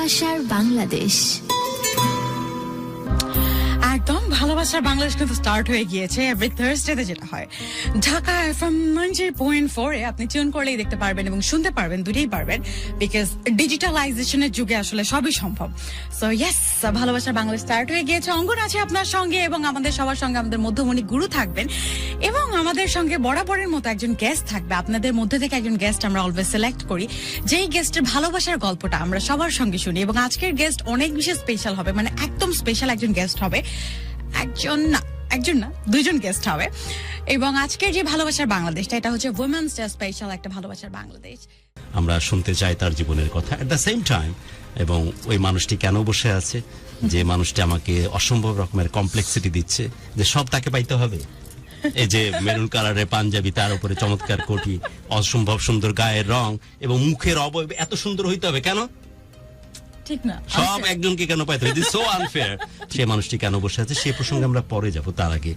ভালোবাসার বাংলাদেশ। একদম ভালোবাসার বাংলাদেশ কিন্তু স্টার্ট হয়ে গিয়েছে এভরি থার্সডেতে, যেটা হয় ঢাকা এফএম 90.4 এ আপনি টিউন করলেই দেখতে পারবেন এবং শুনতে পারবেন, দুটোই পারবেন, বিকজ ডিজিটালাইজেশনের যুগে আসলে সবই সম্ভব। সো ইয়েস, ভালোবাসার বাংলাদেশ স্টার্ট হয়ে গিয়েছে। অঙ্গন আছে আপনার সঙ্গে এবং আমাদের সবার সঙ্গে আমাদের মধ্যমণি গুরু থাকবেন এবং আমাদের সঙ্গে বরাবরের মতো একজন গেস্ট থাকবে। আপনাদের মধ্যে থেকে একজন গেস্ট আমরা অলওয়েজ সিলেক্ট করি, যেই গেস্টের ভালোবাসার গল্পটা আমরা সবার সঙ্গে শুনি। এবং আজকের গেস্ট অনেক বেশি স্পেশাল হবে, মানে একদম স্পেশাল একজন গেস্ট হবে। একজন না দুইজন গেস্ট হবে। এবং আজকের যে ভালোবাসার বাংলাদেশটা, এটা হচ্ছে উইমেন্স ডে স্পেশাল একটা ভালোবাসার বাংলাদেশ। আমরা শুনতে চাই তার জীবনের কথা এট দ্য সেম টাইম, এবং ওই মানুষটি কেন বসে আছে, যে মানুষটি আমাকে অসম্ভব রকমের কমপ্লেক্সিটি দিচ্ছে, যে সব তাকে পাইতে হবে। এই যে মেরুন কালারের পাঞ্জাবি, তার উপরে চমৎকার কোটি, অসম্ভব সুন্দর গায়ের রং এবং মুখের অবয়ব এত সুন্দর হইতে হবে কেন? ঠিক না, সব একজনকে কেন পাইতে হবে? So unfair. সে মানুষটি কেন বসে আছে সে প্রসঙ্গে আমরা পরে যাব। তার আগে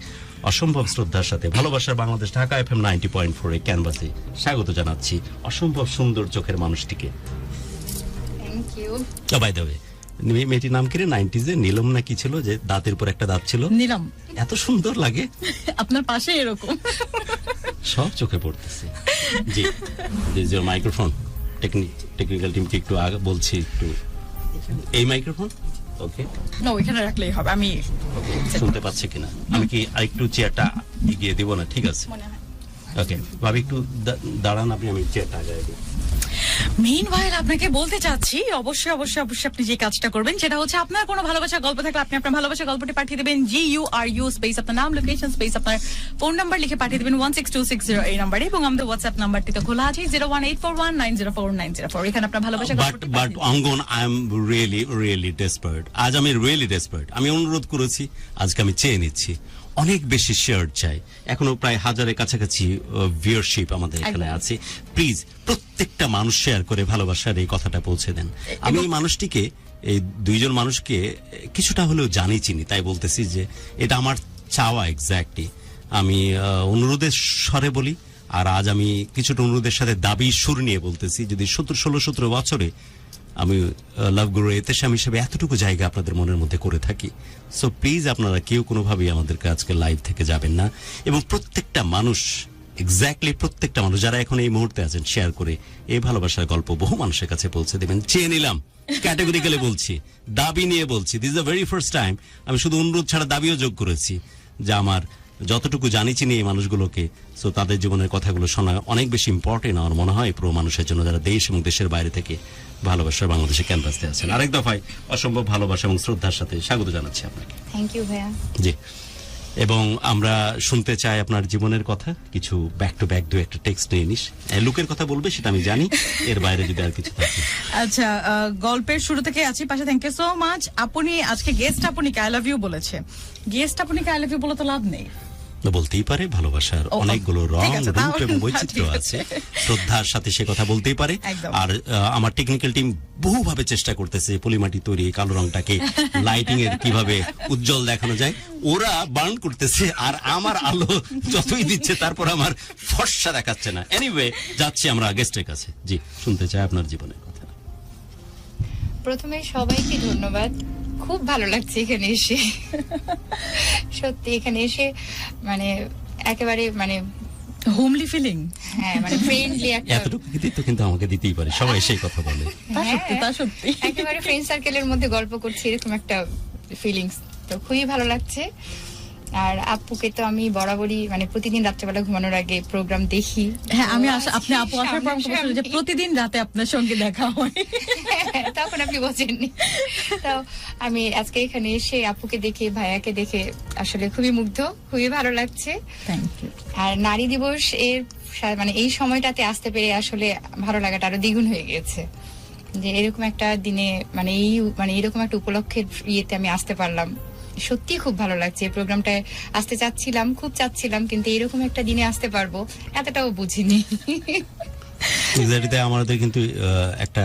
অসম্ভব শ্রদ্ধার সাথে ভালোবাসার বাংলাদেশ ঢাকা এফএম 90.4 এ ক্যানভাসে স্বাগত জানাচ্ছি অসম্ভব সুন্দর চোখের মানুষটিকে। Thank you. By the way, মেয়েটির নাম কি রে? 90s এ নীলম না কি ছিল, যে দাঁতের উপর একটা দাঁত ছিল? নীলম। এত সুন্দর লাগে আপনার পাশে এরকম সব চোখে পড়তেছে। জি, this is your microphone. Technical টিমকে একটু আগে বলছি, একটু এই মাইক্রোফোন ওকে না, ওইখানে রাখলেই হবে। আমি শুনতে পাচ্ছি কিনা? আমি কি আরেকটু চেয়ারটা এগিয়ে দিব না? ঠিক আছে, মনে হয় ওকে ভাবি একটু দাঁড়ান আপনি, আমি চেয়ারটা আগায় দিই। মেইনওয়াইল আপনাকে বলতে চাচ্ছি, অবশ্যই আপনি যে কাজটা করবেন সেটা হচ্ছে, আপনার কোনো ভালোবাসার গল্প থাকলে আপনি আপনার ভালোবাসার গল্পটি পাঠিয়ে দেবেন GURU স্পেস আপনার নাম, লোকেশন স্পেস আপনার ফোন নাম্বার লিখে পাঠিয়ে দেবেন 16260 এই নাম্বারে। এবং আমাদের হোয়াটসঅ্যাপ নাম্বারটি তো খোলা আছে 01841904904। এখানে আপনার ভালোবাসার গল্পটি but Angan, I am really desperate. আজ আমি রিয়েলি ডেসপারেট। আমি অনুরোধ করেছি, আজকে আমি চেয়ে নিচ্ছি, অনেক বেশি শেয়ার চাই। এখনো প্রায় 1000-এর কাছাকাছি ভিউয়ারশিপ আমাদের এখানে আছে। প্লিজ প্রত্যেকটা মানুষ শেয়ার করে ভালোবাসার এই কথাটা পৌঁছে দেন। আমি এই মানুষটিকে, এই দুইজন মানুষকে কিছুটা হলেও জানি, চিনি, তাই বলতেছি যে এটা আমার চাওয়া এক্স্যাক্টলি। আমি অনুরোধের স্বরে বলি, আর আজ আমি কিছুটা অনুরোধের সাথে দাবি সুর নিয়ে বলতেছি, যদি 16-17 বছরে আমি লাভ গুরু এতেশাম হিসেবে এতটুকু জায়গা আপনাদের মনের মধ্যে করে থাকি, সো প্লিজ আপনারা কেউ কোনোভাবেই আমাদেরকে আজকে লাইভ থেকে যাবেন না। এবং প্রত্যেকটা মানুষ, এক্স্যাক্টলি প্রত্যেকটা মানুষ যারা এখন এই মুহূর্তে আছেন, শেয়ার করে এই ভালোবাসার গল্প বহু মানুষের কাছে পৌঁছে দেবেন। চেয়ে নিলাম, ক্যাটাগরিক্যালি বলছি, দাবি নিয়ে বলছি। This is the very first time আমি শুধু অনুরোধ ছাড়া দাবিও যোগ করেছি, যে আমার যতটুকু জানি চিনি এই মানুষগুলোকে, সো তাদের জীবনের কথাগুলো শোনা অনেক বেশি ইম্পর্টেন্ট আমার মনে হয় পুরো মানুষের জন্য, যারা দেশ এবং দেশের বাইরে থেকে ভালোবাসার বাংলাদেশে ক্যাম্পাসে আছেন। আরেক দফায় অসম্ভব ভালোবাসা এবং শ্রদ্ধার সাথে স্বাগত জানাচ্ছি আপনাকে। থ্যাংক ইউ ভাইয়া। জি, এবং আমরা শুনতে চাই আপনার জীবনের কথা। কিছু ব্যাক টু ব্যাক 2-একটা টেক্সট নিয়ে নিস। লুকের কথা বলবে সেটা আমি জানি, এর বাইরে যদি আর কিছু থাকে। আচ্ছা, গল্পের শুরু থেকে আছি পাশে। Thank you so much. আপনি আজকে গেস্ট, আপনি আই লাভ ইউ বলেছে। গেস্ট আপনি আই লাভ ইউ বলে তো লাভ নেই, বলতেই পারে। ভালোবাসার অনেকগুলো রং, রূপ এবং বৈচিত্র্য আছে, শ্রদ্ধার সাথে সে কথা বলতেই পারে। আর আমার টেকনিক্যাল টিম বহুভাবে চেষ্টা করতেছে পলিমাটি তৈরি, কালো রংটাকে লাইটিং এর কিভাবে উজ্জ্বল দেখানো যায়, ওরা বার্ন করতেছে, আর আমার আলো যতই দিচ্ছে তারপর আমার ফর্সা দেখাচ্ছে না। এনিওয়ে, যাচ্ছি আমরা গেস্টের কাছে। জি, শুনতে চাই আপনার জীবনের কথা। প্রথমে সবাইকে ধন্যবাদ, খুব ভালো লাগছে এখানে এসে। সত্যি এখানে এসে মানে একেবারে মানে হোমলি ফিলিং। হ্যাঁ, মানে ফ্রেন্ডলি একটা, এতটুকু দিতে কিন্তু আমাকে দিতেই পারে, সবাই সেই কথা বলে। তা সত্যি একেবারে ফ্রেন্ড সার্কেলের মধ্যে গল্প করছি, এরকম একটা ফিলিংস, তো খুবই ভালো লাগছে। আর আপুকে তো আমি বরাবরই মানে প্রতিদিন রাত্রেবেলা ঘুমানোর আগে প্রোগ্রাম দেখি। হ্যাঁ, আমি আপনি আপু আসার পর আমাকে বলছিলেন যে প্রতিদিন রাতে আপনার সঙ্গে দেখা হয়, তখন আপনি বোঝেননি। তো আমি আজকে এখানে এসে আপুকে দেখে, ভাইয়াকে দেখে আসলে খুবই মুগ্ধ, খুবই ভালো লাগছে। Thank you. আর নারী দিবস এর মানে এই সময়টাতে আসতে পেরে আসলে ভালো লাগাটা আরো দ্বিগুণ হয়ে গেছে, যে এরকম একটা দিনে মানে এরকম একটা উপলক্ষের ইয়েতে আমি আসতে পারলাম। সত্যি খুব ভালো লাগছে। এই প্রোগ্রামটায় আসতে খুব চাচ্ছিলাম, কিন্তু এরকম একটা দিনে আসতে পারবো এতটাও বুঝিনি। আমাদের কিন্তু একটা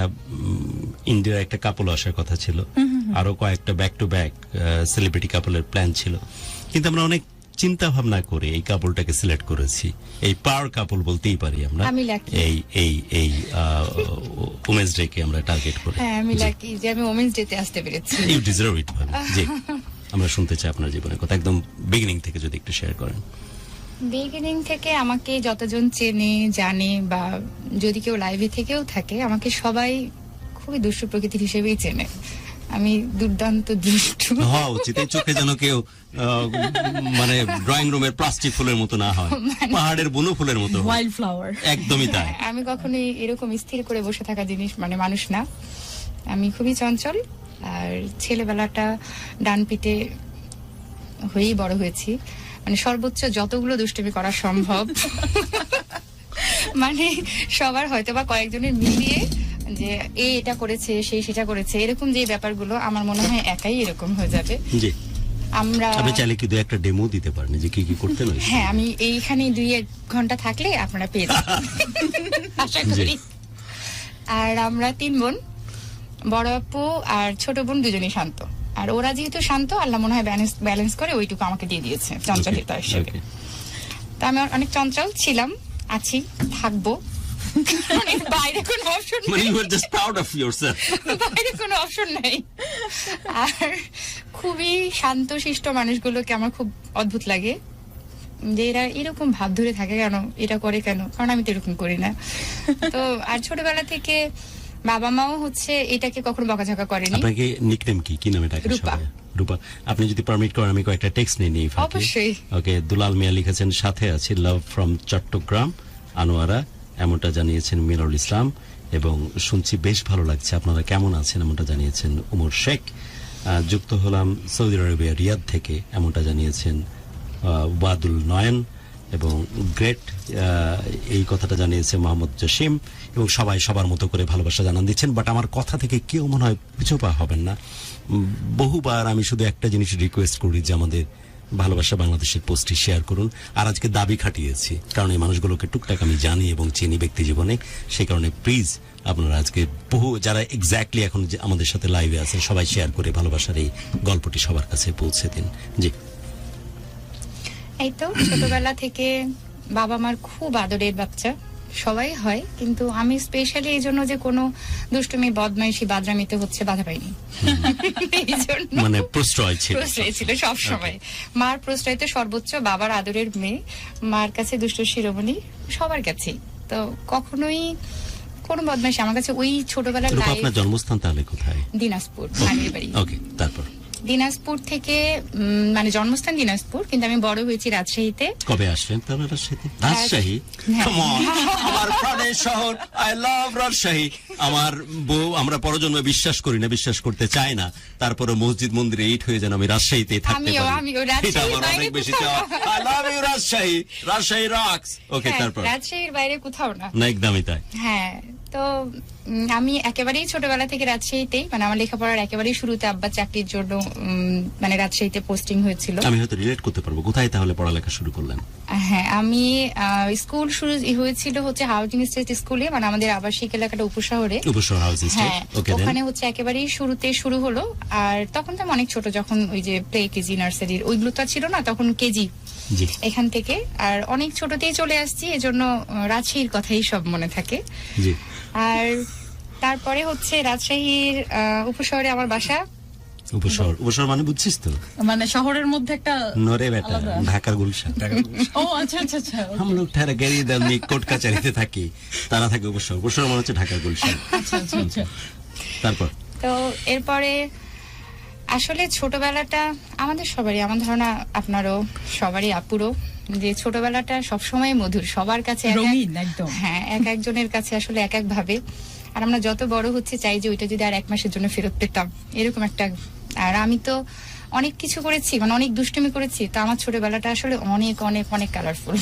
ইন্ডিয়ার একটা কাপল আসার কথা ছিল, আরো কয়েকটা ব্যাক টু ব্যাক সেলিব্রিটি কাপলের প্ল্যান ছিল, কিন্তু আমরা অনেক চিন্তা ভাবনা করে এই কাপলটাকে সিলেক্ট করেছি। এই পাওয়ার কাপল বলতেই পারি আমরা। আমি lucky। এই উমেন্স ডে কে আমরা টার্গেট করে। হ্যাঁ, আমি লাকি যে আমি ওমেন্স ডেতে আসতে পেরেছি। ইউ ডিজার্ভ ইট ভাবি। জি, আমরা শুনতে চাই আপনার জীবনের কথা একদম বিগিনিং থেকে যদি একটু শেয়ার করেন। বিগিনিং থেকে আমাকে যতজন চেনে জানে বা যদি কেউ লাইভে থেকেও থাকে, আমাকে সবাই খুবই দুষ্টু প্রকৃতির হিসেবেই চেনে। আমি দুর্দান্ত দুষ্টু। হওয়া উচিত। এই চোখে যেন কেউ মানে ড্রয়িং রুমের প্লাস্টিক ফুলের মতো না হয়, পাহাড়ের বুনো ফুলের মতো হয়। Wild flower. একদমই তাই। আমি কখনোই এরকম স্থির করে বসে থাকা জিনিস মানে মানুষ না। আমি খুবই চঞ্চল, আর ছেলেবেলাটা ডান পিঠে হয়েই বড় হয়েছি। মানে সর্বোচ্চ যতগুলো দুষ্টুমি করা সম্ভব, মানে সবার হয়তো বা কয়েকজনের মিলিয়ে যে এ এটা করেছে, সে সেটা করেছে, এরকম যে ব্যাপারগুলো আমার মনে হয় একাই এরকম হয়ে যাবে। জি, আমরা আপনি চাইলে কি দু একটা ডেমো দিতে পারেন যে কি কি করতে হয়? হ্যাঁ, আমি এইখানে 2-1 ঘন্টা থাকলে আপনারা পেয়ে যাবেন আশা করি। আর আমরা 3 বোন, বড় আপু আর ছোট বোন দুজনেই শান্ত। আর ওরা যেহেতু শান্ত, আল্লাহ মনে হয় ব্যালেন্স করে ওইটুকু আমাকে দিয়ে দিয়েছে চঞ্চলতা হিসেবে। তো আমি অনেক চঞ্চল ছিলাম, আছি, থাকবো। বাইরে কোনো অপশন মানে নেই, you are just proud of yourself. বাইরে কোনো অপশন নেই। আর খুবই শান্তশিষ্ট মানুষগুলোকে আমার খুব অদ্ভুত লাগে যে এরা এরকম ভাব ধরে থাকে কেন, এটা করে কেন, কারণ আমি তো এরকম করি না। তো আর ছোটবেলা থেকে বাবা মাও হচ্ছে এটাকে কখনো বকাঝকা করেনি। আপনাকে নিকনেম কি নামে ডাকে রূপা। সবাই? রূপা। আপনি যদি পারমিট করেন আমি কয়েকটা টেক্সট নিয়ে নিই। অবশ্যই। ওকে, দুলাল মিয়া লিখেছেন সাথে আছি, লাভ ফ্রম চট্টগ্রাম আনোয়ারা, এমনটা জানিয়েছেন মিনুল ইসলাম। এবং শুনছি বেশ ভালো লাগছে, আপনারা কেমন আছেন এমনটা জানিয়েছেন উমর শেখ। যুক্ত হলাম সৌদি আরবিয়া রিয়াদ থেকে, এমনটা জানিয়েছেন ওয়াদুল নয়ন। এবং গ্রেট এই কথাটা জানিয়েছে মোহাম্মদ জসিম। এবং সবাই সবার মতো করে ভালোবাসা জানান দিচ্ছেন। বাট আমার কথা থেকে কেউ মনে হয় পিছু পা হবেন না। বহুবার আমি শুধু একটা জিনিস রিকোয়েস্ট করি যে আমাদের ভালোবাসা বাংলাদেশের পোস্টটি শেয়ার করুন। আর আজকে দাবি খাটিয়েছি, কারণ এই মানুষগুলোকে টুকটাক আমি জানি এবং চিনি ব্যক্তি জীবনে। সেই কারণে প্লিজ আপনারা আজকে বহু যারা এক্স্যাক্টলি এখন যে আমাদের সাথে লাইভে আছেন সবাই শেয়ার করে ভালোবাসার এই গল্পটি সবার কাছে পৌঁছে দিন। জি, এই তো ছোটবেলা থেকে বাবা মার খুব আদরের বাচ্চা, সবাই হয়, কিন্তু আমি স্পেশালি এই জন্য যে কোনো দুষ্টুমি বদমাইশি বাদরামিতে হচ্ছে বাধা পাইনি। এই জন্য মানে প্রশ্রয় ছিল। প্রশ্রয় ছিল সব সময়। মার প্রশ্রয় তো সর্বোচ্চ, বাবার আদরের মেয়ে, মার কাছে দুষ্ট শিরোমণি, সবার কাছেই। তো কখনোই কোনো বদমাইশি আমার কাছে ওই ছোটবেলার রূপা, লাইফ। আপনার জন্মস্থান তাহলে কোথায়? দিনাজপুর, নানির বাড়ি। ওকে, তারপর দিনাজপুর থেকে মানে জন্মস্থান দিনাজপুর, কিন্তু আমি বড় হয়েছি রাজশাহীতে। কবে আসলেন তাহলে রাজশাহীতে? রাজশাহী, হ্যাঁ। Come on, আমার প্রাণের শহর, আই লাভ রাজশাহী। আমার বউ, আমরা পরজন্মে বিশ্বাস করি না, বিশ্বাস করতে চাই না, তারপরে মসজিদ মন্দিরে ইট হয়ে যেন আমি রাজশাহীতে থাকতে আমিও পারি। রাজশাহীর এটা আমার বাইরে অনেক বেশি কোথাও চাওয়া। না। I love you Rajshahi, Rajshahi rocks. Okay, হ্যাঁ, তারপর? রাজশাহীর বাইরে কোথাও না। না, একদমই তাই। হ্যাঁ, তো আমি একেবারেই ছোটবেলা থেকে রাজশাহীতেই, মানে আমার লেখাপড়ার একেবারেই শুরুতে আব্বা চাকরির জন্য মানে রাজশাহীতে পোস্টিং হয়েছিল। আমি হয়তো রিলেট করতে পারবো। কোথায় তাহলে পড়ালেখা শুরু করলেন? হ্যাঁ, আমি স্কুল শুরু হয়েছিল হচ্ছে হাউজিং স্টেট স্কুলে, মানে আমাদের আবাসিক এলাকাটা উপশহরে। উপশহর হাউজিং স্টেট। হ্যাঁ, ওকে, ওখানে হচ্ছে একেবারেই শুরুতে শুরু হলো। আর তখন তো আমি অনেক ছোট, যখন ওই যে প্লে কেজি নার্সারির ওইগুলো তো ছিল না, তখন কেজি জি, এখান থেকে। আর অনেক ছোটতেই চলে আসছি, এজন্য রাজশাহীর কথাই সব মনে থাকে। জি। আর তারপরে হচ্ছে রাজশাহীর উপশহরে আমার বাসা। উপশহর মানে বুঝছিস তো? মানে শহরের মধ্যে একটা নরে বেটা, আলাদা। ঢাকার গুলশান। ও আচ্ছা আচ্ছা আচ্ছা। हम लोग ठहरा गए इधर में कोर्ट কাচারিতে থাকি, তারা থাকে উপশহর মানে হচ্ছে ঢাকার গুলশান। আচ্ছা আচ্ছা আচ্ছা। তারপর তো এরপরে আসলে ছোটবেলাটা আমাদের সবারই, আমার ধারণা আপনারও সবারই, আপুরও, যে ছোটবেলাটা সবসময় মধুর, সবার কাছে রঙিন একদম। হ্যাঁ, এক একজনের কাছে আসলে এক এক ভাবে। আর আমরা যত বড় হচ্ছে চাই যে ওইটা যদি আর 1 মাসের জন্য ফেরত পেতাম, এরকম একটা। আর আমি তো অনেক কিছু করেছি, মানে অনেক দুষ্টুমি করেছি, তো আমার ছোটবেলাটা আসলে অনেক অনেক অনেক কালারফুল।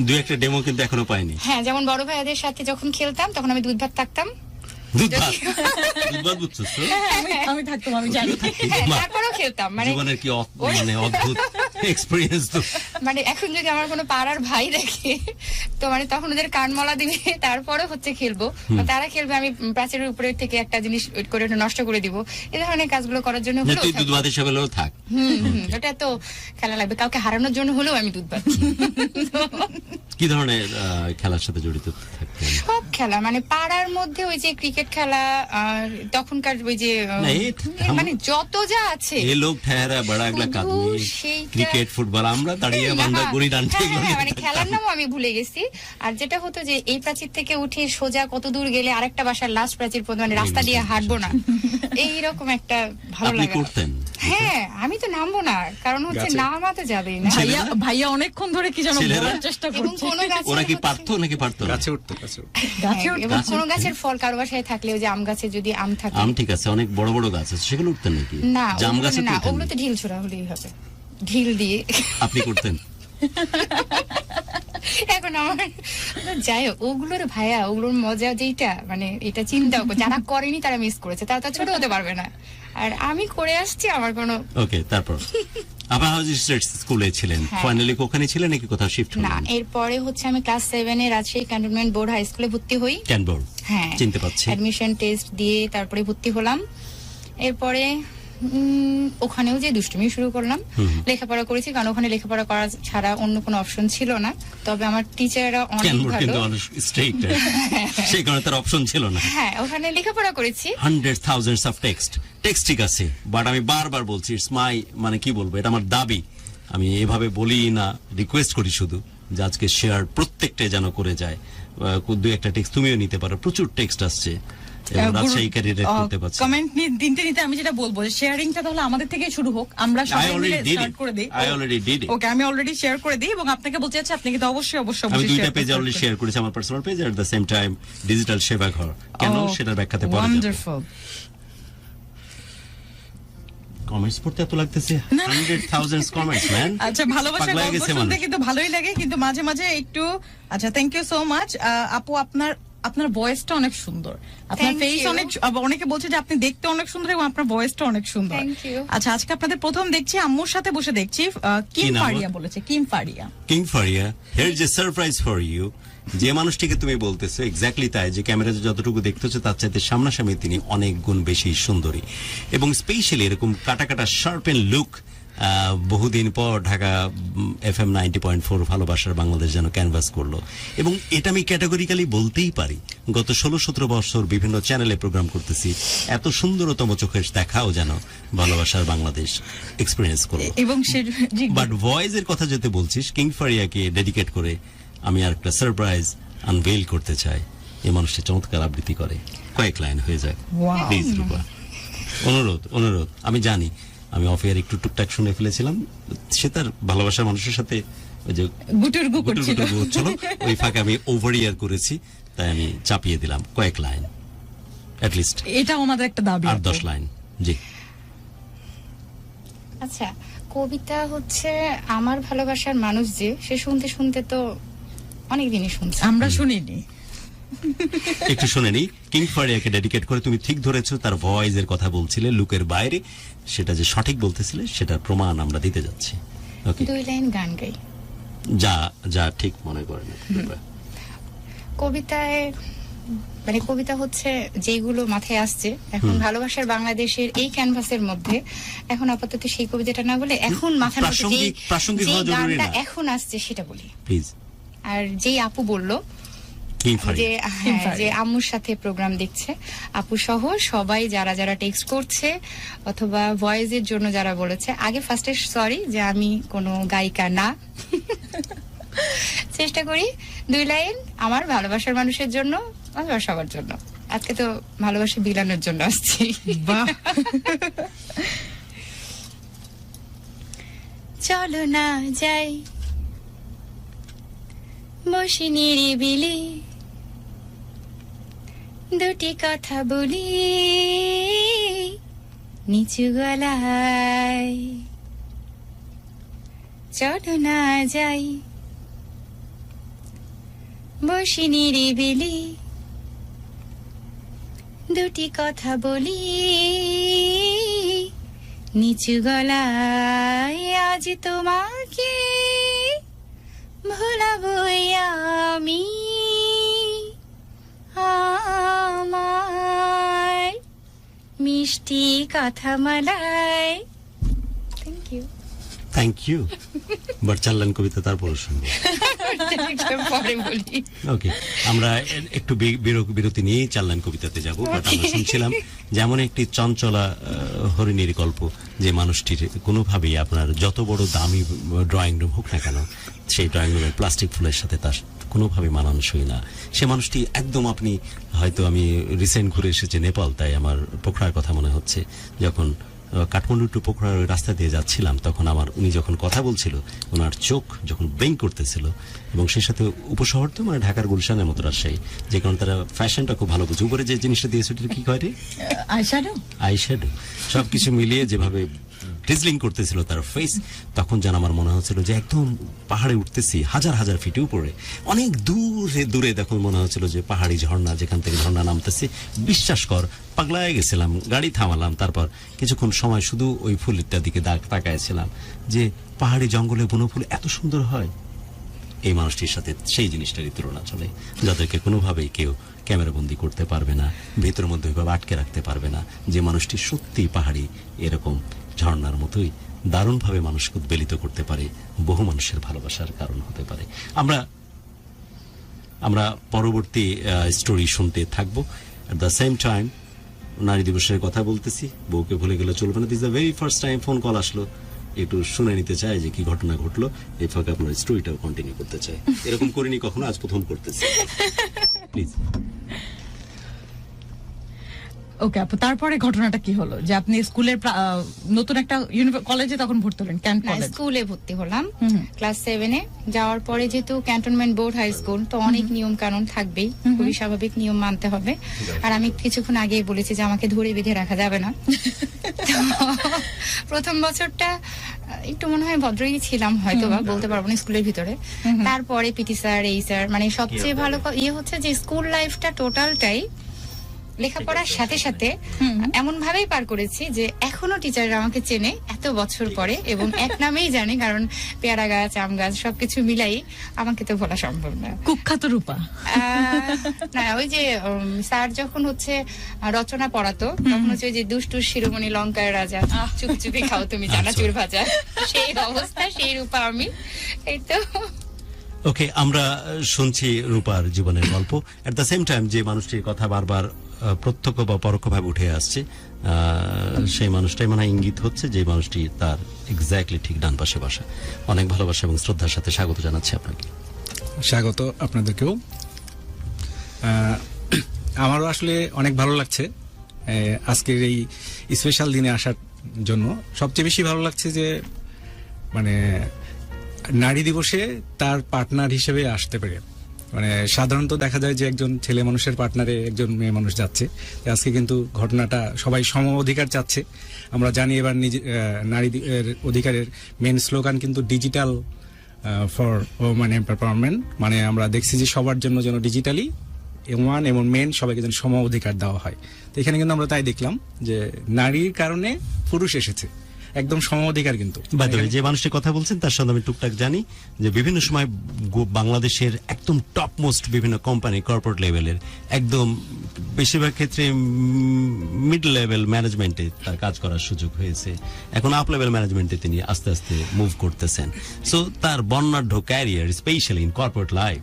দুই একটা ডেমো কিন্তু এখনো পাইনি। হ্যাঁ, যেমন বড় ভাইয়াদের সাথে যখন খেলতাম তখন আমি দুধ ভাত থাকতাম। দুধ ভাত বুঝছিস তো? হ্যাঁ, আমি থাকতাম, আমি জানি। হ্যাঁ, তারপরেও খেলতাম, মানে জীবনের কি মানে অদ্ভুত এক্সপেরিয়েন্স তো মানে এখন যদি আমার কোনো পাড়ার ভাই দেখে তো মানে তখন ওদের কান মলা দিবে, তারপরে হচ্ছে খেলবো, বা তারা খেলবে, আমি প্রাচীরের উপরে থেকে একটা জিনিস করে ওটা নষ্ট করে দিব, এই ধরনের কাজগুলো করার জন্য না, হলেও তুই থাকবো। দুধ ভাত হিসেবে হলেও থাক। ওটা তো খেলা লাগবে, কাউকে হারানোর জন্য হলেও আমি দুধ পাচ্ছি। কি ধরনের খেলার সাথে জড়িত থাকতেন? সব খেলা, মানে পাড়ার মধ্যে ওই যে ক্রিকেট খেলা, তখনকার ওই যে না, মানে যত যা আছে, ये लोग ठहरा बड़ा अगला শুধু आदमी সেইটা- ক্রিকেট ফুটবল আমরা দাঁড়িয়ে না, বান্দা গুড়ি ডান্ডা হ্যাঁ, এগুলো হ্যাঁ, নিয়ে মানে থাকতাম। খেলার নামও আমি ভুলে গেছি। আর যেটা হতো যে এই প্রাচীর থেকে উঠে সোজা কত দূর গেলে আরেকটা বাসার লাস্ট প্রাচীর পর্যন্ত, মানে রাস্তা দিয়ে হাঁটবো না, এইরকম একটা ভালো আপনি লাগে। করতেন? হ্যাঁ, আমি তো নামবো না, কারণ হচ্ছে গাছে? নামাতে যাবেই না। ভাইয়া অনেকক্ষণ ধরে কি যেন ছেলেরা? বলার চেষ্টা এবং করছে। কোনো গাছের ওরা কি হচ্ছে- পারতো নাকি পারতো না? গাছে উঠতো গাছে উঠতো। গাছে হ্যাঁ, উঠে- এবং গাছে কোনো উঠতে? গাছের ফল কারো বাসায় থাকলে ওই যে আম গাছে যদি আম থাকে, আম ঠিক আছে, অনেক বড় বড় গাছ আছে, সেগুলো উঠতেন নাকি? না জাম ওগুলো গাছে না, উঠতেন? ওগুলোতে ঢিল ছোড়া হলেই হবে, ঢিল দিয়ে। আপনি করতেন? এখন আমার যাই হোক, ওগুলোর ভাইয়া, ওগুলোর মজা যেটা, মানে এটা চিন্তা যারা করেনি তারা মিস করেছে, তারা তো ছোট হতে পারবে না, আর আমি করে আসছি, আমার কোনো ওকে, তারপর আবার হাউস স্কুলে ছিলেন, হ্যাঁ। ফাইনালি ওখানে ছিলেন নাকি কোথাও শিফট না। হলেন? এরপরে হচ্ছে আমি ক্লাস 7 এ রাজশাহী ক্যান্টনমেন্ট বোর্ড হাই স্কুলে ভর্তি হই। ক্যানবোর্ড, হ্যাঁ, চিনতে পারছি। অ্যাডমিশন টেস্ট দিয়ে তারপরে ভর্তি হলাম। এরপরে ওখানেও যে দুষ্টুমি শুরু করলাম, লেখাপড়া করেছি, কারণ ওখানে লেখাপড়া করা ছাড়া অন্য কোনো অপশন ছিল না। তবে আমার টিচাররা অনেক ক্যানবোর্ড ভালো। কিন্তু অনেক স্ট্রিক্ট, সেই কারণে তার অপশন ছিল না। হ্যাঁ, ওখানে লেখাপড়া করেছি। হান্ড্রেড থাউজেন্ডস অফ টেক্সট ঠিক আছে, বাট আমি বারবার বলছি, ইটস মাই, মানে কি বলবো, এটা আমার দাবি, আমি এভাবে বলি না, রিকোয়েস্ট করি শুধু যে আজকে শেয়ার প্রত্যেকটা যেন করে যায়। দুই একটা টেক্সট তুমিও নিতে পারো, প্রচুর টেক্সট আসছে এবং রাজশাহী ক্যারিয়ার করতে পারছি। কমেন্ট দিনতে নিতে আমি যেটা বলবো, শেয়ারিংটা তাহলে আমাদের থেকে শুরু হোক, আমরা সবাই already মিলে did স্টার্ট it. করে দেই। I already did it. ওকে, আমি অলরেডি শেয়ার করে দিই, এবং আপনাকে বলতে চাচ্ছি আপনি কিন্তু অবশ্যই আমি share দুইটা করতে পেজ অলরেডি পারবেন। শেয়ার করেছি, আমার personal page, at the same time digital সেবা ঘর। কেন Oh, সেটার ব্যাখ্যাতে পরে যাবে। wonderful. কমেন্টস পড়তে এত লাগতেছে, 100,000 কমেন্টস ম্যান। আচ্ছা, ভালোবাসার পাগলা হয়ে গল্প গেছে শুনতে মানুষ। কিন্তু ভালোই লাগে, কিন্তু মাঝে মাঝে একটু, আচ্ছা, থ্যাংক ইউ সো মাচ আপু, আপনার ভয়েসটা অনেক সুন্দর, আপনার Thank ফেস you. অনেক, আবার অনেকে বলছে যে আপনি দেখতে অনেক সুন্দর এবং আপনার ভয়েসটা অনেক সুন্দর। Thank you. আচ্ছা, আজকে আপনাদের প্রথম দেখছি, আম্মুর সাথে বসে দেখছি, কি কিম নাম ওর? ফারিয়া বলেছে, Kim Faria. King Faria, here is a surprise for you. যে মানুষটিকে তুমি বলতেছো এক্স্যাক্টলি তাই, যে ক্যামেরাতে যতটুকু দেখতেছো তার চাইতে সামনাসামনি তিনি অনেক গুণ বেশি সুন্দরী, এবং স্পেশালি এরকম কাটা কাটা শার্প এন্ড লুক বহুদিন পর ঢাকা FM 90.4 ভালোবাসার বাংলাদেশ যেন ক্যানভাস করলো। এবং এটা আমি ক্যাটাগরিক্যালি বলতেই পারি, গত 16-17 বছর বিভিন্ন চ্যানেলে প্রোগ্রাম করতেছি, এত সুন্দরতম চোখের দেখাও যেন ভালোবাসার বাংলাদেশ এক্সপিরিয়েন্স করলো। এবং সে জি, বাট ভয়েসের কথা যেতে বলছিস, কিং ফারিয়াকে ডেডিকেট করে আমি আর একটা সারপ্রাইজ আনভেইল করতে চাই। এই মানুষটি চমৎকার আবৃত্তি করে, কয়েক লাইন হয়ে যায় Wow. প্লিজ রূপা। অনুরোধ, আমি জানি আমি অফ এয়ার একটু টুকটাক শুনে ফেলেছিলাম, সে তার ভালোবাসার মানুষের সাথে ওই যে গুটুরগু করছিল। গুটুরগু হচ্ছিল, ওই ফাঁকে আমি ওভার ইয়ার করেছি, তাই আমি চাপিয়ে দিলাম কয়েক লাইন, অ্যাটলিস্ট এটাও আমাদের একটা দাবি। 8-10 লাইন। জি, আচ্ছা, কবিতা হচ্ছে আমার ভালোবাসার মানুষ, যে সে শুনতে শুনতে তো অনেক দিনই শুনছে। আমরা শুনিনি। একটু শুনে নি। কিং ফারিয়াকে ডেডিকেট করে তুমি ঠিক ধরেছো, তার ভয়েসের কথা বলছিলে, লুকের বাইরে, সেটা যে সঠিক বলতেছিলে সেটার প্রমাণ আমরা দিতে যাচ্ছি। ওকে, 2 লাইন গান গাই। যা ঠিক মনে করেন। কবিতায়, মানে কবিতা হচ্ছে যেগুলো মাথায় আসছে এখন ভালোবাসার বাংলাদেশের এই ক্যানভাসের মধ্যে, এখন আপাতত সেই কবিতাটা না বলে এখন মাথার মধ্যে প্রাসঙ্গিক হওয়া যে জরুরি গানটা না। এখন আসছে সেটা বলি। প্লিজ। আর যেই আপু বলল কিং যে ফারিয়া, হ্যাঁ, যে আম্মুর সাথে প্রোগ্রাম দেখছে, আপু সহ সবাই যারা যারা টেক্সট করছে অথবা ভয়েসের জন্য যারা বলেছে, আগে ফার্স্টে সরি যে আমি কোনো গায়িকা না। চেষ্টা করি 2 লাইন আমার ভালোবাসার মানুষের জন্য, অথবা সবার জন্য। আজকে তো ভালোবাসা বিলানোর জন্য আসছি। বাহ, চলো না যাই বসি নিরিবিলি, দুটি কথা বলি নিচু গলায়। চলো না যাই বসি নিরিবিলি, দুটি কথা বলি নিচু গলায়। তাই আজ তোমাকে ভোলাবই আমি আমার মিষ্টি কথা মালাই। Thank you. Thank you. But চাল্লান কবিতা তারপরে শুনবো। পরে বলি। ওকে, আমরা একটু বিরতি নিয়ে চাল্লান কবিতাতে যাব। বাট আমরা শুনছিলাম যেমন একটি চঞ্চলা হরিণীর গল্প, যে মানুষটির কোনোভাবেই আপনার যত বড় দামি ড্রয়িং রুম হোক না কেন, সেই ড্রয়িং রুমের প্লাস্টিক ফুলের সাথে তার কোনোভাবে মানানসই না। সে মানুষটি একদম, আপনি হয়তো, আমি রিসেন্ট ঘুরে এসেছি নেপাল, তাই আমার পোখরার কথা মনে হচ্ছে। যখন কাঠমান্ডু টু পোখরার ওই রাস্তা দিয়ে যাচ্ছিলাম, তখন উনি যখন কথা বলছিল, ওনার চোখ যখন ব্লিঙ্ক করতেছিল, এবং সেই সাথে উপশহর তো মানে ঢাকার গুলশানের মতো রাজশাহী, যে কারণে তারা ফ্যাশনটা খুব ভালো বুঝে। উপরে যে জিনিসটা দিয়েছে ওটা কি কয় রে? আইশ্যাডো। সবকিছু মিলিয়ে যেভাবে ড্রিজলিং করতেছিল তার ফেস, তখন যেন আমার মনে হচ্ছিল যে একদম পাহাড়ে উঠতেছি, হাজার হাজার ফিটে উপরে, অনেক দূরে দূরে। তখন মনে হচ্ছিল যে পাহাড়ি ঝর্ণা, যেখান থেকে ঝর্ণা নামতেছে, বিশ্বাস কর পাগলায় গেছিলাম। গাড়ি থামালাম, তারপর কিছুক্ষণ সময় শুধু ওই ফুলটার দিকে তাকাইছিলাম যে পাহাড়ি জঙ্গলে বনফুল এত সুন্দর হয়। এই মানুষটির সাথে সেই জিনিসটারই তুলনা চলে, যাদেরকে কোনোভাবেই কেউ ক্যামেরাবন্দি করতে পারবে না, ভেতরের মধ্যে ওইভাবে আটকে রাখতে পারবে না। যে মানুষটি সত্যি পাহাড়ি এরকম ঝর্ণার মতোই দারুণভাবে মানুষকে উদ্বেলিত করতে পারে, বহু মানুষের ভালোবাসার কারণ হতে পারে। আমরা পরবর্তী স্টোরি শুনতে থাকবো। এট দ্য সেম টাইম নারী দিবসের কথা বলতেছি, বউকে ভুলে গেলে চলবে না। This the very first time phone call আসলো, একটু শুনে নিতে চাই যে কি ঘটনা ঘটলো। এই ফাঁকে আপনার স্টোরিটাও কন্টিনিউ করতে চাই। এরকম করিনি কখনো, আজ প্রথম করতেছি। প্লিজ। ওকে আপু, তারপরে ঘটনাটা কি হলো যে আপনি স্কুলের নতুন একটা কলেজে তখন ভর্তি হলেন? Can't college. স্কুলে ভর্তি হলাম ক্লাস 7-এ। যাওয়ার পরে যেহেতু ক্যান্টনমেন্ট বোর্ড হাই স্কুল, তো অনেক নিয়ম কানুন থাকবেই, খুবই স্বাভাবিক, নিয়ম মানতে হবে। আর আমি কিছুক্ষণ আগেই বলেছি যে আমাকে ধরে বেঁধে রাখা যাবে না। প্রথম বছরটা একটু মনে হয় ভদ্রই ছিলাম হয়তো, বা বলতে পারবো না, স্কুলের ভিতরে। তারপরে পিটি স্যার, এই স্যার, মানে সবচেয়ে ভালো ইয়ে হচ্ছে যে স্কুল লাইফটা টোটালটাই লেখাপড়ার সাথে সাথে এমন ভাবেই পার করেছি যে এখনো টিচাররা আমাকে চেনে এত বছর পরে, এবং এক নামেই জানে, কারণ পেয়ারা গাছ, আম গাছ সবকিছু মিলাই আমাকে তো বলা সম্ভব না। কুখ্যাত রূপা। না, ওই যে স্যার যখন হচ্ছে রচনা পড়াতো, তখন হচ্ছে ওই যে দুষ্টুর শিরোমণি লঙ্কার রাজা, চুপি চুপি খাও তুমি চানাচুর ভাজা, সেই অবস্থা, সেই রূপা আমি। এই তো। ওকে, আমরা শুনছি রূপার জীবনের গল্প। এট দ্য সেম টাইম যে মানুষটির কথা বারবার প্রত্যক্ষ বা পরোক্ষভাবে উঠে আসছে, সেই মানুষটাই মানে ইঙ্গিত হচ্ছে যে মানুষটি তার এক্স্যাক্টলি ঠিক ডান পাশে বসা। অনেক ভালোবাসা এবং শ্রদ্ধার সাথে স্বাগত জানাচ্ছি আপনাকে। স্বাগত আপনাদেরকেও। আমারও আসলে অনেক ভালো লাগছে আজকের এই স্পেশাল দিনে আসার জন্য। সবচেয়ে বেশি ভালো লাগছে যে মানে নারী দিবসে তার পার্টনার হিসেবে আসতে পেরে। মানে সাধারণত দেখা যায় যে একজন ছেলে মানুষের পার্টনারে একজন মেয়ে মানুষ যাচ্ছে, আজকে কিন্তু ঘটনাটা সবাই সম অধিকার চাচ্ছে। আমরা জানি এবার নারী অধিকারের মেন স্লোগান কিন্তু ডিজিটাল ফর ওম্যান এম্পাওয়ারমেন্ট। মানে আমরা দেখছি যে সবার জন্য যেন ডিজিটালি ওম্যান এবং মেন সবাইকে যেন সম অধিকার দেওয়া হয়। তো এখানে কিন্তু আমরা তাই দেখলাম যে নারীর কারণে পুরুষ এসেছে, একদম সম অধিকার। কিন্তু যে মানুষটির কথা বলছেন তার সঙ্গে আমি টুকটাক জানি যে বিভিন্ন সময় বাংলাদেশের একদম টপ মোস্ট বিভিন্ন কোম্পানি, কর্পোরেট লেভেলের একদম বেশিরভাগ ক্ষেত্রে মিড লেভেল ম্যানেজমেন্টে তার কাজ করার সুযোগ হয়েছে। এখন আপ লেভেল ম্যানেজমেন্টে তিনি আস্তে আস্তে মুভ করতেছেন। সো তার বর্ণাঢ্য career, specially in corporate life.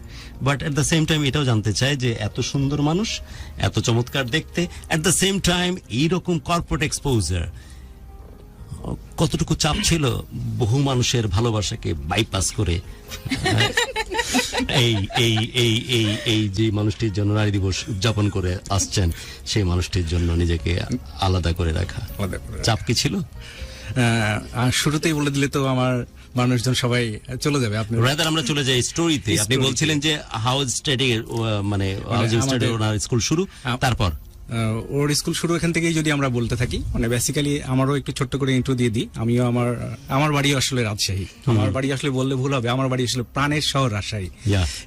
But at the same time এটাও জানতে চাই যে এত সুন্দর মানুষ, এত চমৎকার দেখতে, এট দ্য সেম টাইম এইরকম কর্পোরেট এক্সপোজার, কতটুকু চাপ ছিল বহু মানুষের ভালোবাসাকে বাইপাস করে এই এই এই এই এই যে মানুষটির জন্য নারী দিবস উদযাপন করে আসছেন, সেই মানুষটির জন্য নিজেকে আলাদা করে রাখা চাপ কি ছিল? শুরুতেই বলে দিলে তো আমার মানুষজন সবাই চলে যাবে। আপনি রাদার আমরা চলে যাই স্টোরিতে। আপনি বলছিলেন যে হাউস স্টাডি, মানে হাউজিং স্টাডি ওনার স্কুল শুরু, তারপর ওর স্কুল শুরু এখান থেকেই যদি আমরা বলতে থাকি। মানে বেসিক্যালি আমারও একটু ছোট্ট করে ইন্ট্রো দিয়ে দিই। আমিও আমার বাড়ি আসলে রাজশাহী। আমার বাড়ি আসলে বললে ভুল হবে, আমার বাড়ি আসলে প্রাণের শহর রাজশাহী।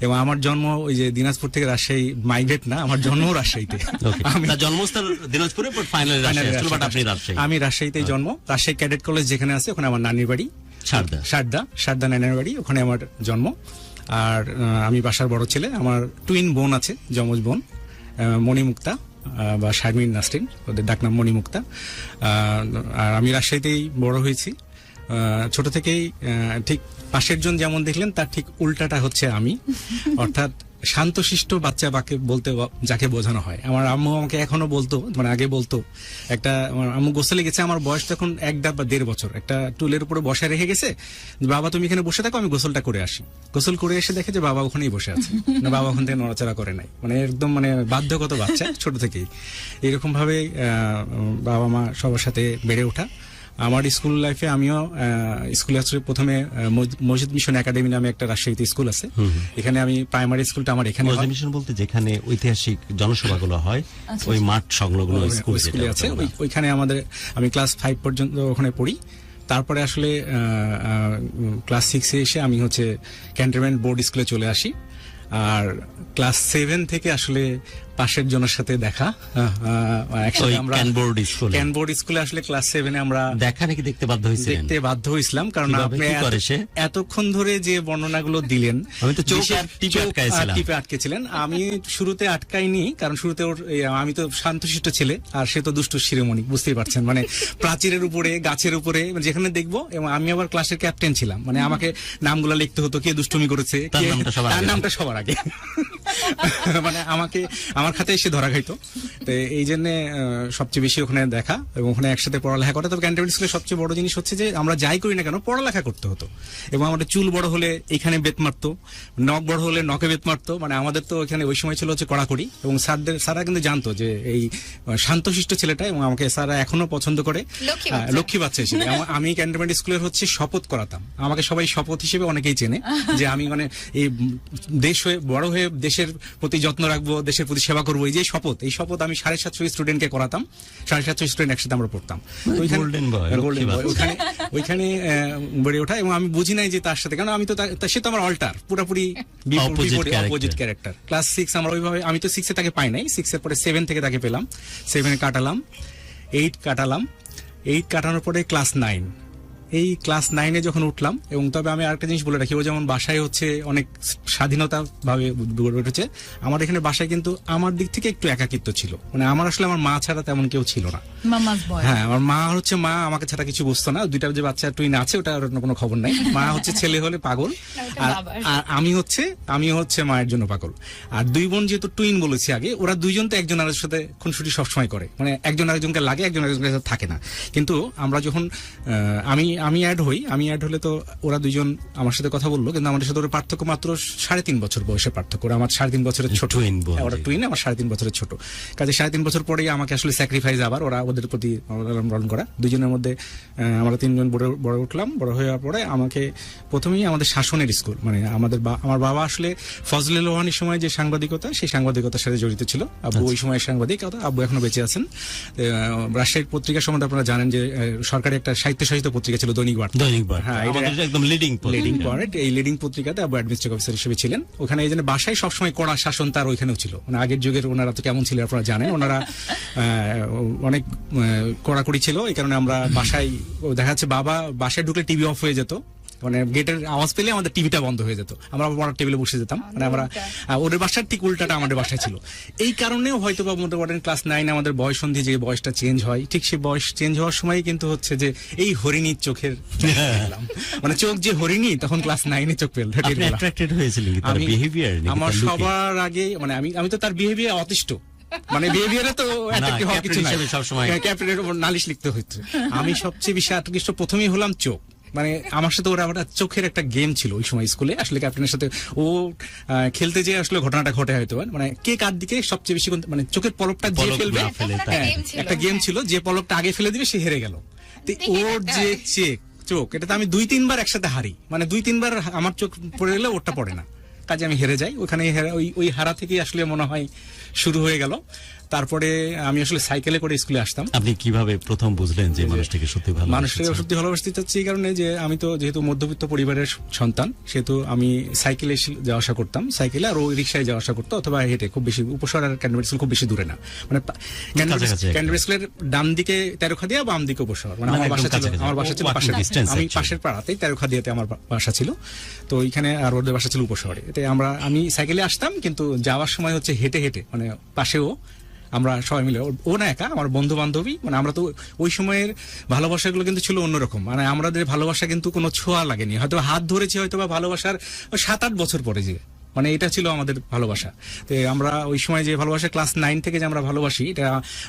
এবং আমার জন্ম ওই যে দিনাজপুর থেকে রাজশাহী মাইগ্রেট না, আমার জন্ম রাজশাহীতে। জন্মস্থান দিনাজপুরে, বাট ফাইনালি রাজশাহী। আমি রাজশাহীতেই জন্ম। রাজশাহী ক্যাডেট কলেজ যেখানে আছে ওখানে আমার নানির বাড়ি। সারদা নানার বাড়ি, ওখানে আমার জন্ম। আর আমি বাসার বড় ছেলে। আমার টুইন বোন আছে, যমজ বোন, মণিমুক্তা বা শারমিন নাসরিন, ওদের ডাকনাম মণিমুক্তা। আর আমি রাজশাহীতেই বড় হয়েছি। ছোট থেকেই ঠিক পাশের জন যেমন দেখলেন তার ঠিক উল্টাটা হচ্ছে আমি, অর্থাৎ শান্তশিষ্ট বাচ্চা যাকে বোঝানো হয়। আমার আম্মু আমাকে এখনো বলতো, মানে আগে বলতো, আমার আম্মু গোসলে গেছে, আমার বয়স তখন 1 বা 1.5 বছর, একটা টুলের উপরে বসায় রেখে গেছে, বাবা তুমি এখানে বসে থাকো, আমি গোসলটা করে আসি। গোসল করে এসে দেখে যে বাবা ওখানেই বসে আছে, না বাবা ওখান থেকে নড়াচড়া করে নাই। মানে একদম মানে বাধ্যগত বাচ্চা ছোট থেকেই এরকম ভাবে বাবা মা সবার সাথে বেড়ে ওঠা। আমার স্কুল লাইফে আমিও স্কুলে আসলে প্রথমে মসজিদ মিশন একাডেমি নামে একটা রাজশাহীতে স্কুল আছে, এখানে আমি প্রাইমারি স্কুলটা আমার এখানে মসজিদ মিশন বলতে যেখানে ঐতিহাসিক জনসভাগুলো হয়, ওই মাঠ সংলগ্ন স্কুলে আছে, ওইখানে আমি ক্লাস 5 পর্যন্ত ওখানে পড়ি। তারপরে আসলে ক্লাস 6-এ এসে আমি হচ্ছে ক্যান্টনমেন্ট বোর্ড স্কুলে চলে আসি। আর ক্লাস 7 থেকে আসলে পাশের জনের সাথে দেখা, একসাথে আমরা ক্যানবোর্ড স্কুলে আসলে ক্লাস 7-এ আমরা দেখতে বাধ্য হয়েছিলাম, কারণ আপনি এতক্ষণ ধরে যে বর্ণনাগুলো দিলেন, আমি তো টিপে আটকেছিলেন। আমি শুরুতে আটকাইনি, কারণ শুরুতে আমি তো শান্তশিষ্ট ছেলে, আর সে তো দুষ্ট শিরোমণি, বুঝতেই পারছেন, মানে প্রাচীরের উপরে, গাছের উপরে যেখানে দেখবো। এবং আমি আবার ক্লাসের ক্যাপ্টেন ছিলাম, মানে আমাকে নামগুলো লিখতে হতো, কে দুষ্টুমি করেছে, তার নামটা সবার আগে মানে আমার খাতে এসে ধরা খাইতো। তো এই জন্য সবচেয়ে বেশি ওখানে দেখা এবং ওখানে একসাথে পড়ালেখা করা। তবে ক্যান্টনমেন্ট স্কুলের সবচেয়ে বড় জিনিস হচ্ছে যে আমরা যাই করি না কেন পড়ালেখা করতে হতো। এবং আমাদের চুল বড় হলে এখানে বেত মারতো, নখ বড় হলে নখে বেত মারতো। মানে আমাদের তো এখানে ওই সময় ছিল হচ্ছে কড়াকড়ি। এবং স্যাররা কিন্তু জানতো যে এই শান্তশিষ্ট ছেলেটা, এবং আমাকে স্যাররা এখনো পছন্দ করে লক্ষ্মী বাচ্চা হিসেবে। আমি ক্যান্টনমেন্ট স্কুলের হচ্ছে শপথ করাতাম, আমাকে সবাই শপথ হিসেবে অনেকেই চেনে, যে আমি মানে এই দেশ হয়ে বড় হয়ে দেশের প্রতি যত্ন রাখবো, দেশের প্রতি সেবা করবো, এই যে শপথ, এই শপথ আমি 750 স্টুডেন্টকে করাতাম। 750 স্টুডেন্ট একসাথে আমরা পড়তাম। ওইখানে বেড়ে ওঠা। এবং আমি বুঝি নাই যে তার সাথে, কারণ আমি তো সে তো আমার অল্টার, পুরোপুরি অপোজিট ক্যারেক্টার। ক্লাস 6 আমরা ওইভাবে, আমি তো 6-এ তাকে পাই নাই, 6-এর পরে 7 থেকে তাকে পেলাম, 7 কাটালাম, 8 কাটালাম, 8 কাটানোর পরে ক্লাস 9। এই ক্লাস 9-এ যখন উঠলাম, এবং তবে আমি আরেকটা জিনিস বলে রাখি, ও যেমন বাসায় হচ্ছে অনেক স্বাধীনতা ভাবে গড়ে উঠেছে, আমার এখানে বাসায় কিন্তু আমার দিক থেকে একটু একাকিত্ব ছিল। মানে আমার আসলে আমার মা ছাড়া তেমন কেউ ছিল না। হ্যাঁ, আমার মা হচ্ছে আমাকে ছাড়া কিছু বুঝতো না। 2টা যে বাচ্চা টুইন আছে, ওটা কোনো খবর নাই। মা হচ্ছে ছেলে হলে পাগল, আর আমি হচ্ছে মায়ের জন্য পাগল। আর 2 বোন যেহেতু টুইন বলেছি আগে, ওরা 2জন তো একজন আরেকজনের সাথে খুনসুটি সবসময় করে, মানে একজন আরেকজনকে লাগে, একজন আরেকজনের সাথে থাকে না। কিন্তু আমরা যখন আমি অ্যাড হলে তো ওরা 2জন আমার সাথে কথা বললো, কিন্তু আমাদের সাথে ওর পার্থক্য মাত্র 3.5 বছর বয়সের পার্থক্য। ওরা আমার 3.5 বছরের ছোট, ওরা টুইন, আমার 3.5 বছরের ছোট। কাজে 3.5 বছর পরেই আমাকে আসলে স্যাক্রিফাইস, আবার ওদের প্রতি লালন করা। 2জনের মধ্যে আমরা 3জন বড় উঠলাম। বড় হওয়ার পরে আমাকে প্রথমেই আমাদের শাসনের স্কুল, মানে আমার বাবা আসলে ফজলে লোহানির সময় যে সাংবাদিকতা, সেই সাংবাদিকতার সাথে জড়িত ছিল। আব্বু ওই সময় সাংবাদিকতা, আব্বু এখনো বেঁচে আছেন। রাজশাহীর পত্রিকার সম্বন্ধে আপনারা জানেন যে সরকারি একটা সাহিত্যশাসিত পত্রিকা ছিল দৈনিক বার্তা। হ্যাঁ, একদম লিডিং পয়েন্ট। এই লিডিং পত্রিকাতে আব্বু অ্যাডমিনিস্ট্রেটিভ অফিসার হিসেবে ছিলেন। ওখানে এই জন্য বাসায় সবসময় কড়া শাসন তার ওইখানেও ছিল। মানে আগের যুগের ওনারা তো কেমন ছিল আপনারা জানেন, ওনারা অনেক কড়াকড়ি ছিল। এই কারণে আমরা বাসায় দেখা যাচ্ছে বাবা বাসায় ঢুকলে টিভি অফ হয়ে যেত, মানে গেটের আওয়াজ পেলে আমাদের টিভিটা বন্ধ হয়ে যেত, আমরা পড়ার টেবিলে বসে যেতাম। মানে আমরা ওদের বাসার ঠিক উল্টাটা আমাদের বাসায় ছিল। এই কারণেও হয়তো বা মোটামুটি ক্লাস 9 আমাদের বয়সন্ধি যে বয়সটা চেঞ্জ হয়, ঠিক সেই বয়স চেঞ্জ হওয়ার সময় কিন্তু হচ্ছে যে এই হরিণীর চোখের মানে চোখ যে হরিণী, তখন ক্লাস 9-এ চোখ পেল। আমার সবার আগে মানে আমি তো তার বিহেভিয়ার অতিষ্ঠ, মানে বিহেভিয়ারে তো হওয়ার কিছু নাই, ক্যাপ্টেনের উপর নালিশ লিখতে হচ্ছে। আমি সবচেয়ে বেশি আকৃষ্ট প্রথমেই হলাম চোখ। মানে আমার সাথে ওরা চোখের একটা গেম ছিল ওই সময় স্কুলে, আসলে ক্যাপ্টেনের সাথে ও খেলতে যেয়ে আসলে ঘটনাটা ঘটে হয়তো, মানে কে কার দিকে সবচেয়ে বেশি মানে চোখের পলকটা দিয়ে ফেলবে, একটা গেম ছিল, যে পলকটা আগে ফেলে দিবে সে হেরে গেল। ওর যে চোখ, এটা তো আমি 2-3 বার একসাথে হারি, মানে 2-3 বার আমার চোখ পড়ে গেলে ওরটা পড়ে না, কাজে আমি হেরে যাই। ওখানে ওই হারা থেকেই আসলে মনে হয় শুরু হয়ে গেল। তারপরে আমি আসলে সাইকেলে করে স্কুলে আসতাম। আপনি কিভাবে প্রথম বুঝলেন যে মানুষটাকে সত্যি ভালো মানুষটাকে সত্যি ভালোবাসতে চাচ্ছি এই কারণে যে আমি তো যেহেতু মধ্যবিত্ত পরিবারের সন্তান, সেহেতু আমি সাইকেলে যাওয়া আসা করতাম, সাইকেলে, আর ওই রিক্সায় যাওয়া আসা করতো, অথবা হেঁটে। খুব বেশি উপশহর আর ক্যান্টনমেন্ট স্কুল খুব বেশি দূরে না, মানে কাছাকাছি একটা। ক্যান্টনমেন্ট স্কুলের ডান দিকে তেরোখাদিয়া, বাম দিকে উপশহর, মানে মানে আমার বাসা একদম ছিল, কাছাকাছি। আমার বাসা ছিল Walking distance আমি actually। পাশের পাড়াতেই তেরোখাদিয়াতে আমার বাসা ছিল। তো ওইখানে, আর ওদের বাসা ছিল উপশহরে। এতে আমি সাইকেলে আসতাম, কিন্তু যাওয়ার সময় হচ্ছে হেঁটে হেঁটে, মানে পাশেও আমরা সবাই মিলে, ও না একা, আমার বন্ধু বান্ধবী, মানে আমরা তো ওই সময়ের ভালোবাসাগুলো কিন্তু ছিল অন্যরকম। মানে আমাদের ভালোবাসা কিন্তু কোনো ছোঁয়া লাগেনি, হয়তো হাত ধরেছি হয়তো বা ভালোবাসার 7-8 বছর পরে, যে মানে এটা ছিল আমাদের ভালোবাসা। তো আমরা ওই সময় যে ভালোবাসা, ক্লাস 9 থেকে যে আমরা ভালোবাসি, এটা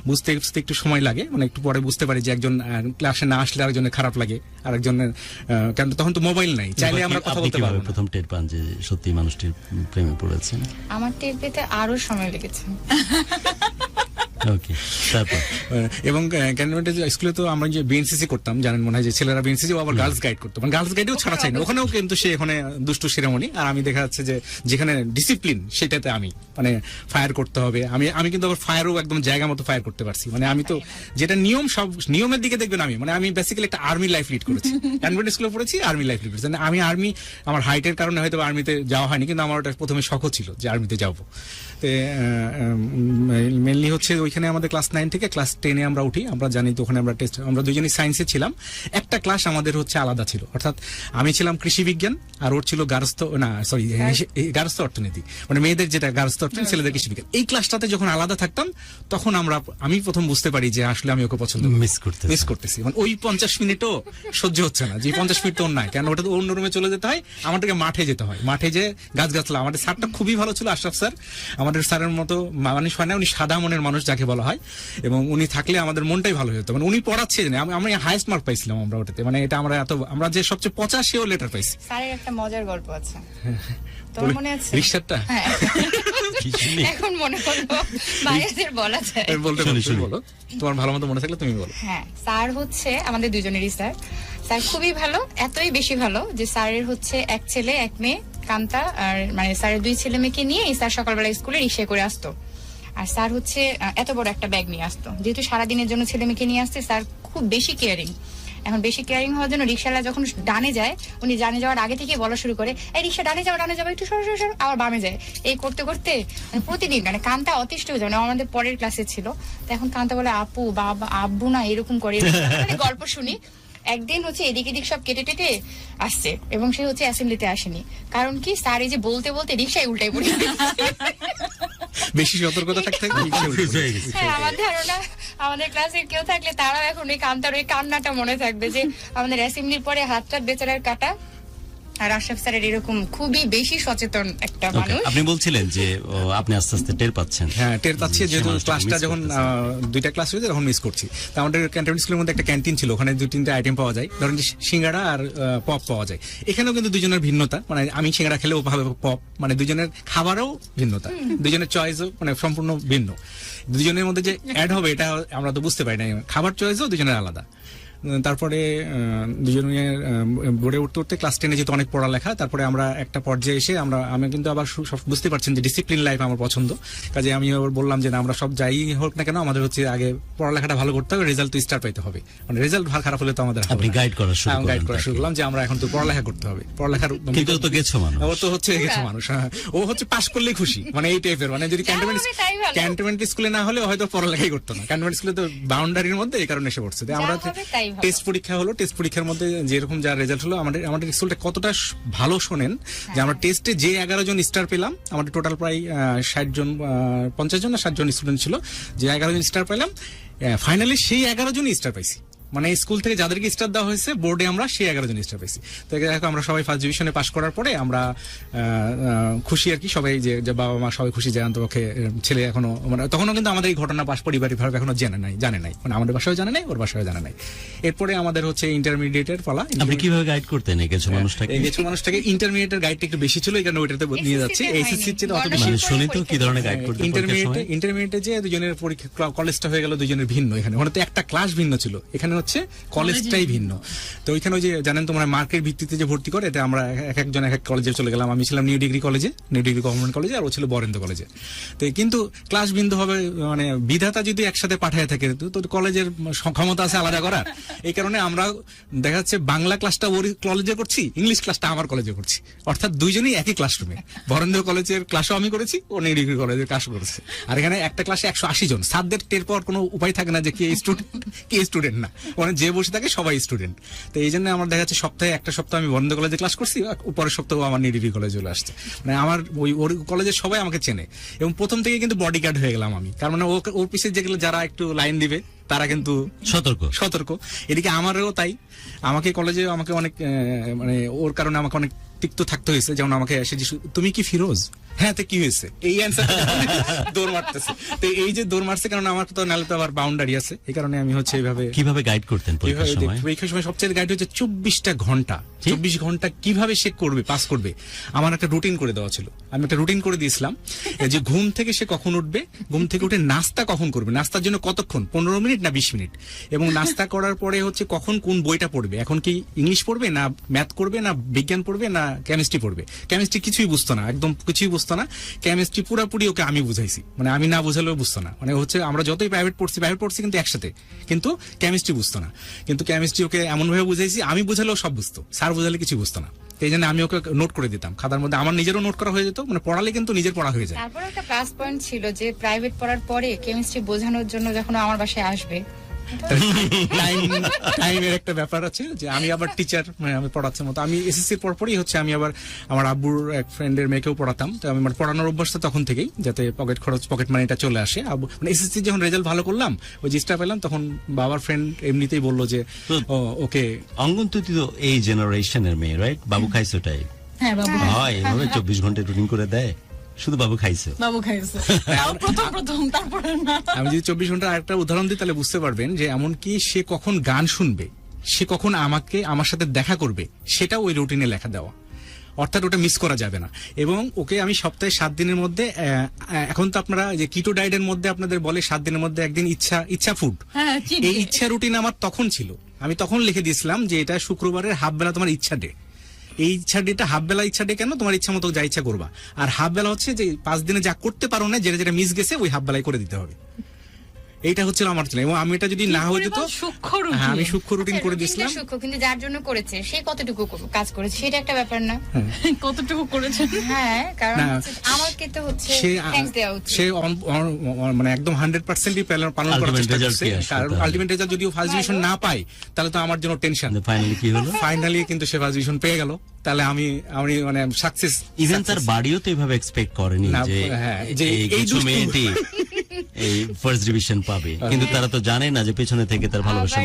বুঝতে বুঝতে একটু সময় লাগে, মানে একটু পরে বুঝতে পারি যে একজন ক্লাসে না আসলে আরেকজনের খারাপ লাগে, আরেকজনের কারণ তখন তো মোবাইল নাই, চাইলে আমরা কথা বলতে পারবো না। প্রথম টের পান যে সত্যি মানুষটির প্রেমে পড়েছেন? আমার টের পেতে আরো সময় লেগেছে। ওকে, তারপর এবং ক্যান্টনমেন্টের স্কুলে তো আমরা যে বিএনসিসি করতাম, জানেন মনে হয়, যে ছেলেরা বিএনসিসি, ও আবার গার্লস গাইড করতো, মানে গার্লস গাইডেও ছাড়া চাই না, ওখানেও কিন্তু সে ওখানে দুষ্টু শিরোমণি। আর আমি দেখা যাচ্ছে যে যেখানে ডিসিপ্লিন, সেটাতে আমি মানে ফায়ার করতে হবে, আমি কিন্তু আবার ফায়ারও একদম জায়গা মতো ফায়ার করতে পারছি। মানে আমি তো যেটা নিয়ম, সব নিয়মের দিকে দেখবেন আমি বেসিক্যালি একটা আর্মি লাইফ লিড করেছি, ক্যান্টনমেন্ট স্কুলে পড়েছি, আর্মি লাইফ লিড করেছি। মানে আমি আর্মি, আমার হাইটের কারণে হয়তো আর্মিতে যাওয়া হয়নি, কিন্তু আমার ওটা প্রথমে শখও ছিল যে আর্মিতে যাবো। মেনলি হচ্ছে ওইখানে আমাদের ক্লাস 9 থেকে ক্লাস 10-এ আমরা উঠি, আমরা জানি তো ওখানে আমরা টেস্ট, আমরা দুজনই সায়েন্সে ছিলাম। একটা ক্লাস আমাদের হচ্ছে আলাদা ছিল, অর্থাৎ আমি ছিলাম কৃষি বিজ্ঞান, আর ওর ছিল গার্হস্থ্য অর্থনীতি, মানে মেয়েদের যেটা গার্হস্থ্য অর্থনীতি, ছেলেদের কৃষি বিজ্ঞান। এই ক্লাসটাতে যখন আলাদা থাকতাম, তখন আমি প্রথম বুঝতে পারি যে আসলে আমি ওকে পছন্দ মিস করতেছি। মানে ওই 50 মিনিটও সহ্য হচ্ছে না, যে 50 মিনিট তো ওর নাই, কেন ওটা তো অন্য রুমে চলে যেতে হয়, আমাদেরকে মাঠে যেতে হয়, মাঠে যে গাছগাছলা। আমাদের স্যারটা খুবই ভালো ছিল, আশরাফ স্যার, আমাদের স্যারের মতো মানুষ হয় না, উনি সাদা মনের মানুষ যাকে বলা হয়, এবং উনি থাকলে আমাদের মনটাই ভালো হতো। মানে উনি পড়াচ্ছে, আমি হাইয়েস্ট মার্ক পাইছিলাম আমরা ওটাতে, মানে এটা আমরা যে সবচেয়ে পচা, সেও লেটার পাইছি। স্যারের একটা মজার গল্প আছে, তোমার মনে আছে? রিক্সারটা হ্যাঁ। এখন মনে হলো বাইরেদের বলা যায়। বলো, তোমার ভালো মতো মনে থাকলে তুমি বলো। হ্যাঁ, স্যার হচ্ছে আমাদের দুজনেরই স্যার। স্যার খুবই ভালো, এতই বেশি ভালো যে স্যারের হচ্ছে এক ছেলে এক মেয়ে, কান্তা, আর মানে স্যারের 2 ছেলে মেয়েকে নিয়ে স্যার সকালবেলা স্কুলে রিক্সায় করে আসতো। আর স্যার হচ্ছে এত বড় একটা ব্যাগ নিয়ে আসতো, যেহেতু সারাদিনের জন্য ছেলে মেয়েকে নিয়ে আসতে, স্যার খুব বেশি কেয়ারিং। এখন বেশি কেয়ারিং হওয়ার জন্য রিক্সাওয়ালা যখন ডানে যায়, উনি ডানে যাওয়ার আগে থেকে বলা শুরু করে, এই রিক্সা ডানে যাও, একটু সরো, আবার বামে যায়। এই করতে করতে মানে প্রতিদিন, মানে কান্তা অতিষ্ঠ হয়ে যায়। আমাদের পরের ক্লাসে ছিল, তো এখন কান্তা বলে, আপু বাবা আব্বু না এরকম করে, মানে গল্প শুনি। একদিন হচ্ছে এদিক এদিক সব কেটে টেটে আসছে, এবং সে হচ্ছে অ্যাসেম্বলিতে আসেনি। কারণ কি, স্যার এই যে বলতে বলতে রিক্সায় উল্টাই পড়ে বেশি সতর্কতা থাকতে হ্যাঁ, আমার ধারণা আমাদের ক্লাসে কেউ থাকলে তারাও এখন এই কান্তার ওই কান্নাটা মনে থাকবে, যে আমাদের অ্যাসেম্বলির পরে হাতটা বেচারার কাটা। আর আশরাফ স্যারের এরকম খুবই বেশি সচেতন একটা মানুষ। আপনি বলছিলেন যে আপনি আস্তে আস্তে টের পাচ্ছেন। হ্যাঁ, টের পাচ্ছি, যেহেতু ক্লাসটা যখন 2টা ক্লাস হয়েছে তখন মিস করছি। তা আমাদের ক্যান্টনমেন্ট স্কুলের মধ্যে একটা ক্যান্টিন ছিল, ওখানে 2-3টা আইটেম পাওয়া যায়, ধরেন সিঙ্গাড়া আর পপ পাওয়া যায়। এখানেও কিন্তু দুজনের ভিন্নতা, মানে আমি সিঙ্গাড়া খেলেও ভাবে পপ, মানে দুজনের খাবারও ভিন্নতা, দুজনের চয়েসও মানে সম্পূর্ণ ভিন্ন। দুজনের মধ্যে যে অ্যাড হবে এটা আমরা তো বুঝতে পারি না, খাবার চয়েসও দুজনের আলাদা। তারপরে দুজনে বোর্ডে উঠতে উঠতে ক্লাস 10-এ যেহেতু অনেক পড়ালেখা, তারপরে আমরা একটা পর্যায়ে এসে আমি কিন্তু আবার বুঝতে পারছেন যে ডিসিপ্লিন লাইফ আমার পছন্দ। কাজে আমি আবার বললাম যে না, আমরা সব যাই হোক না কেন, আমাদের হচ্ছে আগে পড়ালেখাটা ভালো করতে হবে, রেজাল্ট তো স্টার পাইতে হবে, মানে রেজাল্ট খারাপ হলে তো আমাদের আপনি গাইড করা শুরু করলাম যে আমরা এখন তো পড়ালেখা করতে হবে, পড়ালেখার কিন্তু তো গেছো মানুষ, ও তো হচ্ছে গেছে মানুষ, ও হচ্ছে পাস করলেই খুশি, মানে এই টাইপের। মানে যদি ক্যান্টনমেন্ট স্কুলে না হলে হয়তো পড়ালেখাই করতো না, ক্যান্টনমেন্ট স্কুলে তো বাউন্ডারির মধ্যে, এই কারণে এসে পড়ছে। আমরা টেস্ট পরীক্ষা হলো, টেস্ট পরীক্ষার মধ্যে যেরকম যা রেজাল্ট হলো, আমাদের স্কুলটা কতটা ভালো শোনেন, যে আমরা টেস্টে যে 11 জন স্টার পেলাম, আমাদের টোটাল প্রায় 60 জন, 50 জন না 60 জন স্টুডেন্ট ছিল, যে 11 জন স্টার পেলাম, ফাইনালি সেই 11 জনই স্টার পাইছি। মানে স্কুল থেকে যাদেরকে স্টার দেওয়া হয়েছে বোর্ডে, আমরা সেই 11 জন স্টার পাইছি। তো দেখো, আমরা সবাই ফার্স্ট ডিভিশনে পাস করার পরে আমরা খুশি আর কি, সবাই যে বাবা মা সবাই খুশি, যে অন্তপক্ষে ছেলে এখনো, মানে তখনও কিন্তু আমাদের এই ঘটনা পারিবারিক ভাবে এখনো জানে নাই, মানে আমাদের বাসায় জানে নাই, ওর বাসায় জানে নাই। এরপরে আমাদের হচ্ছে ইন্টারমিডিয়েটের পালা। আপনি কিভাবে গাইড করতেন এই কিছু মানুষটাকে? ইন্টারমিডিয়েটের গাইডটা একটু বেশি ছিল, এই কারণে ওইটাতে নিয়ে যাচ্ছে। এইচএসসি চেয়ে অত বেশি শুনি তো কি ধরনের গাইড করতেন? ইন্টারমিডিয়েটে যে দুজনের পরীক্ষা, কলেজটা হয়ে গেল দুজনের ভিন্ন, এখানে তো একটা ক্লাস ভিন্ন ছিল, এখানে হচ্ছে কলেজটাই ভিন্ন। তো ওইখানে ওই যে জানেন তোমরা মার্কের ভিত্তিতে যে ভর্তি করে, এতে আমরা এক একজন এক এক কলেজে চলে গেলাম। আমি ছিলাম নিউ ডিগ্রি কলেজে, নিউ ডিগ্রি গভর্নমেন্ট কলেজে, আর ও ছিল বরেন্দ্র কলেজে। তো কিন্তু ক্লাস ভিন্ন হবে, মানে বিধাতা যদি একসাথে পাঠায় থাকে তো কলেজের ক্ষমতা আছে আলাদা করার। এই কারণে আমরা দেখা যাচ্ছে বাংলা ক্লাসটা ওর কলেজে করছি, ইংলিশ ক্লাসটা আমার কলেজে করছি, অর্থাৎ দুইজনই একই ক্লাসরুমে। বরেন্দ্র কলেজের ক্লাসও আমি করেছি, ও নিউ ডিগ্রি কলেজের ক্লাস করেছে। আর এখানে একটা ক্লাসে 180 জন, স্যারদের টের পাওয়ার কোনো উপায় থাকে না যে কে স্টুডেন্ট কে স্টুডেন্ট না, মানে যে বসে থাকে সবাই স্টুডেন্ট। তো এই জন্য আমার দেখা যাচ্ছে সপ্তাহে একটা সপ্তাহ আমি বরেন্দ্র কলেজে ক্লাস করছি, পরের সপ্তাহ আমার নিউ ডিগ্রি কলেজে চলে আসছে। মানে আমার ওর কলেজের সবাই আমাকে চেনে, এবং প্রথম থেকে কিন্তু বডিগার্ড হয়ে গেলাম আমি। কারণ মানে ওর পিছিয়ে যেগুলো যারা একটু লাইন দিবে তারা কিন্তু সতর্ক। এদিকে আমারও তাই, আমাকে কলেজে আমাকে অনেক মানে ওর কারণে আমাকে অনেক তিক্ত থাকতে হয়েছে। যেমন আমাকে এসে তুমি কি ফিরোজ, হ্যাঁ তো কি হয়েছে, এই অ্যান্সার দৌড় মারতেছে। তো এই যে দৌড় মারছে, কারণ আমার তো নালে তো আবার বাউন্ডারি আছে, এই কারণে আমি হচ্ছে এইভাবে। কিভাবে গাইড করতেন পরীক্ষার সময়? সবচেয়ে গাইড হচ্ছে 24টা ঘন্টা, 24 ঘন্টা কিভাবে সে করবে, পাস করবে। আমার একটা রুটিন করে দেওয়া ছিল, আমি একটা রুটিন করে দিয়েছিলাম যে ঘুম থেকে সে কখন উঠবে, ঘুম থেকে উঠে নাস্তা কখন করবে, নাস্তার জন্য কতক্ষণ, 15 মিনিট না 20 মিনিট, এবং নাস্তা করার পরে হচ্ছে কখন কোন বইটা পড়বে, এখন কি ইংলিশ পড়বে না ম্যাথ করবে না বিজ্ঞান পড়বে না কেমিস্ট্রি পড়বে। কেমিস্ট্রি কিছুই বুঝতো না, একদম কিছুই বুঝতো না। কেমিস্ট্রি পুরোপুরি ওকে আমি বুঝাইছি, মানে আমি না বুঝালেও বুঝতো না। মানে হচ্ছে আমরা যতই প্রাইভেট পড়ছি কিন্তু একসাথে, কিন্তু কেমিস্ট্রি বুঝতো না। কিন্তু কেমিস্ট্রি ওকে এমন ভাবে বুঝাইছি, আমি বুঝালেও সব বুঝতো, স্যার বুঝালে কিছু বুঝতো না। এই জন্য আমি ওকে নোট করে দিতাম খাতার মধ্যে, আমার নিজেরও নোট করা হয়ে যেত, মানে পড়ালে কিন্তু নিজের পড়া হয়ে যায়। তারপর একটা প্লাস পয়েন্ট ছিল যে প্রাইভেট পড়ার পরে কেমিস্ট্রি বোঝানোর জন্য যখন আমার বাসায় আসবে, টাইমের একটা ব্যাপার আছে যে আমি আবার টিচার, মানে আমি পড়াচ্ছি মতো। আমি এসএসসির পরপরই হচ্ছে আমি আবার আমার আব্বুর এক ফ্রেন্ডের মেয়েকেও পড়াতাম। তো আমি আমার পড়ানোর অভ্যাসটা তখন থেকেই, যাতে পকেট মানিটা চলে আসে। মানে এসএসসি যখন রেজাল্ট ভালো করলাম, ওই জিনিসটা পেলাম, তখন বাবার ফ্রেন্ড এমনিতেই বললো যে ওকে। অঙ্গন তুই তো এই জেনারেশনের মেয়ে, রাইট? বাবু খাইছো টাই? হ্যাঁ বাবু হয়, এভাবে 24 ঘন্টা রুটিন করে দেয়, শুধু বাবু খাইছো? তাও প্রথম তারপরে না। আমি যদি 24 ঘন্টা আরেকটা উদাহরণ দিই তাহলে বুঝতে পারবেন যে এমনকি সে কখন গান শুনবে, সে কখন আমার সাথে দেখা করবে, সেটা ওই রুটিনে লেখা দেওয়া, অর্থাৎ ওটা মিস করা যাবে না। এবং ওকে আমি সপ্তাহে 7 দিনের মধ্যে, এখন তো আপনারা যে কিটো ডায়েটের মধ্যে আপনাদের বলে 7 দিনের মধ্যে একদিন ইচ্ছা ফুড, এই ইচ্ছা রুটিন আমার তখন ছিল। আমি তখন লিখে দিয়েছিলাম যে এটা শুক্রবারের হাফ বেলা তোমার ইচ্ছা ডে। এই ইচ্ছা ডেটা হাফ বেলা ইচ্ছা ডে কেন, তোমার ইচ্ছা মতো যা ইচ্ছা করবা। আর হাফ বেলা হচ্ছে যে 5 দিনে যা করতে পারো না, যেটা যেটা মিস গেছে ওই হাফ বেলায় করে দিতে হবে। এইটা হচ্ছিল আমার ছিল, এবং আমি এটা যদি না হয়ে যেত, হ্যাঁ আমি সূক্ষ্ম রুটিন করে দিয়েছিলাম। সূক্ষ্ম, কিন্তু যার জন্য করেছে সে কতটুকু কাজ করেছে সেটা একটা ব্যাপার না, কতটুকু করেছে। হ্যাঁ, কারণ আমাকে তো হচ্ছে থ্যাঙ্কস দেওয়া উচিত। সে মানে একদম 100%ই পালন করার চেষ্টা করছে। কারণ আলটিমেট রেজাল্ট যদি ফার্স্ট ডিভিশন না পাই, তাহলে তো আমার জন্য টেনশন। ফাইনালি কি হলো? ফাইনালি কিন্তু সে ফার্স্ট ডিভিশন পেয়ে গেল, তাহলে আমি মানে সাকসেস। ইভেন তার বাড়িও তো এইভাবে এক্সপেক্ট করেনি যে এই মেয়েটি এই ফার্স্ট ডিভিশন পাবে, কিন্তু তারা তো জানে না যে পেছনে থেকে তার ভালোবাসা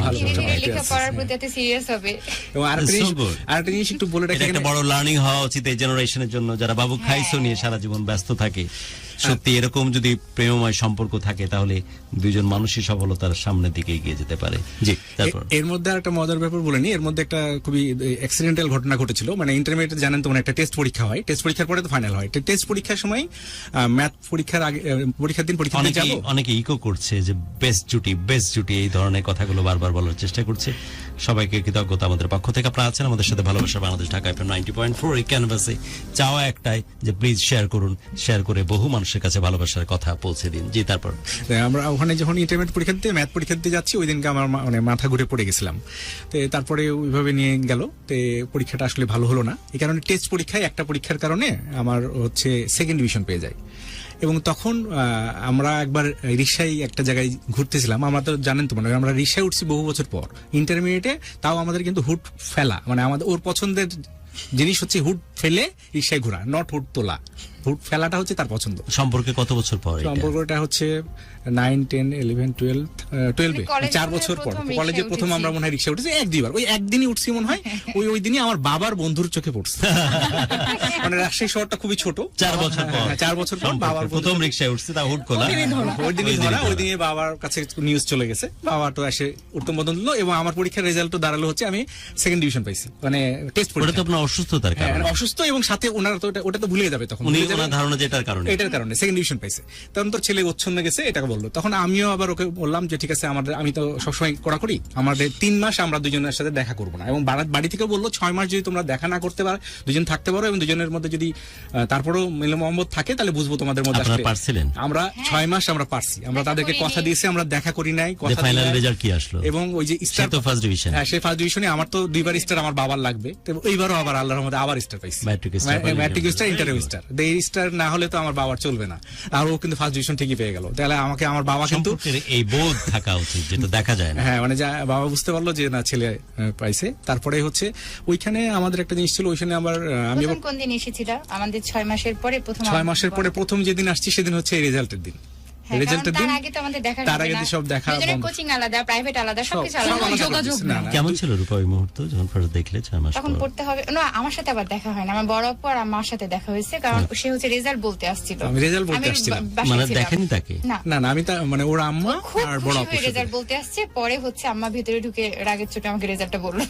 লেখাপড়ার প্রতি এত সিরিয়াস হবে। এবং আরেকটা জিনিস একটু বলে রাখি, একটা বড় লার্নিং হওয়া উচিত এই জেনারেশনের জন্য, যারা বাবু খাইছো নিয়ে সারা জীবন ব্যস্ত থাকে। সত্যি এরকম যদি প্রেমময় সম্পর্ক থাকে, তাহলে দুইজন মানুষই সফলতার সামনের দিকে এগিয়ে যেতে পারে। জি, তারপর এর মধ্যে একটা মজার ব্যাপার বলে নি, এর মধ্যে একটা খুবই অ্যাক্সিডেন্টাল ঘটনা ঘটেছিল। মানে ইন্টারমিডিয়েটে জানেন তো, মানে একটা টেস্ট পরীক্ষা হয়, টেস্ট পরীক্ষার পরে তো ফাইনাল হয়। টেস্ট পরীক্ষার সময় ম্যাথ পরীক্ষার আগে, পরীক্ষার দিন পরীক্ষা দিতে যাব, অনেকে ইকো করছে যে বেস্ট জুটি এই ধরনের কথাগুলো বারবার বলার চেষ্টা করছে। সবাইকে কৃতজ্ঞতা আমাদের পক্ষ থেকে। আপনারা আছেন আমাদের সাথে ভালোবাসা বাংলাদেশ ঢাকা FM 90.4 এই ক্যানভাসে। চাওয়া একটাই যে প্লিজ শেয়ার করুন, শেয়ার করে বহু মানুষের কাছে ভালোবাসার কথা পৌঁছে দিন। জি, তারপর আমরা ওখানে যখন ইন্টারমিডিয়েট পরীক্ষা দিতে, ম্যাথ পরীক্ষা দিতে যাচ্ছি, ওই দিনকে আমার মানে মাথা ঘুরে পড়ে গেছিলাম। তো তারপরে ওইভাবে নিয়ে গেল, তো পরীক্ষাটা আসলে ভালো হলো না। এই কারণে টেস্ট পরীক্ষায় একটা পরীক্ষার কারণে আমার হচ্ছে সেকেন্ড ডিভিশন পেয়ে যায়। এবং তখন আমরা একবার রিক্সায় একটা জায়গায় ঘুরতেছিলাম। আমরা তো জানেন তো, মানে আমরা রিক্সায় উঠছি বহু বছর পর ইন্টারমিডিয়েটে, তাও আমাদের কিন্তু হুড ফেলা, মানে আমাদের ওর পছন্দের জিনিস হচ্ছে হুড ফেলে রিক্সায় ঘোরা, নট হুড তোলা। হুড ফেলাটা হচ্ছে তার পছন্দ। সম্পর্কে কত বছর পর? সম্পর্কটা হচ্ছে 9, 10, 11, 12 4 বছর পর। কলেজে প্রথম আমরা মনে হয় রিক্সা উঠেছি 1-2 বার, ওই একদিনই উঠছি মনে হয়। ওই দিনই আমার বাবার বন্ধুর চোখে পড়ছে। মানে রাজশাহী শহরটা খুবই ছোট। 4 বছর পর, 4 বছর পর বাবার প্রথম রিক্সায় উঠছে, তা হুড খোলা, ওই দিনই বাবার কাছে নিউজ চলে গেছে। বাবা তো এসে উত্তম বদন দিল, এবং আমার পরীক্ষার রেজাল্ট দাঁড়ালো হচ্ছে আমি সেকেন্ড ডিভিশন পাইছি, মানে টেস্ট পরীক্ষা। আপনার অসুস্থতার কারণে? অসুস্থ খুশি তো, এবং সাথে ওনারা তো ওটা তো ভুলে যাবে তখন, উনি ভুলে যাবে। ওনার ধারণা যেটার কারণে এটার কারণে সেকেন্ড ডিভিশন পাইছে, তখন তোর ছেলে উচ্ছন্নে গেছে এটাকে বললো। তখন আমিও আবার ওকে বললাম যে ঠিক আছে, আমি তো সবসময় করি, আমাদের 3 মাস আমরা দুজনের সাথে দেখা করবো না। এবং বাড়ি থেকে বললো 6 মাস যদি তোমরা দেখা না করতে পারো, দুজন থাকতে পারো, এবং দুজনের মধ্যে যদি তারপরও মিল মোহাম্মদ থাকে, তাহলে বুঝবো তোমাদের মধ্যে আপনারা আসলে। পারছিলেন? আমরা 6 মাস আমরা পারছি, আমরা দেখা তাদেরকে করিনি। কথা দিয়েছি, আমরা দেখা করি নাই, কথা ফাইনাল দিই নাই। রেজাল্ট কি আসলো? এবং ওই যে সে তো ফার্স্ট ডিভিশন। হ্যাঁ, সেই ফার্স্ট ডিভিশনে আমার তো 2বার স্টার আমার বাবার লাগবে, তো এইবারও আবার আল্লাহর রহমতে আবার স্টার পাইছি, Matric star পাইলেন। Matric star, interview star. এই স্টার না হলে তো আমার বাবার চলবে না, আর ও কিন্তু ফার্স্ট ডিভিশন ঠিকই পেয়ে গেল। তাহলে আমাকে আমার বাবা কিন্তু সম্পর্কের এই বোধ থাকা উচিত, যেটা দেখা যায় না। হ্যাঁ, মানে যা বাবা বুঝতে পারলো যে না, ছেলে পাইছে। তারপরে হচ্ছে ওইখানে আমাদের একটা জিনিস ছিল, ওইখানে আবার আমি প্রথম কোন দিন এসেছিল আমাদের 6 মাসের পরে? প্রথম 6 মাসের পরে প্রথম যেদিন আসছি সেদিন হচ্ছে রেজাল্টের দিন। হ্যাঁ, রেজাল্টের কারণ দিন তার আগে তো আমাদের দেখা তার আগে তো সব দেখা বন্ধ। কোচিং আলাদা, প্রাইভেট আলাদা, সবকিছু সব আলাদা। আলাদা যোগাযোগ করতেছে। না, না, কেমন ছিল রূপা ওই মুহূর্ত যখন ফার্স্ট দেখলে 6 মাস তখন পর? পড়তে হবে না, আমার সাথে আবার দেখা হয় না, আমার বড় আপু আর আমার সাথে দেখা হয়েছে, কারণ সে হচ্ছে রেজাল্ট বলতে আসছিল। আমি result বলতে আসছিলাম। বাসায় মানে ছিলাম। দেখেনি তাকে? না, না না, আমি মানে ওর আম্মা খুব আর বড় খুশি আপু হয়ে রেজাল্ট বলতে আসছে, পরে হচ্ছে আম্মা ভিতরে ঢুকে রাগের চোটে আমাকে রেজাল্টটা বললো।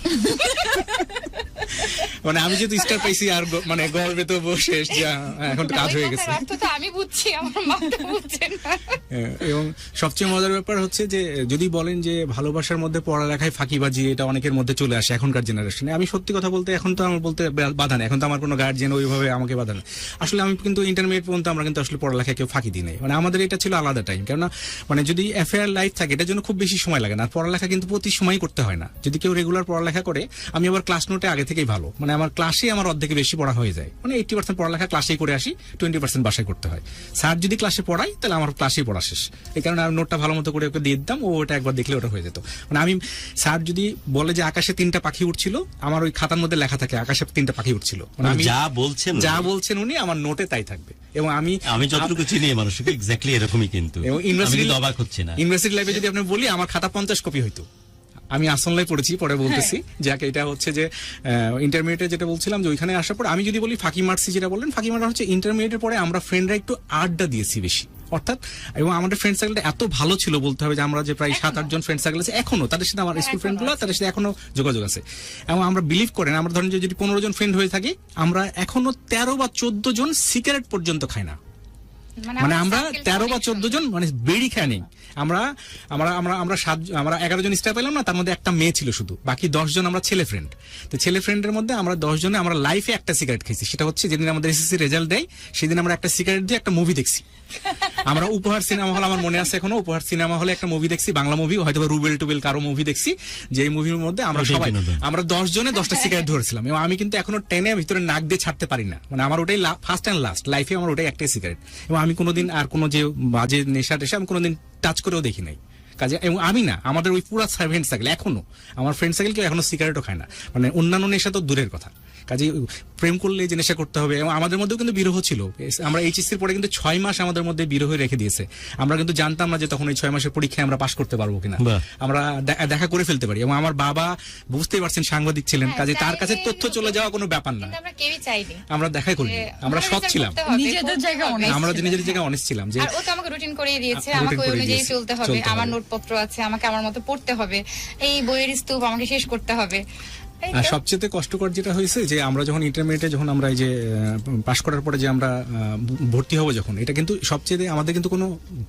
মানে আমি যেহেতু স্টার পাইছি আর মানে গর্বে তো বসে যে এখন তো কাজ ওই হয়ে কথার গেছে। অর্থ তো আমি বুঝছি, আমার মা তো বুঝছে না। এবং সবচেয়ে মজার ব্যাপার হচ্ছে যে যদি বলেন যে ভালোবাসার মধ্যে পড়ালেখায় ফাঁকিবাজি, এটা অনেকের মধ্যে চলে আসে এখনকার জেনারেশনে। আমি সত্যি কথা বলতে এখন তো আমার বলতে বাধা নেই, এখন তো আমার কোনো গার্জিয়ান ওইভাবে আমাকে বাধা নেই। আসলে আমি কিন্তু ইন্টারমিডিয়েট পর্যন্ত আমরা কিন্তু আসলে পড়ালেখায় কেউ ফাঁকি দিই নাই, মানে আমাদের এটা ছিল আলাদা টাইম। কেননা মানে যদি অ্যাফেয়ার লাইফ থাকে এটার জন্য খুব বেশি সময় লাগে না, আর পড়ালেখা কিন্তু প্রতি সময় করতে হয় না। যদি কেউ রেগুলার পড়ালেখা করে, আমি আবার ক্লাস নোটে আগে থেকেই ভালো, মানে আমার ক্লাসে আমার অর্ধেকে বেশি পড়া হয়ে যায়, মানে 80% পড়ালেখা ক্লাসেই করে আসি, 20% বাসায় করতে হয়। স্যার যদি ক্লাসে পড়াই তাহলে আমার ক্লাসেই পড়া শেষ। এই কারণে আমি নোটটা ভালো মতো করে ওকে দিয়ে দিতাম, ও ওটা একবার দেখলে ওটা হয়ে যেত। মানে আমি স্যার যদি বলে যে আকাশে 3টা পাখি উঠছিল, আমার ওই খাতার মধ্যে লেখা থাকে আকাশে 3টা পাখি উঠছিল, মানে আমি যা বলছেন বলছেন উনি আমার নোটে তাই থাকবে। এবং আমি যতটুকু চিনি এই মানুষকে এক্স্যাক্টলি এরকমই, কিন্তু এবং আমি কিন্তু অবাক হচ্ছি না। ইউনিভার্সিটি লাইফে যদি আপনি বলি আমার খাতা 50 কপি হইতো। আমি আসনলাই পড়েছি, পরে বলতেছি যাকে এটা হচ্ছে যে ইন্টারমিডিয়েটে যেটা বলছিলাম যে ওইখানে আসার পর আমি যদি বলি ফাঁকি মারছি, যেটা বললেন ফাঁকি মারা হচ্ছে ইন্টারমিডিয়েটের পরে আমরা ফ্রেন্ডরা একটু আড্ডা দিয়েছি বেশি, অর্থাৎ এবং আমাদের ফ্রেন্ড সার্কেলটা এত ভালো ছিল বলতে হবে যে আমরা যে প্রায় 7-8 জন ফ্রেন্ড সার্কেল আছে এখনো, তাদের সাথে আমার স্কুল ফ্রেন্ড গুলো তাদের সাথে এখনো যোগাযোগ আছে। এবং আমরা বিলিভ করেন, আমরা ধরেন যে যদি 15 জন ফ্রেন্ড হয়ে থাকি, আমরা এখনো 13 বা 14 জন সিগারেট পর্যন্ত খাই না। মানে আমরা 13 বা 14 জন মানে বেড়ি খাই নেই। আমরা 11 জন স্টার পেলাম না, তার মধ্যে একটা মেয়ে ছিল শুধু, বাকি 10 জন আমরা ছেলে ফ্রেন্ড। তো ছেলে ফ্রেন্ডের মধ্যে আমরা 10 জনে আমরা লাইফে একটা সিগারেট খেয়েছি, সেটা হচ্ছে যেদিন আমাদের এসএসসি রেজাল্ট দেয় সেদিন আমরা একটা সিগারেট দিয়ে একটা মুভি দেখছি। আমরা উপহার সিনেমা হল, আমার মনে আছে এখনো, উপহার সিনেমা হলে একটা মুভি দেখছি, বাংলা মুভি, হয়তো রুবেল টুবেল কারো মুভি দেখছি, যে মুভির মধ্যে আমরা সবাই 10 জনে 10টা সিগারেট ধরেছিলাম। এবং আমি কিন্তু এখনো টেনে ভিতরে নাক দিয়ে ছাড়তে পারি না, মানে আমার ওটাই ফার্স্ট এন্ড লাস্ট লাইফে, আমার ওটাই একটাই সিগারেট। এবং আমি কোনোদিন আর কোনো যে বাজে নেশা টেশা আমি কোনোদিন টাচ করেও দেখি নাই কাজে। এবং আমি না, আমাদের ওই পুরো ফ্রেন্ড সার্কেল এখনো, আমার ফ্রেন্ড সার্কেল কেউ এখনো সিগারেটও খায় না, মানে অন্যান্য নেশা তো দূরের কথা। কাজে প্রেম করলে যে নেশা করতে হবে। এবং আমাদের মধ্যেও কিন্তু বিরহ ছিল, আমরা এইচএসসির পরে কিন্তু 6 মাস আমাদের মধ্যে বিরহ রেখে দিয়েছে। আমরা কিন্তু জানতাম না যে তখন এই 6 মাসের পরীক্ষায় আমরা পাশ করতে পারবো কিনা, আমরা দেখা করে ফেলতে পারি। এবং আমার বাবা বুঝতেই পারছেন সাংবাদিক ছিলেন, কাজে তার কাছে তথ্য চলে যাওয়া কোনো ব্যাপার না, আমরা কেউই চাইনি, আমরা দেখাই করি, আমরা সৎ ছিলাম, নিজেদের জায়গায় আমরা নিজেদের জায়গায় অনেস্ট ছিলাম। যে আর ও তো আমাকে রুটিন করে দিয়েছে, routine আমাকে ওই করে অনুযায়ী দিয়েছে, চলতে হবে, আমার নোটপত্র আছে, আমাকে আমার মতো পড়তে হবে, এই বইয়ের স্তূপ আমাকে শেষ করতে হবে। আর সবচেয়ে কষ্টকর যেটা হয়েছে যে আমরা যখন ইন্টারমিডিয়েটে যখন আমরা এই যে পাশ করার পরে যে আমরা ভর্তি হবো যখন, এটা কিন্তু সবচেয়ে আমাদের কিন্তু কোনো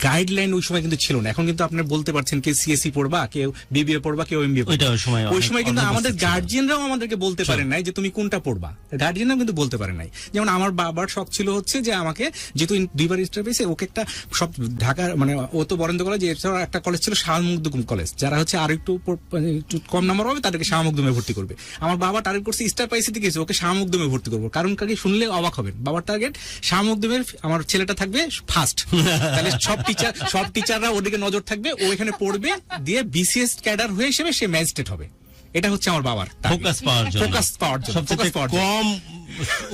গাইডলাইন ওই সময় কিন্তু ছিল না। এখন কিন্তু আপনি বলতে পারছেন কে সিএসসি পড়বা, কেউ বিবিএ পড়বা, কেউ এমবিএ পড়বা। ওই সময় কিন্তু আমাদের গার্জিয়ানরাও আমাদেরকে বলতে পারেন নাই যে তুমি কোনটা পড়বা, গার্জিয়ানরাও কিন্তু বলতে পারেন নাই। যেমন আমার বাবার শখ ছিল হচ্ছে যে আমাকে, যেহেতু 2বার স্টার পেয়েছে, ওকে একটা সব ঢাকার মানে ও তো বরেন্দ্র কলেজ, এছাড়া একটা কলেজ ছিল শাহমুকদুম কলেজ, যারা হচ্ছে আর একটু কম নাম্বার হবে তাদেরকে শাহমুকদুমে ভর্তি করবে। আমার বাবা টার্গেট করছে স্টার পাইছে গেছে ওকে শাহমুকদমে ভর্তি করবো, কারণ কাকে শুনলে অবাক হবেন, বাবার টার্গেট শাহমুকদমের আমার ছেলেটা থাকবে ফার্স্ট, তাহলে সব টিচাররা ওদিকে নজর থাকবে, ও এখানে পড়বে, দিয়ে বিসিএস ক্যাডার হয়ে হিসেবে সে ম্যাজিস্ট্রেট হবে। এটা হচ্ছে আমার বাবার ফোকাস পাওয়ার জন্য সবচেয়ে কম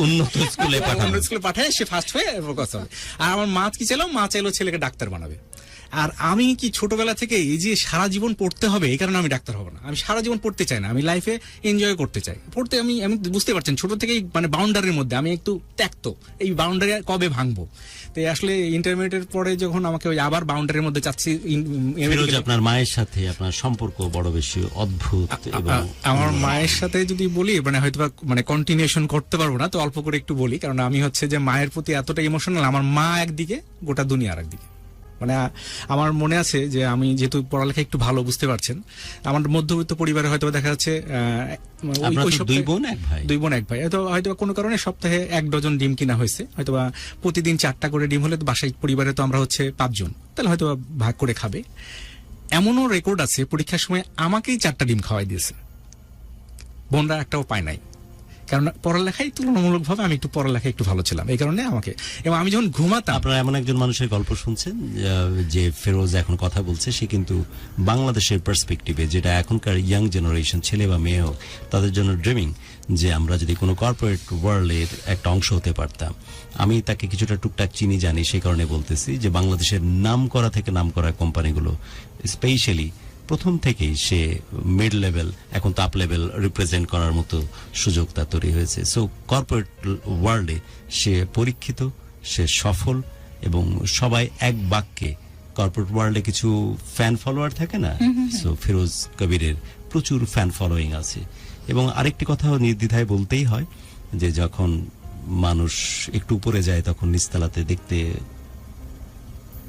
উন্নত স্কুলে পাঠায় সে ফার্স্ট হয়ে ফোকাস হবে। আর আমার মা কি চাইলো, মা চাইলো ছেলেকে ডাক্তার বানাবে। আর আমি কি ছোটবেলা থেকে এই যে সারা জীবন পড়তে হবে এই কারণে আমি ডাক্তার হব না, আমি সারা জীবন পড়তে চাই না, আমি লাইফে এনজয় করতে চাই। পড়তে আমি আমি বুঝতে পারছেন ছোট থেকেই মানে বাউন্ডারির মধ্যে আমি একটু ত্যাক্ত, এই বাউন্ডারি কবে ভাঙবো। তো আসলে ইন্টারমিডিয়েটের পরে যখন আমাকে ওই আবার বাউন্ডারির মধ্যে চাচ্ছি ফিরোজ, আপনার মায়ের সাথে আপনার সম্পর্ক বড় বেশি অদ্ভুত। এবং আমার মায়ের সাথে যদি বলি মানে হয়তো মানে কন্টিনিউশন করতে পারবো না, তো অল্প করে একটু বলি। কারণ আমি হচ্ছে যে মায়ের প্রতি এতটা ইমোশনাল, আমার মা একদিকে গোটা দুনিয়া আর একদিকে। মানে আমার মনে আছে যে আমি যেহেতু পড়ালেখা একটু ভালো বুঝতে পারছেন, আমার মধ্যবিত্ত পরিবারে হয়তো দেখা যাচ্ছে আপনারা তো দুই বোন এক ভাই। দুই বোন এক ভাই, হয়তো কোনো কারণে সপ্তাহে 1 ডজন ডিম কিনা হয়েছে, হয়তো প্রতিদিন 4টা করে ডিম হলে তো বাসায় পরিবারে তো আমরা হচ্ছে 5 জন, তাহলে হয়তো ভাগ করে খাবে। এমনও রেকর্ড আছে পরীক্ষার সময় আমাকেই 4টা ডিম খাওয়াই দিয়েছে, বোনরা একটাও পায় নাই। কারণ পড়ালেখায় তুলনামূলকভাবে আমি একটু পড়ালেখায় একটু ভালো ছিলাম, এই কারণে আমাকে। এবং আমি যখন ঘুমাতাম, আপনারা এমন একজন মানুষের গল্প শুনছেন যে ফিরোজ এখন কথা বলছে, সে কিন্তু বাংলাদেশের পার্সপেক্টিভে, যেটা এখনকার ইয়াং জেনারেশন ছেলে বা মেয়ে হোক তাদের জন্য ড্রিমিং, যে আমরা যদি কোনো কর্পোরেট ওয়ার্ল্ডের একটা অংশ হতে পারতাম। আমি তাকে কিছুটা টুকটাক চিনি জানি, সেই কারণে বলতেছি যে বাংলাদেশের নাম করা থেকে নাম করা কোম্পানিগুলো স্পেশালি প্রথম থেকেই সে মিড লেভেল, এখন টপ লেভেল রিপ্রেজেন্ট করার মতো সুযোগ তার তৈরি হয়েছে। সো কর্পোরেট ওয়ার্ল্ডে সে পরীক্ষিত, সে সফল, এবং সবাই এক বাক্যে, কর্পোরেট ওয়ার্ল্ডে কিছু ফ্যান ফলোয়ার থাকে না, সো ফিরোজ কবিরের প্রচুর ফ্যান ফলোয়িং আছে। এবং আরেকটি কথাও নির্দ্বিধায় বলতেই হয় যে যখন মানুষ একটু উপরে যায় তখন নিচতলাতে দেখতে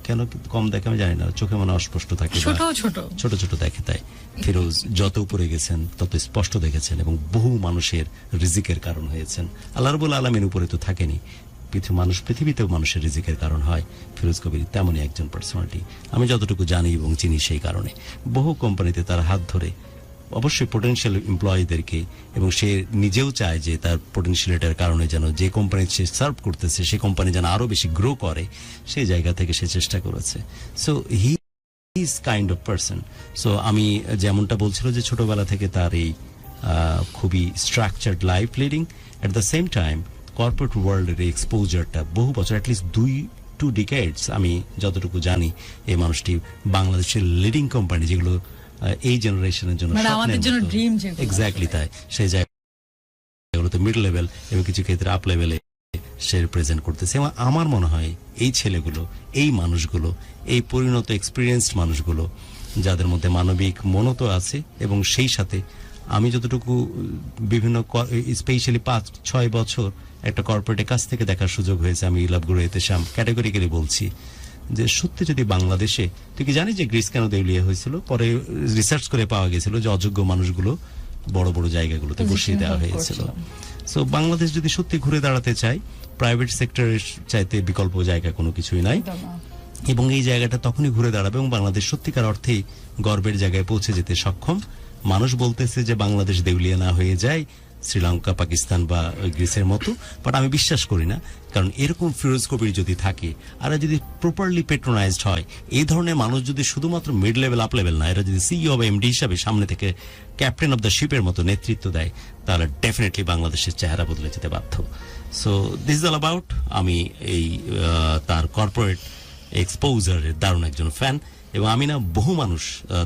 কেন কম দেখে আমি জানি না, চোখে মনে অস্পষ্ট থাকে, ছোট ছোট দেখে। তাই ফিরোজ যত উপরে গেছেন তত স্পষ্ট দেখেছেন এবং বহু মানুষের রিজিকের কারণ হয়েছেন। আল্লাহ রাব্বুল আলামিন উপরে তো থাকেনি, পৃথিবীতেও মানুষের রিজিকের কারণ হয়। ফিরোজ কবির তেমনই একজন পার্সোনালিটি, আমি যতটুকু জানি এবং চিনি। সেই কারণে বহু কোম্পানিতে তার হাত ধরে, অবশ্যই পোটেনশিয়াল এমপ্লয়ীদেরকে, এবং সে নিজেও চায় যে তার পোটেনশিয়ালিটার কারণে যেন যে কোম্পানি সে সার্ভ করতেছে সেই কোম্পানি যেন আরো বেশি গ্রো করে, সেই জায়গা থেকে সে চেষ্টা করেছে। So he is kind of person. So আমি যেমনটা বলছিল যে ছোটবেলা থেকে তার এই খুবই structured life leading, at the same time corporate ওয়ার্ল্ডের এই এক্সপোজারটা বহু বছর, অ্যাটলিস্ট 2 ডিকেডস আমি যতটুকু জানি, এই মানুষটি বাংলাদেশের লিডিং কোম্পানি যেগুলো এই জেনারেশনের জন্য এক্স্যাক্টলি তাই, সেই জায়গাগুলোতে মিড লেভেল এবং কিছু ক্ষেত্রে আপ লেভেলে সে রিপ্রেজেন্ট করতেছে। এবং আমার মনে হয় এই ছেলেগুলো, এই মানুষগুলো, এই পরিণত এক্সপিরিয়েন্সড মানুষগুলো, যাদের মধ্যে মানবিক মনতো আছে, এবং সেই সাথে আমি যতটুকু বিভিন্ন স্পেশালি 5-6 বছর একটা কর্পোরেটের কাছ থেকে দেখার সুযোগ হয়েছে, আমি লাভগুরু এতেশাম ক্যাটাগরিক্যালি বলছি যে সত্যি যদি বাংলাদেশে, তুই কি জানিস যে গ্রিস কেন দেউলিয়া হয়েছিল? পরে রিসার্চ করে পাওয়া গেছিল যে অযোগ্য মানুষগুলো বড় বড় জায়গাগুলোতে বসিয়ে দেওয়া হয়েছিল। সো বাংলাদেশ যদি সত্যি ঘুরে দাঁড়াতে চায়, প্রাইভেট সেক্টরের চাইতে বিকল্প জায়গা কোনো কিছুই নাই, এবং এই জায়গাটা তখনই ঘুরে দাঁড়াবে এবং বাংলাদেশ সত্যিকার অর্থেই গর্বের জায়গায় পৌঁছে যেতে সক্ষম। মানুষ বলতেছে যে বাংলাদেশ দেউলিয়া না হয়ে যায় শ্রীলঙ্কা, পাকিস্তান বা গ্রিসের মতো, বাট আমি বিশ্বাস করি না। কারণ এরকম ফিরোজ কবির যদি থাকে, আর যদি প্রপারলি পেট্রোনাইজড হয়, এই ধরনের মানুষ যদি শুধুমাত্র মিড লেভেল আপ লেভেল না, এরা যদি সিইও বা এমডি হিসাবে সামনে থেকে ক্যাপ্টেন অফ দ্য শিপের মতো নেতৃত্ব দেয়, তাহলে ডেফিনেটলি বাংলাদেশের চেহারা বদলে যেতে বাধ্য। So this is all about, আমি এই তার কর্পোরেট এক্সপোজারের দারুণ একজন ফ্যান, এবং আমি না বহু মানুষ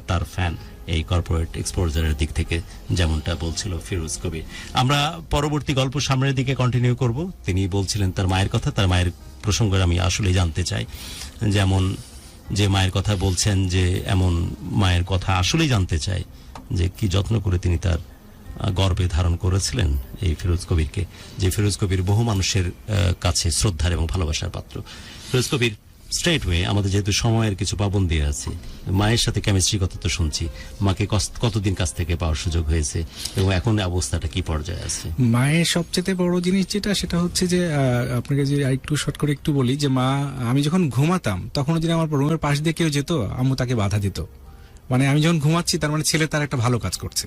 তার ফ্যান এই কর্পোরেট এক্সপোজারের দিক থেকে, যেমনটা বলছিল ফিরোজ কবির। আমরা পরবর্তী গল্প সামনের দিকে কন্টিনিউ করব। তিনি বলছিলেন তার মায়ের কথা, তার মায়ের প্রসঙ্গে আমি আসলে জানতে চাই, যেমন যে মায়ের কথা বলছেন, যে এমন মায়ের কথা আসলেই জানতে চাই যে কি যত্ন করে তিনি তার গর্বে ধারণ করেছিলেন এই ফিরোজ কবিরকে, যে ফিরোজ কবির বহু মানুষের কাছে শ্রদ্ধার এবং ভালোবাসার পাত্র। ফিরোজ কবির, স্ট্রেট ওয়ে, আমাদের যেহেতু সময়ের কিছু পাবন্দি আছে, মায়ের সাথে কেমিস্ট্রি কথা তো শুনছি, মাকে কতদিন কাছ থেকে পাওয়ার সুযোগ হয়েছে এবং এখন অবস্থাটা কি পর্যায়ে আছে? মায়ের সবচেয়ে বড় জিনিস যেটা, সেটা হচ্ছে যে আপনাকে যে একটু শর্ট করে একটু বলি, যে মা, আমি যখন ঘুমাতাম তখন যদি আমার রুমের পাশ দিয়ে কেউ যেত, আম্মু তাকে বাধা দিত। মানে আমি যখন ঘুমাচ্ছি তার মানে ছেলে তার একটা ভালো কাজ করছে।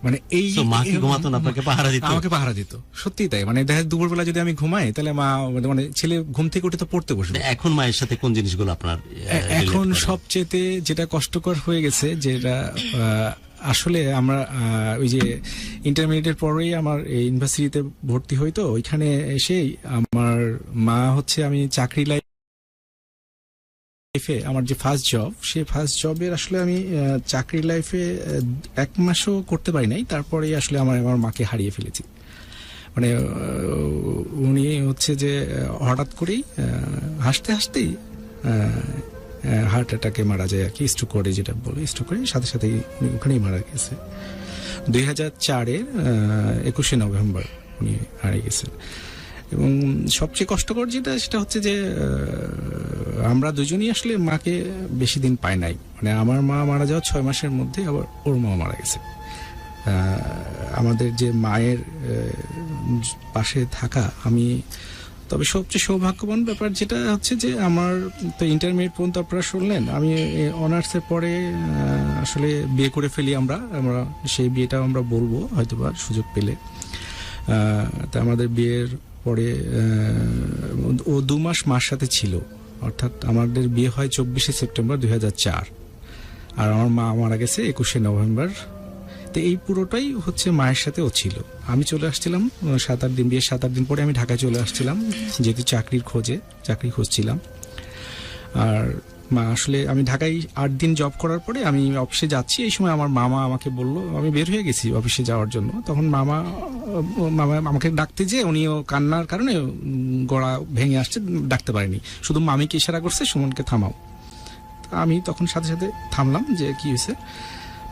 মানে এই মাকে ঘুমাতো না, আপনাকে পাহারা দিত? আমাকে পাহারা দিত, সত্যি তাই। মানে দেখা দুপুরবেলা যদি আমি ঘুমাই তাহলে মা, মানে ছেলে ঘুম থেকে উঠে তো পড়তে বসবে। এখন মায়ের সাথে কোন জিনিসগুলো আপনার এখন সবচেয়ে যেটা কষ্টকর হয়ে গেছে, যেটা আসলে আমরা ওই যে ইন্টারমিডিয়েটের পরেই আমার ইউনিভার্সিটিতে ভর্তি হই, তো ওইখানে এসেই আমার মা হচ্ছে, আমি চাকরি লাইফ লাইফে আমার যে ফার্স্ট জব, সেই ফার্স্ট জবের আসলে আমি চাকরি লাইফে 1 মাসও করতে পারি নাই, তারপরে আসলে আমার মাকে হারিয়ে ফেলেছি। মানে উনি হচ্ছে যে হঠাৎ করেই হাসতে হাসতেই হার্ট অ্যাটাকে মারা যায় আর কি, স্ট্রোক করে, যেটা বলে স্ট্রোক করে সাথে সাথেই উনি ওখানেই মারা গেছে। 2004-এর 21শে নভেম্বর উনি হারিয়ে গেছেন। এবং সবচেয়ে কষ্টকর যেটা, সেটা হচ্ছে যে আমরা দুজনই আসলে মাকে বেশি দিন পাই নাই। মানে আমার মা মারা যাওয়ার 6 মাসের মধ্যে আবার ওর মা মারা গেছে। আমাদের যে মায়ের পাশে থাকা, আমি তবে সবচেয়ে সৌভাগ্যবান ব্যাপার যেটা হচ্ছে যে আমার তো ইন্টারমিডিয়েট পর্যন্ত আপনারা শুনলেন, আমি অনার্সের পরে আসলে বিয়ে করে ফেলি। আমরা সেই বিয়েটাও আমরা বলবো হয়তোবা সুযোগ পেলে। তা আমাদের বিয়ের পরে ও 2 মাস মার সাথে ছিল, অর্থাৎ আমাদের বিয়ে হয় 24শে সেপ্টেম্বর 2004, আর আমার মা মারা গেছে 21শে নভেম্বর। তো এই পুরোটাই হচ্ছে মায়ের সাথে ও ছিল। আমি চলে আসছিলাম 7-8 দিন, বিয়ের 7-8 দিন পরে আমি ঢাকায় চলে আসছিলাম, যেহেতু চাকরি খুঁজছিলাম। আর মা আসলে আমি ঢাকায় 8 দিন জব করার পরে আমি অফিসে যাচ্ছি, এই সময় আমার মামা আমাকে বললো, আমি বের হয়ে গেছি অফিসে যাওয়ার জন্য, তখন মামা আমাকে ডাকতে, যে উনিও কান্নার কারণে গলা ভেঙে আসছে, ডাকতে পারেনি, শুধু মামিকে ইশারা করছে সুমনকে থামাও। আমি তখন সাথে সাথে থামলাম, যে কি হয়েছে।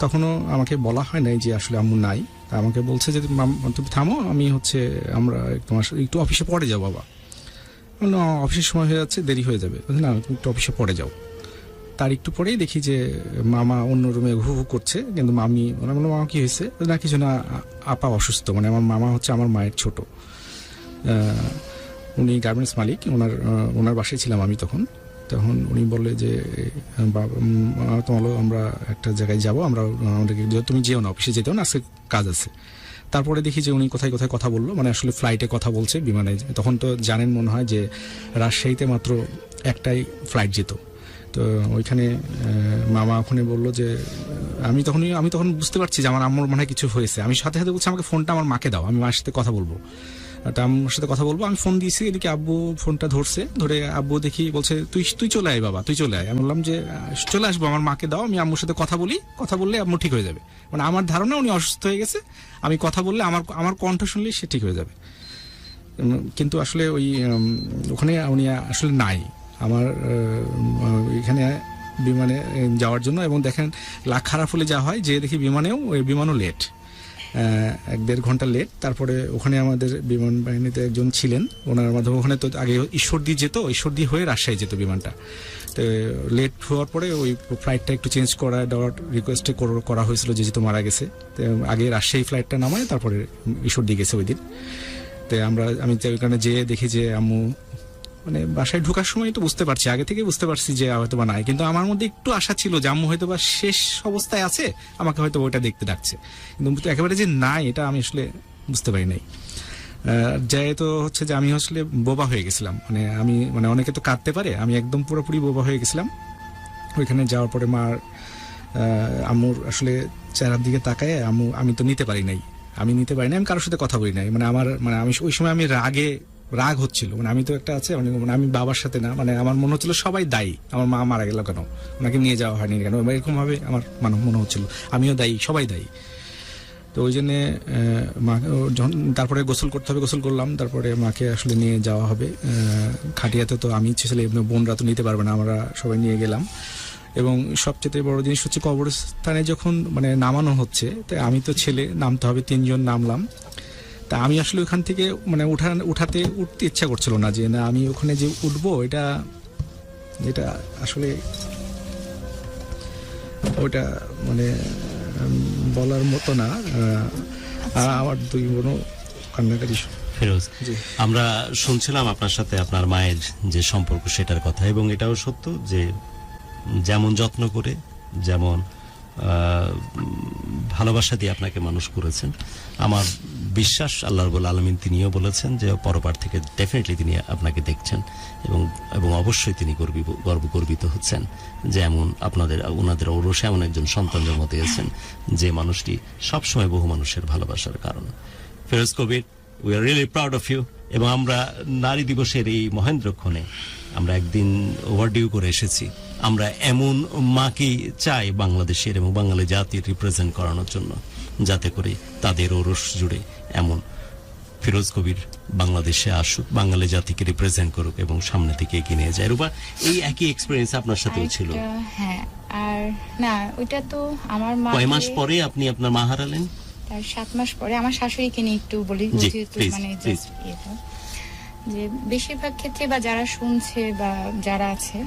তখনও আমাকে বলা হয় নাই যে আসলে আম্মু নাই। আমাকে বলছে যে তুমি থামো, আমি হচ্ছে আমরা তোমার একটু অফিসে পরে যাও বাবা। অফিসের সময় হয়ে যাচ্ছে, দেরি হয়ে যাবে, না তুমি একটু অফিসে পরে যাও। তার একটু পরেই দেখি যে মামা অন্য রুমে ঘু ঘু করছে, কিন্তু মামি, ওরা বললো মামা কি হয়েছে, না কিছু না, আপা অসুস্থ। মানে আমার মামা হচ্ছে আমার মায়ের ছোট, উনি গার্মেন্টস মালিক, ওনার বাসায় ছিলাম আমি তখন উনি বললে যে তোমার আমরা একটা জায়গায় যাবো, আমাদেরকে তুমি যেও না, অফিসে যেতেও না, আজকে কাজ আছে। তারপরে দেখি যে উনি কোথায় কোথায় কথা বললো, মানে আসলে ফ্লাইটে কথা বলছে, বিমানে। তখন তো জানেন মনে হয় যে রাজশাহীতে মাত্র একটাই ফ্লাইট যেত। তো ওইখানে মামা ওখানে বললো যে আমি তখন বুঝতে পারছি যে আমার আম্মুর মনে হয় কিছু হয়েছে। আমি সাথে সাথে বলছি আমাকে ফোনটা আমার মাকে দাও, আমি মায়ের সাথে কথা বলবো। আম্মুর সাথে কথা বলবো, আমি ফোন দিয়েছি, এদিকে আব্বু ফোনটা ধরে আব্বু দেখি বলছে তুই চলে আয় বাবা, তুই চলে আয়। আমি বললাম যে চলে আসবো, আমার মাকে দাও, আমি আম্মুর সাথে কথা বললে আম্মু ঠিক হয়ে যাবে। মানে আমার ধারণা উনি অসুস্থ হয়ে গেছে, আমি কথা বললে আমার কণ্ঠ শুনলেই সে ঠিক হয়ে যাবে। কিন্তু আসলে ওখানে উনি আসলে নাই আমার এখানে বিমানে যাওয়ার জন্য। এবং দেখেন লাখ খারাপ হলে যা হয়, যে দেখি বিমানও লেট, 1-1.5 ঘন্টা লেট। তারপরে ওখানে আমাদের বিমান বাহিনীতে একজন ছিলেন, ওনার মাধ্যমে ওখানে তো আগে ঈশ্বরদী হয়ে রাজশাহী যেত বিমানটা। তো লেট হওয়ার পরে ওই ফ্লাইটটা একটু চেঞ্জ দেওয়ার রিকোয়েস্টে করা হয়েছিল, যেহেতু মারা গেছে। তো আগে রাজশাহী ফ্লাইটটা নামায় তারপরে ঈশ্বরদী গেছে ওই দিন। তো আমি ওইখানে যেয়ে দেখি যে আম্মু, মানে বাসায় ঢোকার সময় তো বুঝতে পারছি, আগে থেকে বুঝতে পারছি যে হয়তো বা নাই, কিন্তু আমার মধ্যে একটু আশা ছিল যে আম্মু হয়তো বা শেষ অবস্থায় আছে, আমাকে হয়তো ওইটা দেখতে ডাকছে। কিন্তু একেবারে যে নাই, এটা আমি আসলে বুঝতে পারি নাই। যাই তো হচ্ছে যে আমি আসলে বোবা হয়ে গেছিলাম। মানে অনেকে তো কাঁদতে পারে, আমি একদম পুরোপুরি বোবা হয়ে গেছিলাম। ওইখানে যাওয়ার পরে আম্মুর আসলে চেহারার দিকে তাকায়, আমি তো নিতে পারি নাই, আমি কারোর সাথে কথা বলি নাই। আমি ওই সময় আমি রাগ হচ্ছিল, মানে আমি তো একটা আছে, মানে আমি বাবার সাথে না, মানে আমার মনে হচ্ছিল সবাই দায়ী, আমার মা মারা গেল কেন, ওনাকে নিয়ে যাওয়া হয়নি কেন, এরকম ভাবে আমার মনে হচ্ছিল আমিও দায়ী, সবাই দায়ী। তো ওই জন্যে তারপরে গোসল করতে হবে, গোসল করলাম, তারপরে মাকে আসলে নিয়ে যাওয়া হবে খাটিয়াতে। তো আমি ছেলে বোনরা তো নিতে পারবে না, আমরা সবাই নিয়ে গেলাম। এবং সবচেয়ে বড় জিনিস হচ্ছে কবরস্থানে যখন মানে নামানো হচ্ছে, তাই আমি তো ছেলে, নামতে হবে, 3 জন নামলাম। তা আমি আসলে ওখান থেকে মানে উঠতে ইচ্ছা করছিল না, যে না আমি ওখানে যে উঠবো, এটা আসলে ওটা মানে বলার মতো না। আমার 2 বোনও কান্নাকাটি। ফিরোজ, আমরা শুনছিলাম আপনার সাথে আপনার মায়ের যে সম্পর্ক, সেটার কথা, এবং এটাও সত্য যে যেমন যত্ন করে, যেমন ভালোবাসা দিয়ে আপনাকে মানুষ করেছেন, আমার বিশ্বাস আল্লাহ রাব্বুল আলামিন তিনিও বলেছেন যে পরপার থেকে ডেফিনেটলি তিনি আপনাকে দেখছেন, এবং অবশ্যই তিনি গর্বিত হচ্ছেন যে ওনাদের ঔরসে এমন একজন সন্তান জন্ম দিয়েছেন, যে মানুষটি সবসময় বহু মানুষের ভালোবাসার কারণ। ফিরোজ কবির, we are really proud of you. এবং আমরা নারী দিবসের এই মহেন্দ্রক্ষণে আমরা একদিন ওভারডিউ করে এসেছি। আমরা এমন মাকে চাই বাংলাদেশের এবং বাঙালি জাতির রিপ্রেজেন্ট করানোর জন্য, যাতে করে তাদের ওরস জুড়ে এমন ফিরোজ কবির বাংলাদেশে আসুক, বাঙালি জাতিকে রিপ্রেজেন্ট করুক এবং সামনে থেকে এগিয়ে নিয়ে যায়। রূপা, এই একই এক্সপিরিয়েন্স আপনার সাথেও ছিল? হ্যাঁ, আর না ওইটা তো আমার মা কয় মাস পরে আপনি আপনার মা হারালেন? তার 7 মাস পরে। আমার শাশুড়িকে নিয়ে একটু বলি, জি, যেহেতু please, মানে please. just যে বেশিরভাগ ক্ষেত্রে বা যারা শুনছে বা যারা আছে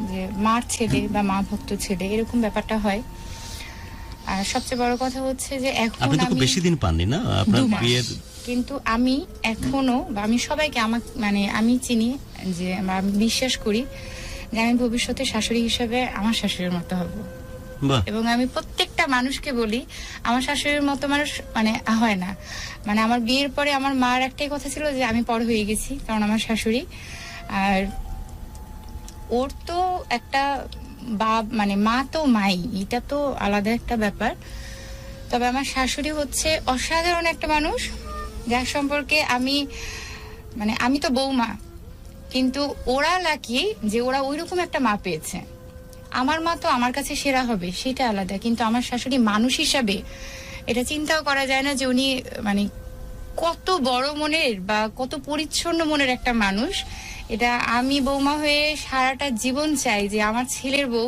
যে মার ছেলে বা মা ভক্ত ছেলে এরকম ব্যাপারটা হয়। আর সবচেয়ে বড় কথা হচ্ছে যে এখন আপনি তো খুব আমি বেশি দিন পাননি না আপনার 2 মাস। বিয়ের? কিন্তু আমি এখনো বা আমি সবাইকে মানে আমি চিনি যে আমি বিশ্বাস করি যে আমি ভবিষ্যতে শাশুড়ি হিসেবে আমার শাশুড়ির মতো হব। বাহ, এবং আমি প্রত্যেকটা মানুষকে বলি আমার শাশুড়ির মতো মানুষ মানে হয় না। মানে আমার বিয়ের পরে আমার মার একটাই কথা ছিল যে আমি পর হয়ে গেছি, কারণ আমার শাশুড়ি। আর ওর তো একটা মানে মা তো মাই, এটা তো আলাদা একটা ব্যাপার। তবে আমার শাশুড়ি হচ্ছে অসাধারণ একটা মানুষ, যার সম্পর্কে আমি তো বৌমা, কিন্তু ওরা লাকি যে ওরা ওইরকম একটা মা পেয়েছে। আমার মা তো আমার কাছে সেরা হবে সেটা আলাদা, কিন্তু আমার শাশুড়ি মানুষ হিসাবে এটা চিন্তাও করা যায় না যে উনি মানে কত বড় মনের বা কত পরিচ্ছন্ন মনের একটা মানুষ। এটা আমি বৌমা হয়ে সারাটা জীবন চাই যে আমার ছেলের বউ,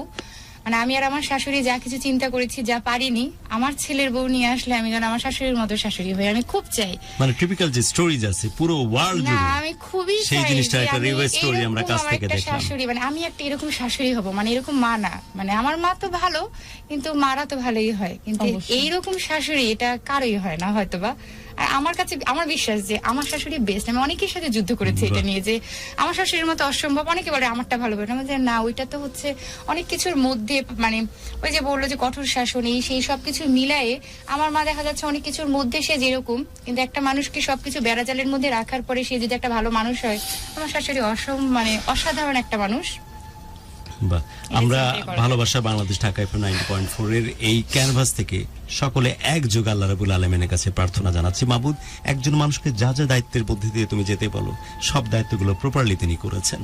মানে আমি আর আমার শাশুড়ি যা কিছু চিন্তা করেছি, যা পারিনি, আমার ছেলের বউ নিয়ে আসলে আমি যেন আমার শাশুড়ির মতো শাশুড়ি হই, আমি খুব চাই। মানে টিপিক্যাল যে স্টোরিজ আছে পুরো ওয়ার্ল্ড না, জুড়ে, আমি খুবই সেই চাই জিনিসটা যে একটা আমি রিভার্স স্টোরি আমরা এরকম কাছ আমার থেকে একটা দেখলাম। শাশুড়ি, মানে আমি একটা এরকম শাশুড়ি হব, মানে এরকম মা না, মানে আমার মা তো ভালো কিন্তু মারা তো ভালোই হয়, কিন্তু অবশ্যই। এইরকম শাশুড়ি এটা কারোই হয় না হয়তোবা। আর আমার কাছে আমার বিশ্বাস যে আমার শাশুড়ি বেস্ট। আমি অনেকের সাথে যুদ্ধ করেছি এটা নিয়ে যে আমার শাশুড়ির মতো অসম্ভব। অনেকে বলে আমারটা ভালো বলে, আমাদের না, ওইটা তো হচ্ছে অনেক কিছুর মধ্যে, মানে ওই যে বললো যে কঠোর শাসন এই সেই সবকিছু মিলায়ে আমার মা দেখা যাচ্ছে অনেক কিছুর মধ্যে সে যেরকম, কিন্তু একটা মানুষকে সবকিছু বেড়াজালের মধ্যে রাখার পরে সে যদি একটা ভালো মানুষ হয়, আমার শাশুড়ি মানে অসাধারণ একটা মানুষ। বাহ, আমরা চিন্তাই করা যায়। ভালোবাসা বাংলাদেশ ঢাকা FM 90.4 এর এই ক্যানভাস থেকে সকলে একযোগে আল্লাহ রাব্বুল আলামিনের কাছে প্রার্থনা জানাচ্ছি, মাবুদ একজন মানুষকে যা যা দায়িত্বের মধ্যে দিয়ে তুমি যেতে বলো সব দায়িত্বগুলো প্রপারলি তিনি করেছেন।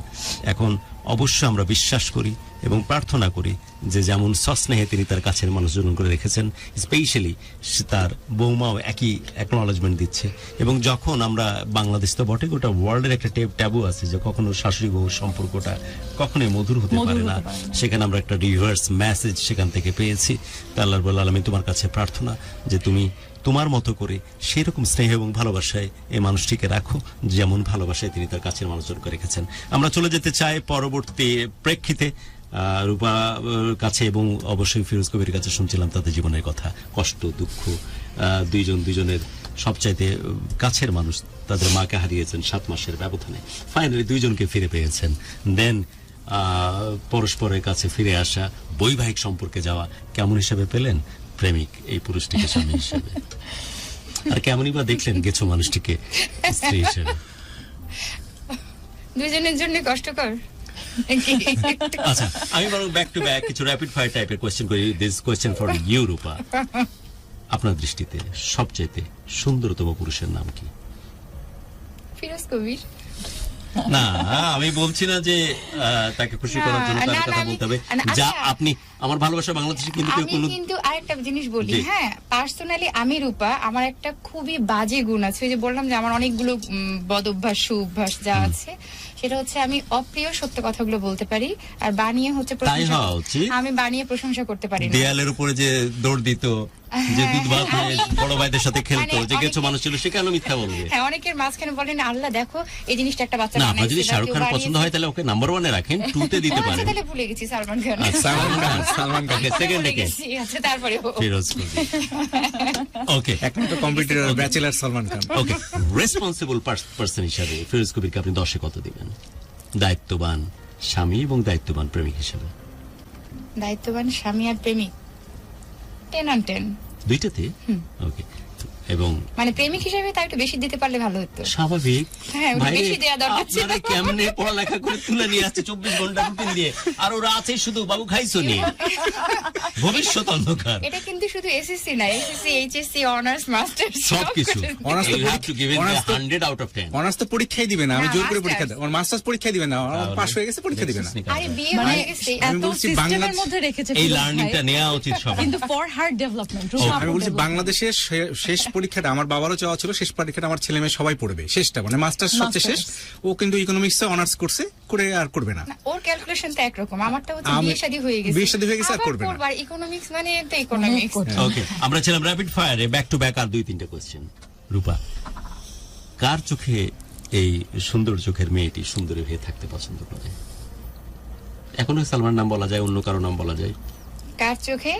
এখন অবশ্যই আমরা বিশ্বাস করি এবং প্রার্থনা করি যে যেমন সস্নেহে তিনি তার কাছের মানুষজন করে রেখেছেন, স্পেশালি তার বৌমাও একই অ্যাকনলেজমেন্ট দিচ্ছে। এবং যখন আমরা বাংলাদেশ তো বটে, গোটা ওয়ার্ল্ডের একটা ট্যাবু আছে যে কখনো শাশুড়ি বউ সম্পর্কটা কখনোই মধুর হতে পারে না, সেখানে আমরা একটা রিভার্স মেসেজ সেখান থেকে পেয়েছি। তা আল্লাহ রাব্বুল আলামিন তোমার কাছে প্রার্থনা যে তুমি তোমার মতো করে সেরকম স্নেহ এবং ভালোবাসায় এই মানুষটিকে রাখো যেমন ভালোবাসায় তিনি তার কাছের মানুষজনকে রেখেছেন। আমরা চলে যেতে চাই পরবর্তী প্রেক্ষিতে রূপা কাছে এবং অবশ্যই ফিরোজ কবির কাছে শুনছিলাম তাদের জীবনের কথা, কষ্ট দুঃখ, দুইজনের সবচাইতে কাছের মানুষ তাদের মাকে হারিয়েছেন 7 মাসের ব্যবধানে, ফাইনালি দুইজনকে ফিরে পেয়েছেন। দেন পরস্পরের কাছে ফিরে আসা, বৈবাহিক সম্পর্কে যাওয়া, কেমন হিসেবে পেলেন প্রেমিক এই পুরুষটিকে স্বামী হিসেবে, আর কেমনই বা দেখলেন গেছো মানুষটিকে স্ত্রী হিসেবে? দুজনের জন্য কষ্টকর। আচ্ছা, আমি বরং ব্যাক টু ব্যাক কিছু র্যাপিড ফায়ার টাইপের কোয়েশ্চেন করি। দিস কোয়েশ্চেন ফর ইউ রূপা, আপনার দৃষ্টিতে সবচেয়ে সুন্দরতম পুরুষের নাম কি? ফিরোজ কবির। না, আমি বলছি না যে তাকে খুশি করার জন্য তার না, কথা আমি- বলতে হবে, না, যা আচ্ছা। আপনি আমার ভালোবাসা বাংলাদেশে কিন্তু কেউ আমি কোনো কিন্তু আরেকটা জিনিস বলি, জি। হ্যাঁ, পার্সোনালি আমি রূপা, আমার একটা খুবই বাজে গুণ আছে। ওই যে বললাম যে আমার অনেকগুলো বদ অভ্যাস সুঅভ্যাস যা আছে, সেটা হচ্ছে আমি অপ্রিয় সত্য কথাগুলো বলতে পারি, আর বানিয়ে হচ্ছে প্রশংসা হওয়া উচিত। আমি বানিয়ে প্রশংসা করতে পারি না। দেয়ালের উপরে যে দৌড় দিত, যে দুধ ভাত নিয়ে বড় ভাইদের সাথে খেলতো, মানে যে গেছো অনেকে- মানুষ ছিল, সে কেন মিথ্যা বলবে? হ্যাঁ, অনেকের মাঝখানে বলেন আল্লাহ দেখো এই জিনিসটা একটা বাচ্চা না, আপনার বানাইছে যদি বা শাহরুখ কেউ খান বানিয়েছে। পছন্দ হয় তাহলে ওকে নাম্বার 1 এ রাখেন, 2 তে দিতে ও, আচ্ছা, পারেন। তাহলে ভুলে গেছি সালমান খান। সালমান খান সেকেন্ড ভুলে থেকে গেছি, আচ্ছা, তারপরে ফিরোজ কবির। ওকে এখন তো কম্পিউটার ব্যাচেলার সালমান খান। ওকে, রেসপন্সিবল পার্সন হিসাবে ফিরোজ কবিরকে আপনি 10-এ কত দিবেন? দায়িত্ববান স্বামী এবং দায়িত্ববান প্রেমিক হিসেবে দায়িত্ববান স্বামী আর প্রেমিক 10 on 10। দুইটাতে? ওকে, এবং মানে প্রেমিক হিসেবে তার একটু বেশি দিতে পারলে ভালো হতো। স্বাভাবিক হ্যাঁ, ওটা ভাইরে, বেশি দেয়া দরকার ছিল। আপনারা কেমনে পড়ালেখা করে তুলে নিয়ে আসছে 24 ঘন্টা রুটিন দিয়ে, আর ওরা আছে শুধু বাবু খাইছো নি, ভবিষ্যৎ অন্ধকার। এটা কিন্তু শুধু এসএসসি না, এসএসসি, এইচএসসি, অনার্স, মাস্টার্স সবকিছু Honors তো You have to give it honors তো- 100 out of 10। অনার্স তো পরীক্ষাই দিবে না, আমি না, জোর করে masters। পরীক্ষা দেব, আমার মাস্টার্স পরীক্ষা দিবে না, তাহলে পাস হয়ে গেছে পরীক্ষা দিবে না। আরে বিয়ে মানে হয়ে গেছে। আমি এত বলছি সিস্টেমের বাংলাদেশ- মধ্যে রেখেছে এই ফিরোজ লার্নিংটা ভাই। নেওয়া উচিত সবার। কিন্তু ফর হার ডেভেলপমেন্ট, আমি বলছি বাংলাদেশের শেষ পরীক্ষাটা আমার বাবারও চাওয়া ছিল, শেষ পরীক্ষাটা আমার ছেলে মেয়ে সবাই পড়বে, শেষটা মানে মাস্টার্স সবচেয়ে শেষ। ও কিন্তু ইকোনমিক্সে অনার্স করছে, করে আর করবে না। না, ওর ক্যালকুলেশন তো একরকম, আমারটা হচ্ছে আমি- বিয়ে শাদী হয়ে গেছে, বিয়ে শাদী হয়ে গেছে, আর আবার করবে না। পড়বার, ইকোনমিক্স মানে তো ইকোনমিক্স। ওকে, আমরা ছিলাম র্যাপিড ফায়ারে, ব্যাক টু ব্যাক আর 2-3টা কোশ্চেন। রূপা, কার চোখে এই সুন্দর চোখের মেয়েটি সুন্দরী হয়ে থাকতে পছন্দ করে? এখনো সালমান নাম বলা যায়, অন্য কারো নাম বলা যায়? কার চোখে?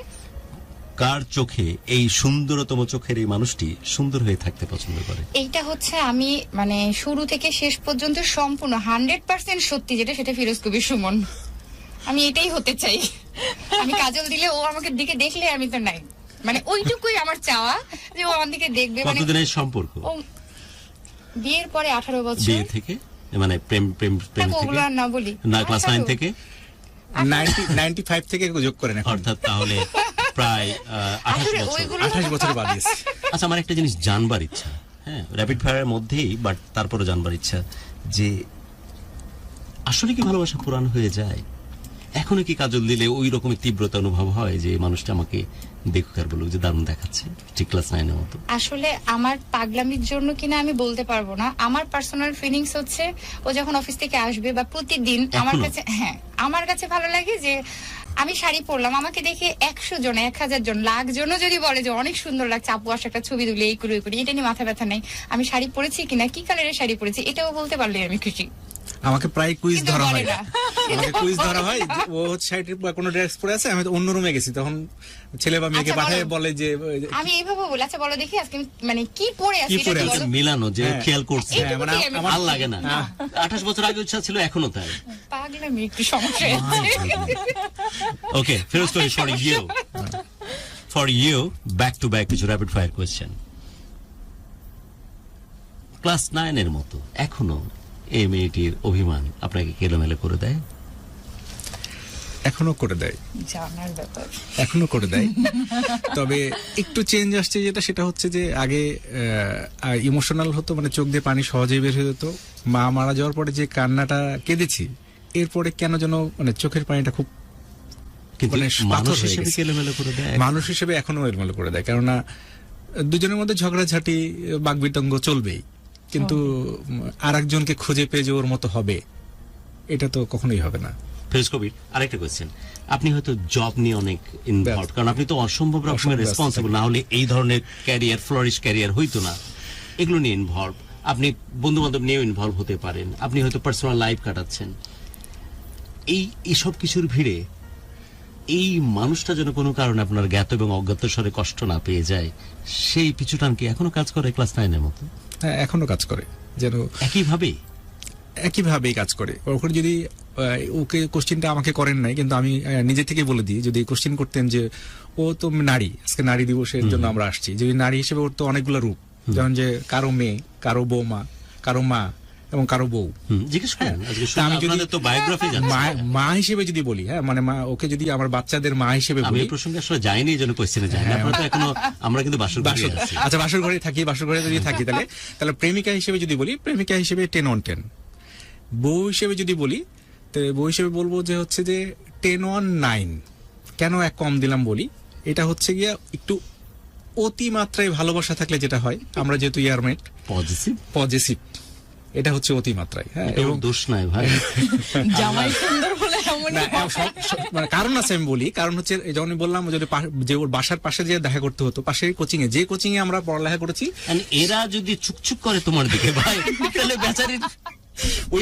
কার চোখে এই সুন্দরতম চোখের এই মানুষটি সুন্দর হয়ে থাকতে পছন্দ করে? এইটা হচ্ছে আমি মানে শুরু থেকে শেষ পর্যন্ত সম্পূর্ণ 100% সত্যি যেটা, সেটা ফিরোজ কবির সুমন। আমি এটাই হতে চাই। আমি কাজল দিলে ও আমাকে দিকে দেখলে আমি তো নাই, মানে ওইটুকুই আমার চাওয়া যে ও আমার দিকে দেখবে। মানে কতদিনের সম্পর্ক? ও বিয়ের পরে 18 বছর। বিয়ে থেকে, মানে প্রেম প্রেম প্রেম না, ওগুলো থেকে আর না বলি না, ক্লাস 9 18 থেকে, 95 থেকে যোগ করেন এখন, অর্থাৎ তাহলে প্রায় 28 আসলে বছর। ওইগুলো 28 বছর বাদিয়েছে। আচ্ছা, আমার একটা জিনিস জানবার ইচ্ছা, হ্যাঁ, র্যাপিড ফায়ারের মধ্যেই, বাট তারপরে জানবার ইচ্ছা যে আসলে কি ভালোবাসা পুরান হয়ে যায়? এখনো কি কাজল দিলে ওই রকমের তীব্রতা অনুভব হয় যে মানুষটা আমাকে দেখুক আর বলুক যে দারুণ দেখাচ্ছে, ঠিক ক্লাস 9-এর মতো? আসলে আমার পাগলামির জন্য কিনা আমি বলতে পারবো না, আমার পার্সোনাল ফিলিংস হচ্ছে ও যখন অফিস থেকে আসবে বা প্রতিদিন আমার এখনো? কাছে, হ্যাঁ আমার কাছে ভালো লাগে যে আমি শাড়ি পরলাম, আমাকে দেখে 100 জন, 1000 জন, লাখ জনও যদি বলে যে অনেক সুন্দর লাগছে আপু, আসে একটা ছবি তুলে, এই করি ওই করি, এটা নিয়ে মাথা ব্যথা নেই। আমি শাড়ি পরেছি কিনা, কি কালারের শাড়ি পরেছি, এটাও বলতে পারলে আমি খুশি। আমাকে প্রায় কুইজ কিন্তু ধরা বলে হয়, না। আমাকে কুইজ ধরা হয় যে ও হচ্ছে শাড়ির বা কোনো ড্রেস পরে আছে, আমি তো অন্য রুমে গেছি, তখন ছেলে বা মেয়েকে আচ্ছা, পাঠায় বলো। বলে যে আমি এইভাবে বলি, আচ্ছা বলো দেখি আজকে আমি মানে কি পরে আছি, কি এটা পরে কি আছি? বলো? মিলানো যে হ্যাঁ। খেয়াল করছে, হ্যাঁ, মানে এইটুকুই আমি আমার ভাল লাগে না। 28 বছর আগে ইচ্ছা ছিল, এখনো তাই। পাগলামি একটু সমস্যা আছে। Okay, Firoz Kabir, for you back to back কিছু র্যাপিড ফায়ার কোয়েশ্চেন। ক্লাস 9-এর মতো এখনো এই মেয়েটির অভিমান আপনাকে কেলোমেলো করে দেয়? এখনো করে দেয়, জানার ব্যাপার। এখনো করে দেয়, তবে একটু চেঞ্জ আসছে, যেটা সেটা হচ্ছে যে আগে ইমোশনাল হতো, মানে চোখ দিয়ে পানি সহজেই বের হয়ে যেত। মা মারা যাওয়ার পরে যে কান্নাটা কেঁদেছি, এরপরে কেন যেন মানে চোখের পানিটা খুব কিন্তু মানে পাথর মানুষ হয়ে হিসেবে গেছে। কেলোমেলো করে দেয়? মানুষ হিসেবে এখনো এলোমেলো করে দেয়, কেননা দুজনের মধ্যে ঝগড়াঝাটি বাকবিতঙ্গ চলবেই, কিন্তু আর একজনকে খুঁজে পেয়ে যে ওর মতো হবে, এটা তো কখনোই হবে না। ফিরোজ কবির, আরেকটা কোয়েশ্চেন। আপনি হয়তো জব নিয়ে অনেক ইনভলভ, কারণ আপনি তো অসম্ভব রকমের অসম্ভব ব্যস্ত রেসপন্সিবল, থাকি। না হলে এই ধরনের ক্যারিয়ার, ফ্লোরিশ ক্যারিয়ার হইতো না। এগুলো নিয়ে ইনভলভ, আপনি বন্ধু বান্ধব নিয়েও ইনভলভ হতে পারেন, আপনি হয়তো পার্সোনাল লাইফ কাটাচ্ছেন। এইসব কিছুর ভিড়ে এই মানুষটা যেন কোনো কারণে আপনার জ্ঞাত এবং অজ্ঞাত স্বরে কষ্ট না পেয়ে যায়, সেই পিছুটান কি এখনো কাজ করে ক্লাস 9-এর মতো? হ্যাঁ, এখনো কাজ করে, যেন একইভাবেই কাজ করে। ওখানে যদি ওকে কোশ্চেনটা আমাকে করেন নাই, কিন্তু আমি নিজে থেকে বলে দিই, যদি কোশ্চেন করতেন যে ও তো নারী, আজকে নারী দিবসের জন্য আমরা আসছি, যদি নারী হিসেবে ওর তো অনেকগুলো রূপ, যেমন যে কারো মেয়ে, কারো বৌমা, কারো মা এবং কারো বউ। জিজ্ঞেস করেন, আজকে তা আমি যদি আপনাদের তো বায়োগ্রাফি মা হিসেবে যদি বলি, হ্যাঁ মানে মা, ওকে যদি আমার বাচ্চাদের মা হিসেবে আমি বলি, এই প্রসঙ্গে আসলে যাইনি, এই জন্য কোশ্চেনে যাইনি। আপনারা তো এখনো, আমরা কিন্তু বাসর ঘরে আছি। আচ্ছা বাসর ঘরে থাকি, বাসর ঘরে যদি থাকি, তাহলে প্রেমিকা হিসেবে যদি বলি, প্রেমিকা হিসেবে 10/10। বউ হিসেবে যদি বলি, তো বউ হিসেবে বলবো যে হচ্ছে যে 10/9। কেন এক কম দিলাম বলি, এটা হচ্ছে গিয়া একটু অতিমাত্রায় ভালোবাসা থাকলে যেটা হয়, আমরা যেহেতু ইয়ারমেট পজিটিভ, এটা হচ্ছে অতিমাত্রায়। হ্যাঁ, এবং দোষ নাই ভাই, জামাই সুন্দর বলে এমনই না, হয়। মানে কারণ আছে, আমি বলি কারণ হচ্ছে যখন বললাম যদি যে ওর বাসার পাশে যে দেখা করতে হতো, পাশের কোচিং এ, যে কোচিং এ আমরা পড়ালেখা করেছি, এরা যদি চুকচুক করে তোমার দিকে ভাই, তাহলে বেচারির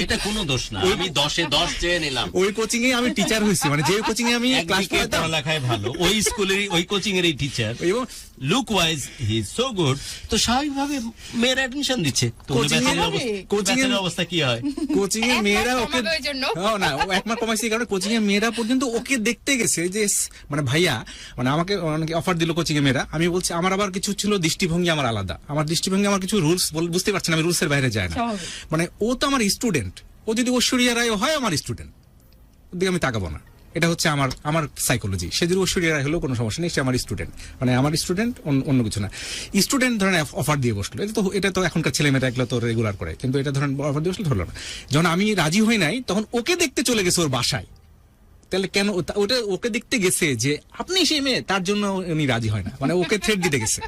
এটা কোনো দোষ না, আমি 10-এ 10 চেয়ে নিলাম। ওই কোচিং এ আমি টিচার হয়েছি, মানে যে কোচিং এ আমি ক্লাস একদিকে পড়াতাম পড়ালেখায় ভালো, ওই স্কুলেরই ওই কোচিং এরই টিচার, এবং look wise he is so good, তো স্বাভাবিকভাবে মেয়েরা অ্যাডমিশন দিচ্ছে। তো Coaching এ- coaching এ- অবস্থা কি হয়? কোচিং এ এক মেয়েরা মাস ওকে কমাবে ওই জন্য। না ও এক মাস কমাইছে এই কারণে কোচিং এ মেয়েরা পর্যন্ত ওকে দেখতে গেছে যে মানে ভাইয়া, মানে আমাকে অনেকে অফার দিল কোচিং এ মেয়েরা, আমি বলছি আমার আবার কিছু ছিল দৃষ্টিভঙ্গি আমার আলাদা, আমার দৃষ্টিভঙ্গি আমার কিছু রুলস বুঝতে পারছি না, আমি রুলস এর বাইরে যাই না, স্বাভাবিক। মানে ও তো আমার স্টুডেন্ট, ও যদি ঐশ্বরিয়া রায় হয় আমার স্টুডেন্ট, ওর দিকে আমি তাকাবো না, এটা হচ্ছে আমার সাইকোলজি। সে যদি ঐশ্বরিয়া রায় হলেও কোনো সমস্যা নেই, সে আমার স্টুডেন্ট, মানে আমার স্টুডেন্ট, অন্য কিছু না। স্টুডেন্ট ধরেন অফার দিয়ে বসলো, এটা তো এখনকার ছেলে মেয়েরা এগুলো তো রেগুলার করে, কিন্তু এটা ধরেন অফার দিয়ে বসলো ধরলো না। যখন আমি রাজি হই নাই তখন ওকে দেখতে চলে গেছে ওর বাসায়, তাহলে কেন ওটা ওকে দেখতে গেছে যে আপনি সেই মেয়ে, তার জন্য উনি রাজি হয় না, মানে ওকে থ্রেট দিতে গেছে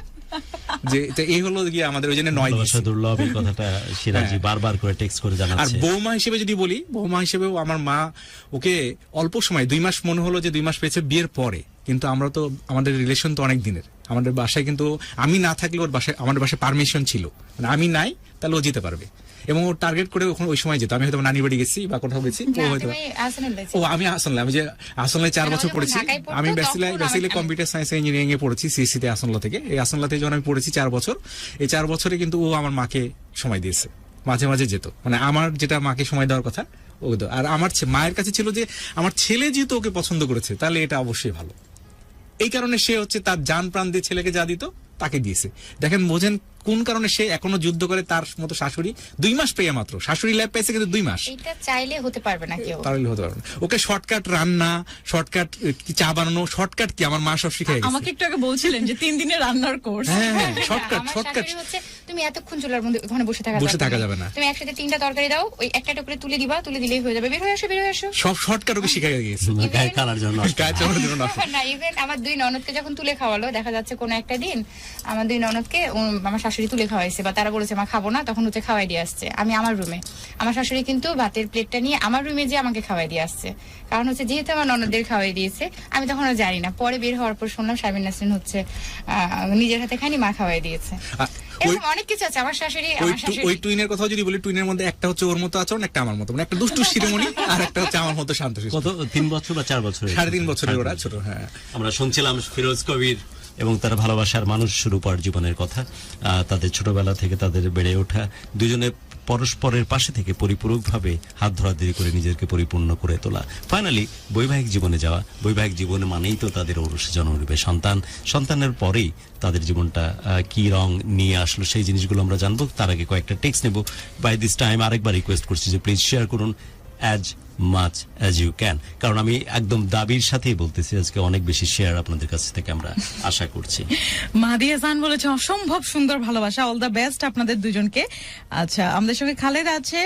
যে তো এই হলো গিয়ে আমাদের ওই জন্য নয় দিয়েছে। ভালোবাসা দুর্লভ, এই কথাটা সিরাজি হ্যাঁ। বারবার করে টেক্সট করে আর জানাচ্ছে। বৌমা হিসেবে যদি বলি, বৌমা হিসেবেও আমার মা ওকে অল্প সময় 2 মাস মনে হলো যে 2 মাস পেয়েছে বিয়ের পরে, কিন্তু আমরা তো আমাদের রিলেশন তো অনেক দিনের, আমাদের বাসায় কিন্তু আমি না থাকলে ওর বাসায়, আমাদের বাসায় পারমিশন ছিল, মানে আমি নাই তাহলে ও যেতে পারবে, এবং ও টার্গেট করে ওখানে ওই সময় যেত, আমি হয়তো নানি বাড়ি গেছি বা কোথাও গেছি, ও না, হয়তো তুমি আসলে ও আমি আসলে আমি যে আসলে 4 মানে বছর যখন পড়েছি, ঢাকায় পড়তো আমি তখন বেসিক্যালি আমি- কম্পিউটার সায়েন্স ইঞ্জিনিয়ারিং এ পড়েছি সিএসসি তে আসনলা থেকে। এই আসনলাতে যখন আমি পড়েছি 4 বছর, এই 4 বছরে কিন্তু ও আমার মাকে সময় দিয়েছে, মাঝে মাঝে যেত, মানে আমার যেটা মাকে সময় দেওয়ার কথা ও দিত। আর আমার মায়ের কাছে ছিল যে আমার ছেলে যেহেতু ওকে পছন্দ করেছে তাহলে এটা অবশ্যই ভালো, এই কারণে সে হচ্ছে তার জান প্রাণ দিয়ে ছেলেকে যা দিত তাকে দিয়েছে। দেখেন বোঝেন কোন কারণে সে এখনো যুদ্ধ করে তার মতো শাশুড়ি 2 মাস পেয়ে মাত্র, শাশুড়ি ল্যাব পেয়েছে কিন্তু 2 মাস, এটা চাইলে হতে পারবে না কেউ। তাহলে হতে পারবে না। ওকে শর্টকাট রান্না, শর্টকাট চা বানানো, শর্টকাট কি আমার মা সব শিখাই আমাকে গেছে। একটু আগে বলছিলেন যে 3 দিনের রান্নার কোর্স। হ্যাঁ হ্যাঁ হ্যাঁ, শর্টকাট আমার শর্টকাট শাশুড়ি হচ্ছে, তুমি এতক্ষণ চুলার মধ্যে ওখানে বসে থাকা যাবে না। তুমি একসাথে 3টা তরকারি দাও, ওই একটা একটা করে তুলে দিবা, তুলে দিলেই হয়ে যাবে, বের হয়ে আসো। সব শর্টকাট ওকে শিখাই গিয়েছে। গায়ে কালার জন্য গায়ে চালানোর জন্য নষ্ট। না, ইভেন আমার 2 ননদকে যখন তুলে খাওয়ালো, দেখা যাচ্ছে কোনো একটা দিন আমার 2 ননদকে আমার শাশুড়ি তুলে খাওয়াইছে, বা তারা বলেছে মা খাবো না, তখন হচ্ছে খাওয়াই দিয়ে আসছে আমি আমার রুমে, আমার শাশুড়ি কিন্তু ভাতের প্লেটটা নিয়ে আমার রুমে যে আমাকে খাওয়াই দিয়ে আসছে, কারণ হচ্ছে যেহেতু আমার ননদদের খাওয়াই দিয়েছে, আমি তখন আর জানি না, পরে বের হওয়ার পর শুনলাম শারমিন নাসরিন হচ্ছে নিজের হাতে খায়নি, মা খাওয়াই দিয়েছে। ওই এরকম অনেক কিছু আছে আমার শাশুড়ি, ওই আমার শাশুড়ি ওই টুইনের কথা যদি বলি, টুইনের মধ্যে একটা হচ্ছে ওর মতো আচরণ, একটা আমার মতো, মানে একটা দুষ্টু শিরোমণি আর একটা হচ্ছে আমার মতো শান্ত শিষ্ট। কত 3 বছর বা 4 বছর? 3.5 বছরের ওরা ছোট। হ্যাঁ, আমরা শুনছিলাম ফিরোজ কবির এবং তার ভালোবাসার মানুষ রূপার জীবনের কথা, তাদের ছোটবেলা থেকে তাদের বেড়ে ওঠা, দুজনে পরস্পরের পাশে থেকে পরিপূরকভাবে হাত ধরাধরি করে নিজেকে পরিপূর্ণ করে তোলা, ফাইনালি বৈবাহিক জীবনে যাওয়া। বৈবাহিক জীবন মানেই তো তাদের ঔরসে জন্ম নেবে সন্তান, সন্তানের পরেই তাদের জীবনটা কি রং নিয়ে আসলো সেই জিনিসগুলো আমরা জানবো। তার আগে কয়েকটা টেক্সট নেব। বাই দিস টাইম আরেকবার রিকোয়েস্ট করছি যে প্লিজ শেয়ার করুন as much as you can, কারণ আমি একদম দাবির সাথেই বলতেছি আজকে অনেক বেশি শেয়ার আপনাদের কাছ থেকে আমরা আশা করছি। মাহদি হাসান বলেছে অসম্ভব সুন্দর ভালোবাসা, অল দ্য বেস্ট আপনাদের দুজনকে। আচ্ছা, আমাদের সঙ্গে খালেদ আছে।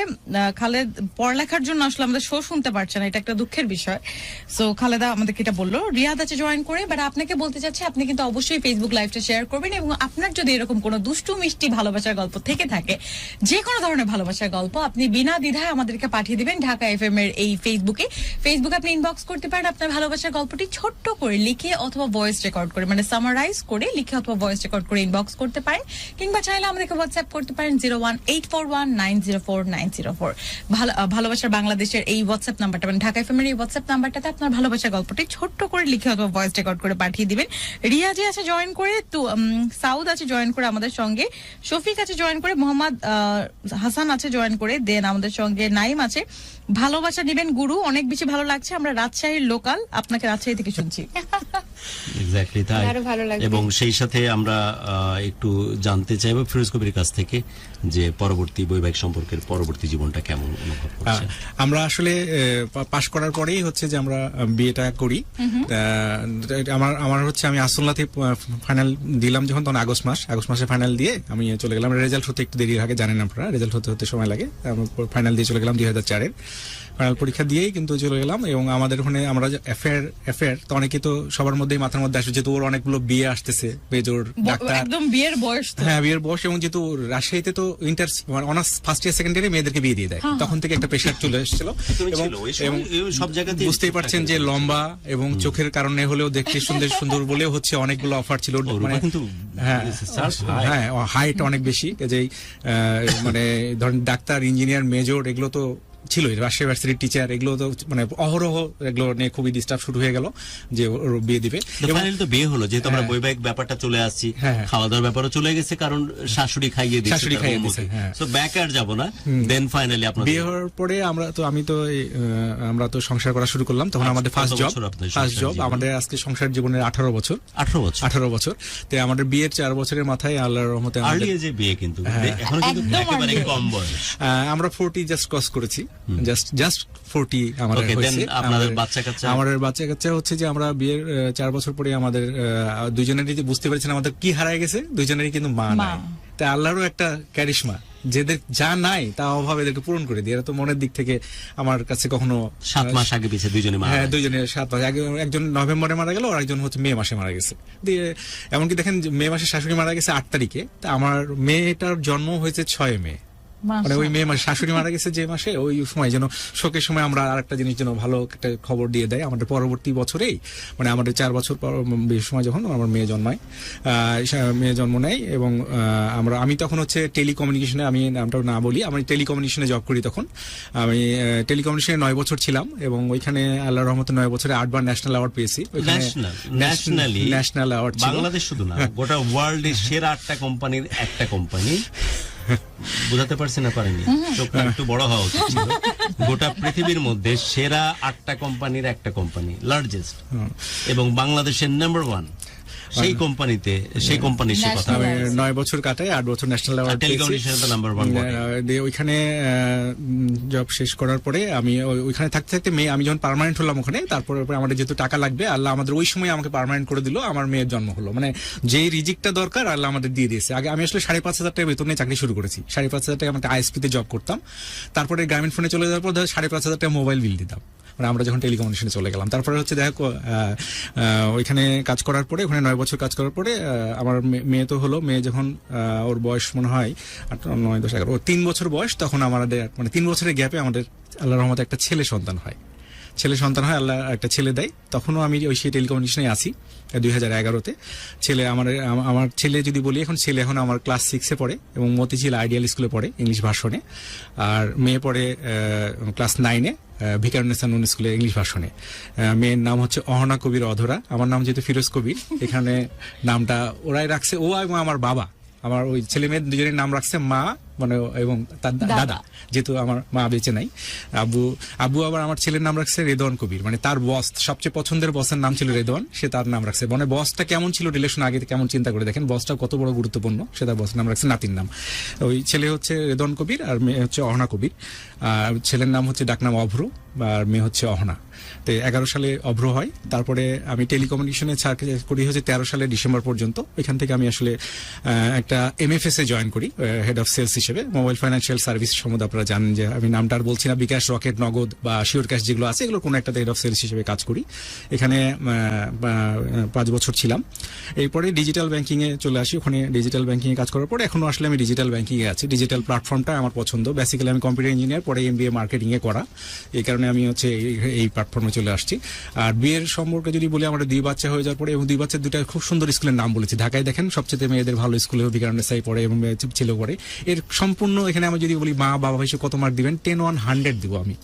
খালেদ পড়ালেখার জন্য আসলে আমাদের শো শুনতে পারছে না, এটা একটা দুঃখের বিষয়। সো খালেদা আমাদেরকে এটা বললো। রিয়াদ আছে জয়েন করে, বাট আপনাকে বলতে চাচ্ছি আপনি কিন্তু অবশ্যই ফেসবুক লাইভটা শেয়ার করবেন, এবং আপনার যদি এরকম কোনো দুষ্টু মিষ্টি ভালোবাসার গল্প থেকে থাকে, যে কোনো ধরনের ভালোবাসার গল্প, আপনি বিনা দ্বিধায় আমাদেরকে পাঠিয়ে দিবেন ঢাকা এফএম এর এই ফেসবুকে আপনি ইনবক্স করতে পারেন আপনার ভালোবাসার গল্পটি ছোট্ট করে লিখে অথবা ভয়েস রেকর্ড করে, মানে সামারাইজ করে লিখে অথবা ভয়েস রেকর্ড করে ইনবক্স করতে পারেন, কিংবা চাইলে আমাদেরকে হোয়াটসঅ্যাপ করতে পারেন 01841904904। ভালোবাসার বাংলাদেশের এই হোয়াটসঅ্যাপ নাম্বারটা, মানে ঢাকা এফএম এর এই হোয়াটসঅ্যাপ নাম্বারটাতে আপনার ভালোবাসার গল্পটি ছোট্ট করে লিখে অথবা ভয়েস রেকর্ড করে পাঠিয়ে দিবেন। রিয়াজি আছে জয়েন করে, তো সাউদ আছে জয়েন করে আমাদের সঙ্গে, শফিক আছে জয়েন করে, মোহাম্মদ হাসান আছে জয়েন করে, দেন আমাদের সঙ্গে নাইম আছে। ভালোবাসা দিবেন গুরু, অনেক বেশি ভালো লাগছে, আমরা রাজশাহীর লোকাল, আপনাকে রাজশাহী থেকে শুনছি। এক্স্যাক্টলি তাই। আরো ভালো লাগবে। এবং সেই সাথে আমরা একটু জানতে চাইবো ফিরোজ কবির কাছ থেকে যে পরবর্তী বৈবাহিক সম্পর্কের পরবর্তী জীবনটা কেমন অনুভব করছে। আমরা আসলে পাশ করার পরেই হচ্ছে যে আমরা বিয়েটা করি। আমার হচ্ছে আমি আসনলাতে ফাইনাল দিলাম যখন, তখন আগস্ট মাসে ফাইনাল দিয়ে আমি চলে গেলাম। রেজাল্ট হতে একটু দেরি লাগে, জানেন আপনারা, রেজাল্ট হতে সময় লাগে। ফাইনাল দিয়ে চলে গেলাম 2004-এর। ফাইনাল পরীক্ষা দিয়েই কিন্তু চলে গেলাম। এবং আমাদের ওখানে আমরা অ্যাফেয়ার তো অনেকে তো সবার মধ্যেই মাথার মধ্যে আসে, যেহেতু ওর অনেকগুলো বিয়ে আসতেছে, মেজর, ডাক্তার, একদম বিয়ের বয়স তো। হ্যাঁ বিয়ের বয়স, এবং যেহেতু রাজশাহীতে তো inter honours first year second ইয়ারে মেয়েদেরকে বিয়ে দিয়ে দেয়, তখন থেকে একটা প্রেশার চলে এসেছিল। তুমি এবং ছিল, ওই সময় সব জায়গাতেই বুঝতেই পারছেন যে লম্বা এবং চোখের কারণে হলেও দেখতে সুন্দর বলেও হচ্ছে অনেকগুলো অফার ছিল। ওরূপা কিন্তু হ্যাঁ Sir, হ্যাঁ হাইট অনেক বেশি, যেই মানে ধরেন ডাক্তার, ইঞ্জিনিয়ার, মেজর এগুলো তো ছিল, রাজশাহী ইউনিভার্সিটির টিচার, এগুলো তো মানে অহরহ এগুলো নিয়ে খুবই ডিস্টার্ব শুরু হয়ে গেল যে ওর বিয়ে দিবে। এবং ফাইনালি তো বিয়ে হলো, যেহেতু আমরা হ্যাঁ। বৈবাহিক ব্যাপারটা চলে আসছি, হ্যাঁ। খাওয়া দাওয়ার ব্যাপারও চলে গেছে, কারণ শাশুড়ি খাইয়ে দিয়েছে, শাশুড়ি খাইয়ে দিয়েছে, হ্যাঁ। সো ব্যাক আর যাবো না। দেন ফাইনালি আপনার বিয়ে হওয়ার পরে আমি তো আমরা তো সংসার করা শুরু করলাম, তখন আচ্ছা, আমাদের কত ফার্স্ট বছর আপনার জব সংসার জীবন? আমাদের আজকে সংসার জীবনের 18 বছর। 18 বছর। তো আমাদের বিয়ের 4 বছরের মাথায় আল্লাহর রহমতে আর্লি আমাদের এজে বিয়ে, কিন্তু হ্যাঁ। এখন কিন্তু একদম একেবারে early। কম বয়স। আমরা 40 জাস্ট ক্রস করেছি, জাস্ট 40 আমাদের Okay, then হয়েছে। আপনাদের বাচ্চা-কাচ্চা? আমাদের বাচ্চা হচ্ছে যে আমরা বিয়ের 4 বছর পরে আমাদের দুইজনেরই যে বুঝতে পেরেছেন আমাদের কি হারায় গেছে, দুইজনেরই কিন্তু মা মা। নাই। তা আল্লাহরও একটা ক্যারিশমা, যেদের যা নাই তা অভাব এদেরকে পূরণ করে দিয়ে, এরা তো মনের দিক থেকে আমার কাছে কখনো 7 মাস আগে পিছে দুইজনে মারা হ্যাঁ যায়। দুইজনে 7 মাস আগে, একজন নভেম্বরে মারা গেল, আর একজন হচ্ছে মে মাসে মারা গেছে। দিয়ে এমনকি দেখেন যে মে মাসে শাশুড়ি মারা গেছে 8 তারিখে, তা আমার মেয়েটার জন্ম হয়েছে 6 মে। মানে ওই মে মাসে শাশুড়ি মারা গেছে যে মাসে, ওই সময় যেন শোকের সময় আমরা আরেকটা জিনিস যেন ভালো একটা খবর দিয়ে দেয় আমাদের পরবর্তী বছরেই, মানে আমাদের 4 বছর পর সময় যখন আমার মেয়ে জন্মায়, মেয়ে জন্ম নেয়। এবং আমি তখন হচ্ছে টেলিকমিউনিকেশনে, আমি নামটা না বলি, আমি টেলিকমিউনিকেশনে জব করি তখন। আমি টেলিকমিউনিকেশনে 9 বছর ছিলাম, এবং ওইখানে আল্লাহর রহমতে 9 বছরে 8 বার ন্যাশনাল অ্যাওয়ার্ড পেয়েছি। ন্যাশনালি ন্যাশনাল অ্যাওয়ার্ড ছিল। বাংলাদেশ শুধু না, গোটা ওয়ার্ল্ডের সেরা 8টা কোম্পানির একটা কোম্পানি। বুঝাতে পারছি না, পারেনি, চোখটা একটু বড় হওয়া উচিত ছিল। গোটা পৃথিবীর মধ্যে সেরা 8টা কোম্পানির একটা কোম্পানি, লার্জেস্ট, এবং বাংলাদেশের নাম্বার 1 সেই কোম্পানিতে, সেই কোম্পানির সে কথা। আমি 9 বছর কাটাই, 8 বছর ন্যাশনাল অ্যাওয়ার্ড পেয়েছি। টেলিকমিউনিকেশনে তো নাম্বার 1 বটে। দিয়ে ওইখানে জব শেষ করার পরে আমি ওইখানে থাকতে থাকতে মেয়ে, আমি যখন পার্মানেন্ট হলাম ওখানে, তারপরে আমাদের যেহেতু টাকা লাগবে, আল্লাহ আমাদের ওই সময় আমাকে পার্মানেন্ট করে দিল, আমার মেয়ের জন্ম হলো। মানে যেই রিজিকটা দরকার আল্লাহ আমাদের দিয়ে দিয়েছে। আগে আমি আসলে 5,500 টাকা বেতন নিয়ে চাকরি শুরু করেছি, 5,500 টাকা আমাকে আইএসপিতে জব করতাম। তারপরে গ্রামীণ ফোনে চলে যাওয়ার পর 5,500 টাকা মোবাইল বিল দিতাম, মানে আমরা যখন টেলিকমিউনিকেশনে চলে গেলাম। তারপরে হচ্ছে দেখো ওইখানে কাজ করার পরে, ওখানে 9 বছর কাজ করার পরে আমার মেয়ে তো হলো, মেয়ে যখন ওর বয়স মনে হয় 8, 9, 10, 11, 3 বছর বয়স, তখন আমাদের মানে 3 বছরের গ্যাপে আমাদের আল্লাহর রহমতে একটা ছেলে সন্তান হয়। আল্লাহ একটা ছেলে দেয়। তখনও আমি ওই সেই টেলিকমিউনিকেশনে আছি 2011-তে। ছেলে আমার ছেলে যদি বলি, এখন আমার ক্লাস 6-এ পড়ে, এবং মতিঝিল আইডিয়াল স্কুলে পড়ে ইংলিশ ভার্সনে। আর মেয়ে পড়ে ক্লাস 9-এ ভিকারুন্নেসা নূন স্কুলে ইংলিশ ভার্সনে। মেয়ের নাম হচ্ছে অহনা কবির অধরা, আমার নাম যেহেতু ফিরোজ কবির, এখানে নামটা ওরাই রাখছে, ও এবং আমার বাবা। আমার ওই ছেলে মেয়ে দুজনের নাম রাখছে মা, মানে এবং তার দাদা, যেহেতু আমার মা বেঁচে নাই। আব্বু আবার আমার ছেলের নাম রাখছে রেদওয়ান কবির, মানে তার বস, সবচেয়ে পছন্দের বসের নাম ছিল রেদওয়ান, সে তার নাম রাখছে। মানে বসটা কেমন ছিল রিলেশন, আগে কেমন চিন্তা করে দেখেন, বসটা কত বড় গুরুত্বপূর্ণ, সে তার বসের নাম রাখছে নাতির নাম। ওই ছেলে হচ্ছে রেদওয়ান কবির, আর মেয়ে হচ্ছে অহনা কবির। আর ছেলের নাম হচ্ছে ডাকনাম অভ্র, আর মেয়ে হচ্ছে অহনা। তো 11 সালে অভ্র হয়। তারপরে আমি টেলিকমিউনিকেশনে করি হচ্ছে 13 সালের ডিসেম্বর পর্যন্ত। এখান থেকে আমি আসলে একটা MFS-এ জয়েন করি হেড অফ সেলস হিসেবে, মোবাইল ফাইন্যান্সিয়াল সার্ভিস সম্বন্ধে আপনারা জানেন যে আমি নামটা আর বলছি না, বিকাশ, রকেট, নগদ বা শিওর ক্যাশ যেগুলো আছে, এগুলো কোনো একটা হেড অফ সেলস হিসেবে কাজ করি। এখানে 5 বছর ছিলাম। এরপরে ডিজিটাল ব্যাংকিংয়ে চলে আসি। ওখানে ডিজিটাল ব্যাংকিংয়ে কাজ করার পরে এখনো আসলে আমি ডিজিটাল ব্যাংকিংয়ে আছি। ডিজিটাল প্ল্যাটফর্মটা আমার পছন্দ। বেসিক্যালি আমি কম্পিউটার ইঞ্জিনিয়ার, পরে MBA মার্কেটিংয়ে করা, এই কারণে আমি হচ্ছে এই প্ল্যাটফর্মে চলে আসছি। আর বিয়ের সম্পর্কে যদি বলি, আমাদের 2 বাচ্চা হয়ে যাওয়ার পরে, এবং 2 বাচ্চার 2টা খুব সুন্দর স্কুলের নাম বলেছি। ঢাকায় দেখেন সবচেয়ে মেয়েদের ভালো স্কুলে ভিকারুন্নেসায় পড়ে এবং ছেলে পড়ে। এর সম্পূর্ণ এখানে আমি যদি বলি মা বাবা হিসেবে কত মার্ক দিবেন, 10/100 দিব আমি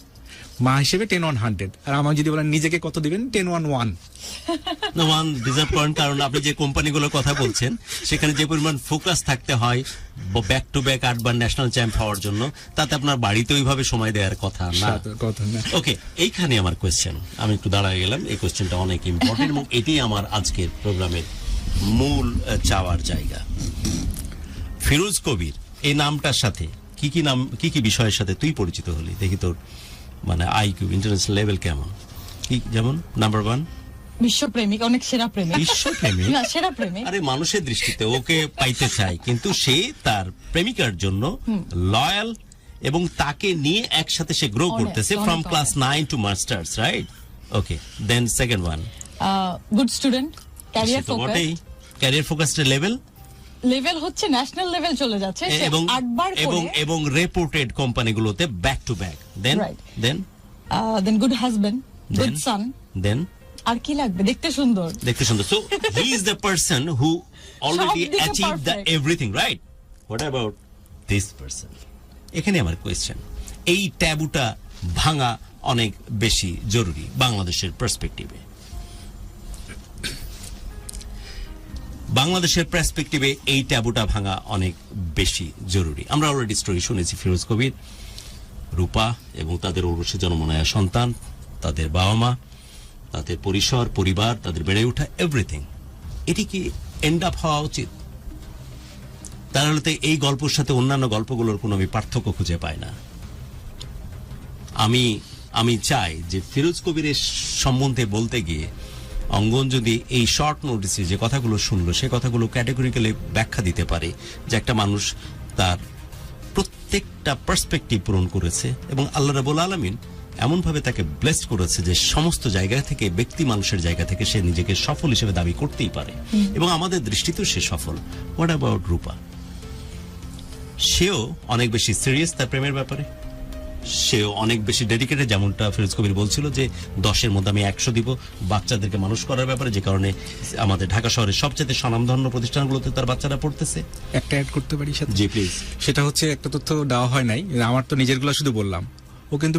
মা হিসেবে, 10/100। আর আমার যদি বলেন নিজেকে কত দিবেন, 10/1 ডিজার্ভ করেন, কারণ আপনি যে কোম্পানিগুলোর কথা বলছেন সেখানে যে পরিমাণ ফোকাস থাকতে হয় back to back 8 bar national champ হওয়ার জন্য, তাতে আপনার বাড়িতে ওইভাবে সময় দেওয়ার কথা না। ওকে, এইখানে আমার কোয়েশ্চেন, আমি একটু দাঁড়ায় গেলাম, এই কোয়েশ্চেনটা অনেক ইম্পর্টেন্ট, এবং এটি আমার আজকের প্রোগ্রামের মূল চাওয়ার জায়গা। ফিরোজ কবির এই নামটার সাথে কি কি বিষয়ের সাথে তুই পরিচিত হলি? দেখি তোর মানে আইকিউ, ইন্টারন্যাশনাল লেভেল কেমন? কি, যেমন নাম্বার 1 বিশ্বপ্রেমিক, অনেক সেরা প্রেমিক। বিশ্বপ্রেমিক না, সেরা প্রেমিক। আরে মানুষের দৃষ্টিতে ওকে পাইতে চায়, কিন্তু সে তার প্রেমিকার জন্য লয়াল এবং তাকে নিয়ে একসাথে সে গ্রো অনেক, করতেছে অনেক, ফ্রম অনেক। Class 9 to masters, right? Okay, then second one, good student, career focus, career focused level level হচ্ছে ন্যাশনাল লেভেল চলে যাচ্ছে, সে এবং 8 বার এবং করে। এবং রেপুটেড কোম্পানিগুলোতে back to back. Then Right. Then then good husband, good son, then আর কি লাগবে? দেখতে সুন্দর। দেখতে সুন্দর। So he is the person who already সবদিকে achieve the perfect. Everything, right? What about this person? এখানে আমার কোয়েশ্চেন, এই ট্যাবুটা ভাঙা অনেক বেশি জরুরি বাংলাদেশের পার্সপেক্টিভে। বাংলাদেশের পার্সপেক্টিভে এই ট্যাবুটা ভাঙা অনেক বেশি জরুরি। আমরা অলরেডি স্টোরি শুনেছি, ফিরোজ কবির, রূপা এবং তাদের ঔরসে জন্ম নেয়া সন্তান, তাদের বাবা মা, তাদের পরিসর, পরিবার, তাদের বেড়ে ওঠা, এভরিথিং। এটি কি এন্ড আপ হওয়া উচিত? তাহলে তো এই গল্পের সাথে অন্যান্য গল্পগুলোর কোনো আমি পার্থক্য খুঁজে পাই না। আমি চাই যে ফিরোজ কবিরের সম্বন্ধে বলতে গিয়ে অঙ্গন যদি এই শর্ট নোটিসে যে কথাগুলো শুনলো সে কথাগুলো ক্যাটেগরিক্যালি ব্যাখ্যা দিতে পারে, যে একটা মানুষ তার প্রত্যেকটা পার্সপেক্টিভ পূরণ করেছে এবং আল্লাহ রাব্বুল আলামিন এমনভাবে তাকে ব্লেসড করেছে যে সমস্ত জায়গা থেকে, ব্যক্তি মানুষের জায়গা থেকে সে নিজেকে সফল হিসেবে দাবি করতেই পারে এবং আমাদের দৃষ্টিতেও সে সফল। হোয়াট অ্যাবাউট রূপা? সেও অনেক বেশি সিরিয়াস তার প্রেমের ব্যাপারে, সেও অনেক বেশি ডেডিকেটেড, যেমনটা ফিরোজ কবির বলছিল যে 10-এর মধ্যে আমি 100 দিব বাচ্চাদেরকে মানুষ করার ব্যাপারে, যে কারণে আমাদের ঢাকা শহরের সবচেয়ে স্বনামধন্য প্রতিষ্ঠানগুলোতে তার বাচ্চারা পড়তেছে। একটা অ্যাড করতে পারি সাথে? জি প্লিজ। সেটা হচ্ছে, একটা তথ্য দেওয়া হয় নাই, আমার তো নিজেরগুলো শুধু বললাম। ও কিন্তু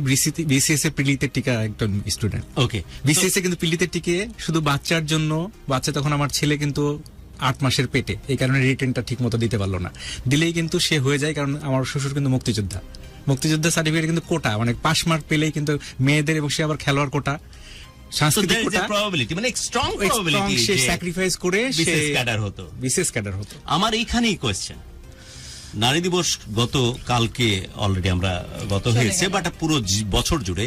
বিসিএস এ প্রিলিতে টিকা একজন স্টুডেন্ট। ওকে, বিসিএস এ কিন্তু প্রিলিতে টিকে শুধু বাচ্চার জন্য। বাচ্চা তখন আমার ছেলে কিন্তু 8 মাসের পেটে, এই কারণে রিটেনটা ঠিক মতো দিতে পারলো না। দিলেই কিন্তু সে হয়ে যায়, কারণ আমার শ্বশুর কিন্তু মুক্তিযোদ্ধা সার্টিফিকেট কিন্তু কোটা, মানে পাস মার্ক পেলেই কিন্তু মেয়েদের, এবং সে আবার খেলোয়াড় কোটা, So সাংস্কৃতিক there is a quota, probability, মানে strong probability সে যে স্যাক্রিফাইস করে সে বিশেষ ক্যাডার হতো। বিশেষ ক্যাডার হতো। আমার এইখানেই কোয়েশ্চেন, নারী দিবস গত কালকে অলরেডি আমরা গত হয়েছে, বাট পুরো বছর জুড়ে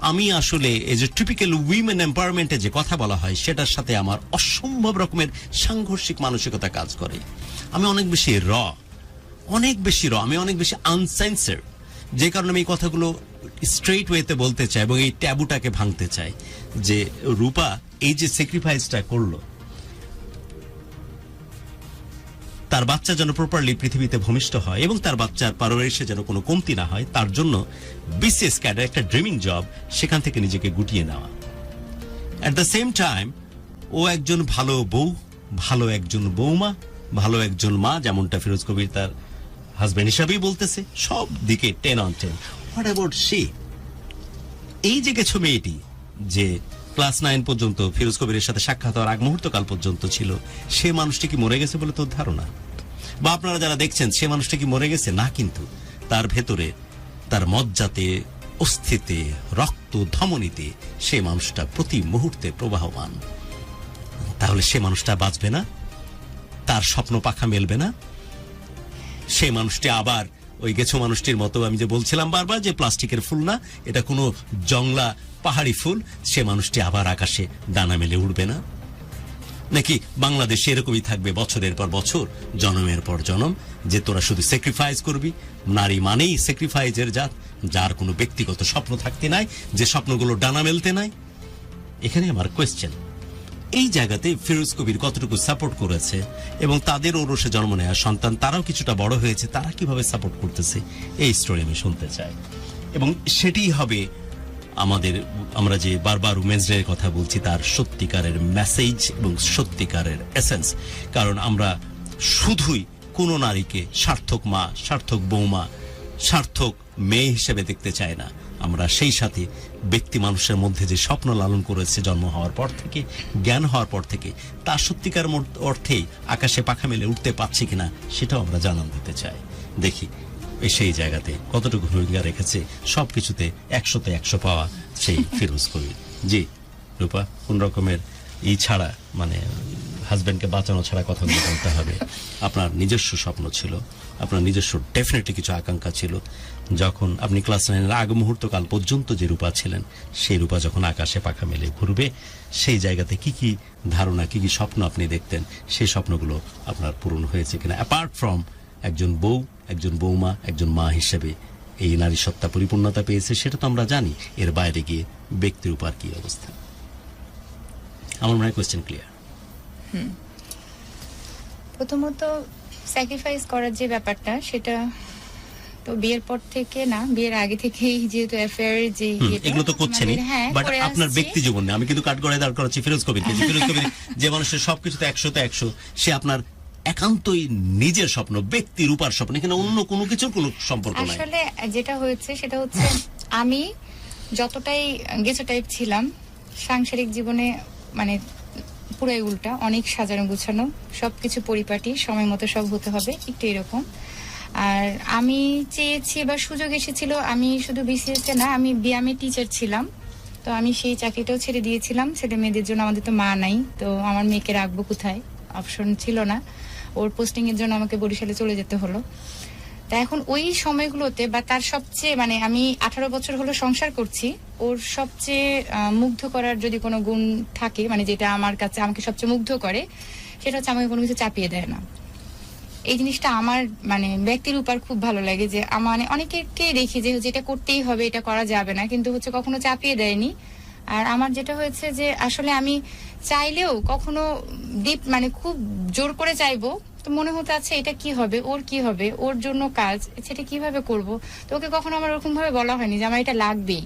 আমি আসলে এই যে টিপিক্যাল উইমেন এম্পাওয়ারমেন্টে যে কথা বলা হয় সেটার সাথে আমার অসম্ভব রকমের সাংঘর্ষিক মানসিকতা কাজ করে। আমি অনেক বেশি আমি অনেক বেশি আনসেন্সার্ড, যে কারণে আমি এই কথাগুলো স্ট্রেইট ওয়েতে বলতে চাই এবং এই ট্যাবুটাকে ভাঙতে চাই যে রূপা এই যে স্যাক্রিফাইসটা করলো, তার বাচ্চা যেন প্রপারলি পৃথিবীতে ভূমিষ্ঠ হয় এবং তার বাচ্চার পারবরিশে যেন কোনো কমতি না হয়, তার জন্য বিসিএস ক্যাডার একটা ড্রিমিং জব, সেখান থেকে নিজেকে গুটিয়ে নেওয়া। অ্যাট দ্য সেম টাইম ও একজন ভালো বউ, ভালো একজন বৌমা, ভালো একজন মা, যেমনটা ফিরোজ কবির তার হাজবেন্ড হিসাবেই বলতেছে, সব দিকে 10 on 10। হোয়াট অ্যাবাউট সে? এই যে গেছো মেয়েটি যে ক্লাস 9 পর্যন্ত ফিরোজ কবিরের সাথে সাক্ষাৎ হওয়ার আগ মুহূর্তকাল পর্যন্ত ছিল, সে মানুষটি কি মরে গেছে বলে তোর ধারণা? বা আপনারা যারা দেখছেন সে মানুষটি কি মরে গেছে? না, কিন্তু তার ভেতরে, তার মজ্জাতে, অস্থিতে, রক্ত ধমনীতে সে মানুষটা প্রতি মুহূর্তে প্রবাহমান। তাহলে সে মানুষটা বাঁচবে না? তার স্বপ্ন পাখা মেলবে না? সে মানুষটি আবার ওই গেছো মানুষটির মতো, আমি যে বলছিলাম বারবার যে প্লাস্টিকের ফুল না, এটা কোনো জংলা পাহাড়ি ফুল, সে মানুষটি আবার আকাশে ডানা মেলে উড়বে না? নাকি বাংলাদেশ এরকমই থাকবে বছরের পর বছর, জন্মের পর জন্ম, যে তোরা শুধু স্যাক্রিফাইস করবি? নারী মানেই স্যাক্রিফাইসের জাত, যার কোনো ব্যক্তিগত স্বপ্ন থাকতে নাই, যে স্বপ্নগুলো ডানা মেলতে নাই। এখানে আমার কোয়েশ্চেন, এই জায়গাতে ফিরোজ কবির কতটুকু সাপোর্ট করেছে এবং তাদের ঔরসে জন্ম নেওয়া সন্তান তারাও কিছুটা বড় হয়েছে, তারা কিভাবে সাপোর্ট করতেছে, এই স্টোরি আমি শুনতে চাই। এবং সেটিই হবে আমাদের, আমরা যে বারবার উমেন্স ডে কথা বলছি, তার সত্যিকারের মেসেজ এবং সত্যিকারের এসেন্স। কারণ আমরা শুধুই কোনো নারীকে সার্থক মা, সার্থক বৌমা, সার্থক মেয়ে হিসেবে দেখতে চাই না। আমরা সেই সাথে ব্যক্তি মানুষের মধ্যে যে স্বপ্ন লালন করেছে জন্ম হওয়ার পর থেকে, জ্ঞান হওয়ার পর থেকে, তার সত্যিকার অর্থেই আকাশে পাখা মেলে উঠতে পারছে কিনা সেটাও আমরা জানান দিতে চাই। দেখি সেই জায়গাতে কতটুকু ভূমিকা রেখেছে সবকিছুতে 100তে 100 পাওয়া সেই ফিরোজ কবির। জি রূপা, কোন রকমের ই ছাড়া, মানে হাজবেন্ডকে বাঁচানো ছাড়া কথাগুলো বলতে হবে। আপনার নিজস্ব স্বপ্ন ছিল, আপনার নিজস্ব ডেফিনেটলি কিছু আকাঙ্ক্ষা ছিল। যখন আপনি ক্লাস 9-এর আগ মুহূর্তকাল পর্যন্ত যে রূপা ছিলেন, সেই রূপা যখন আকাশে পাখা মেলে ঘুরবে, সেই জায়গাতে কি কি ধারণা, কি কি স্বপ্ন আপনি দেখতেন, সেই স্বপ্নগুলো আপনার পূরণ হয়েছে কিনা, অ্যাপার্ট ফ্রম একজন বউ, একজন বৌমা, একজন মা হিসেবে এই নারী সত্তা পরিপূর্ণতা পেয়েছে সেটা তো আমরা জানি। এর বাইরে গিয়ে ব্যক্তির উপর কি অবস্থা? আমার মনে হয় কোয়েশ্চেন ক্লিয়ার। প্রথমত স্যাক্রিফাইস করার যে ব্যাপারটা, সেটা তো বিয়ের পর থেকে না, বিয়ের আগে থেকেই যেহেতু অ্যাফেয়ার যে এগুলো তো করছেনই, হ্যাঁ, বাট করে আপনার আসছি। ব্যক্তি জীবনে আমি কিন্তু কাঠগড়ায় দাঁড় করাচ্ছি ফিরোজ কবিরকে। ফিরোজ কবির যে মানুষের সবকিছুতে 100তে 100, সে আপনার একান্তই নিজের স্বপ্ন, ব্যক্তি রূপার স্বপ্ন, এখানে অন্য কোনো কিছুর কোনো সম্পর্ক নাই। আসলে যেটা হয়েছে সেটা হচ্ছে আমি যতটাই গেছো টাইপ ছিলাম, সাংসারিক জীবনে মানে পুরাই উল্টা, অনেক সাজানো গুছানো, সবকিছু পরিপাটি, সময় মতো সব হতে হবে, একটু এরকম। আর আমি চেয়েছি বা সুযোগ এসেছিল, আমি শুধু বিসিএস এ না, আমি বিএমএ টিচার ছিলাম, তো আমি সেই চাকরিটাও ছেড়ে দিয়েছিলাম। ছেলে মেয়েদের জন্য, আমাদের তো মা নাই, তো আমার মেয়েকে রাখবো কোথায়, অপশন ছিল না। ওর পোস্টিং এর জন্য আমাকে বরিশালে চলে যেতে হলো। তা এখন ওই সময়গুলোতে বা তার সবচেয়ে মানে আমি 18 বছর হলো সংসার করছি, ওর সবচেয়ে মুগ্ধ করার যদি কোনো গুণ থাকে, মানে যেটা আমার কাছে আমাকে সবচেয়ে মুগ্ধ করে, সেটা হচ্ছে আমাকে কোনো কিছু চাপিয়ে দেয় না। এই জিনিসটা আমার মানে ব্যক্তির উপর খুব ভালো লাগে, যে মানে অনেকে দেখি যে যেটা করতেই হবে, এটা করা যাবে না, কিন্তু হচ্ছে কখনো চাপিয়ে দেয়নি। আর আমার যেটা হয়েছে যে আসলে আমি চাইলেও কখনো ডিপ মানে খুব জোর করে চাইবো, তো মনে হতো আচ্ছা এটা কি হবে, ওর কি হবে, ওর জন্য কাজ, সেটা কিভাবে করব। তো ওকে কখনো আমার ওরকম ভাবে বলা হয়নি যে আমার এটা লাগবেই।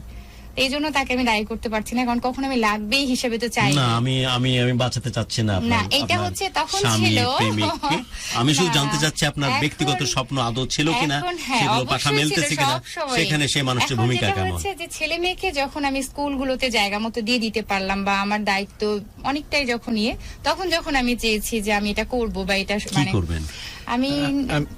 এই জন্য তাকে আমি দায়ী করতে পারছি না, কারণ কখনো আমি লাগবেই হিসেবে তো চাই না, আমি আমি আমি বাঁচাতে চাচ্ছি না না, এটা হচ্ছে তখন ছিল। আমি শুধু না, জানতে চাচ্ছি আপনার এখন- ব্যক্তিগত স্বপ্ন আদৌ ছিল কিনা, এখন হ্যাঁ, সেগুলো পাশা অবশ্যই মেলতেছে ছিল, কিনা, সবসময়। সেখানে সেই মানুষের এখন ভূমিকা যেটা কেমন? হচ্ছে যে ছেলে মেয়েকে যখন আমি স্কুলগুলোতে জায়গা মতো দিয়ে দিতে পারলাম, বা আমার দায়িত্ব অনেকটাই যখন তখন যখন আমি চেয়েছি যে আমি এটা করব বা এটা কি মানে করবেন? আমি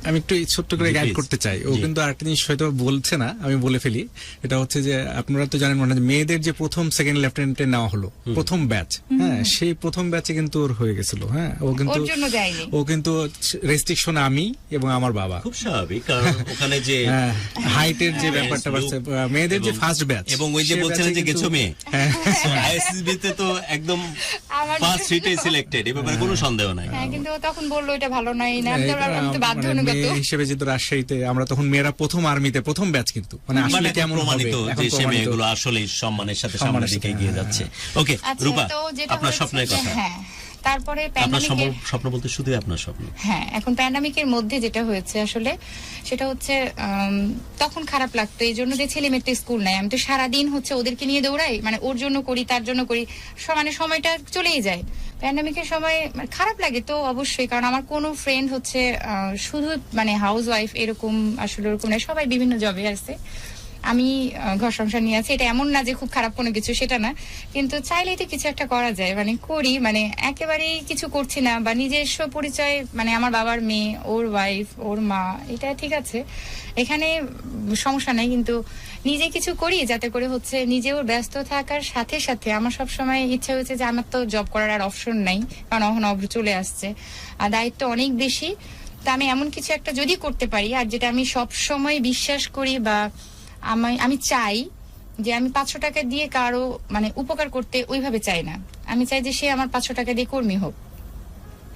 আমি একটু ছোট্ট করে জি, গাইড please. করতে চাই। ও জি। কিন্তু আরেকটা জিনিস হয়তো বলছে না, আমি বলে ফেলি। এটা হচ্ছে যে আপনারা তো জানেন মনে হয় যে মেয়েদের যে প্রথম সেকেন্ড লেফটেন্যান্টে নেওয়া হলো, প্রথম ব্যাচ, হ্যাঁ, সেই প্রথম ব্যাচে কিন্তু ওর হয়ে গেছিল। হ্যাঁ, ও কিন্তু ওর জন্য যাইনি। ও কিন্তু রেস্ট্রিকশন আমি এবং আমার বাবা, খুব স্বাভাবিক, কারণ ওখানে যে হাইটের যে ব্যাপারটা বাড়ছে, মেয়েদের যে ফার্স্ট ব্যাচ, এবং ওই যে বলছিলেন যে গেছো মেয়ে, হ্যাঁ। আইএসএসবি তে তো একদম আমার- ফার্স্ট হিটে সিলেক্টেড, এ ব্যাপারে কোনো সন্দেহ নাই। হ্যাঁ, কিন্তু ও তখন বললো এটা ভালো নাই না, আমি তো বাধ্য অনুগত। মেয়ে হিসেবে যেহেতু রাজশাহীতে আমরা তখন মেয়েরা প্রথম আর্মিতে প্রথম ব্যাচ, কিন্তু মানে মানে আসলে এখন কেমন হবে প্রমাণিত এখন যে সে প্রমাণিত। মেয়েগুলো আসলে সম্মানের সাথে সামনের সম্মানের দিকে সাথে, এগিয়ে হ্যাঁ, যাচ্ছে। ওকে আচ্ছা, রূপা, তো যেটা আপনার হয়েছে স্বপ্নের যে, কথা। হ্যাঁ, তারপরে আপনার প্যান্ডামিকের স্বপ্ন বলতে শুধু আপনার স্বপ্ন? হ্যাঁ, এখন প্যান্ডামিকের মধ্যে যেটা হয়েছে আসলে সেটা হচ্ছে তখন খারাপ লাগতো এই জন্য যে ছেলে মেয়ের তো স্কুল নাই, আমি তো সারাদিন হচ্ছে ওদেরকে নিয়ে দৌড়াই, মানে ওর জন্য করি তার জন্য করি, মানে সময়টা চলেই যায়। প্যান্ডামিকের সময় মানে খারাপ লাগে তো অবশ্যই, কারণ আমার কোনো ফ্রেন্ড হচ্ছে শুধু মানে হাউস ওয়াইফ এরকম আসলে ওরকম না, সবাই বিভিন্ন জবে আছে। আমি ঘর সংসার নিয়ে আছি, এটা এমন না যে খুব খারাপ কোনো কিছু, সেটা না, কিন্তু চাইলেই তো কিছু একটা করা যায়, মানে করি, মানে একেবারেই কিছু করছি না, বা নিজস্ব পরিচয়, মানে আমার বাবার মেয়ে, ওর ওয়াইফ, ওর মা, এটা ঠিক আছে, এখানে সমস্যা নাই, কিন্তু নিজে কিছু করি যাতে করে হচ্ছে নিজেও ব্যস্ত থাকার সাথে সাথে আমার সবসময় ইচ্ছা হয়েছে যে আমার তো জব করার আর অপশন নাই, কারণ এখন অব্র চলে আসছে আর দায়িত্ব অনেক বেশি। তা আমি এমন কিছু একটা যদি করতে পারি, আর যেটা আমি সব সময় বিশ্বাস করি বা আমি চাই যে আমি 500 টাকা দিয়ে কারো মানে উপকার করতে ওইভাবে চাই না, আমি চাই যে সে আমার 500 টাকা দিয়ে কর্মী হোক।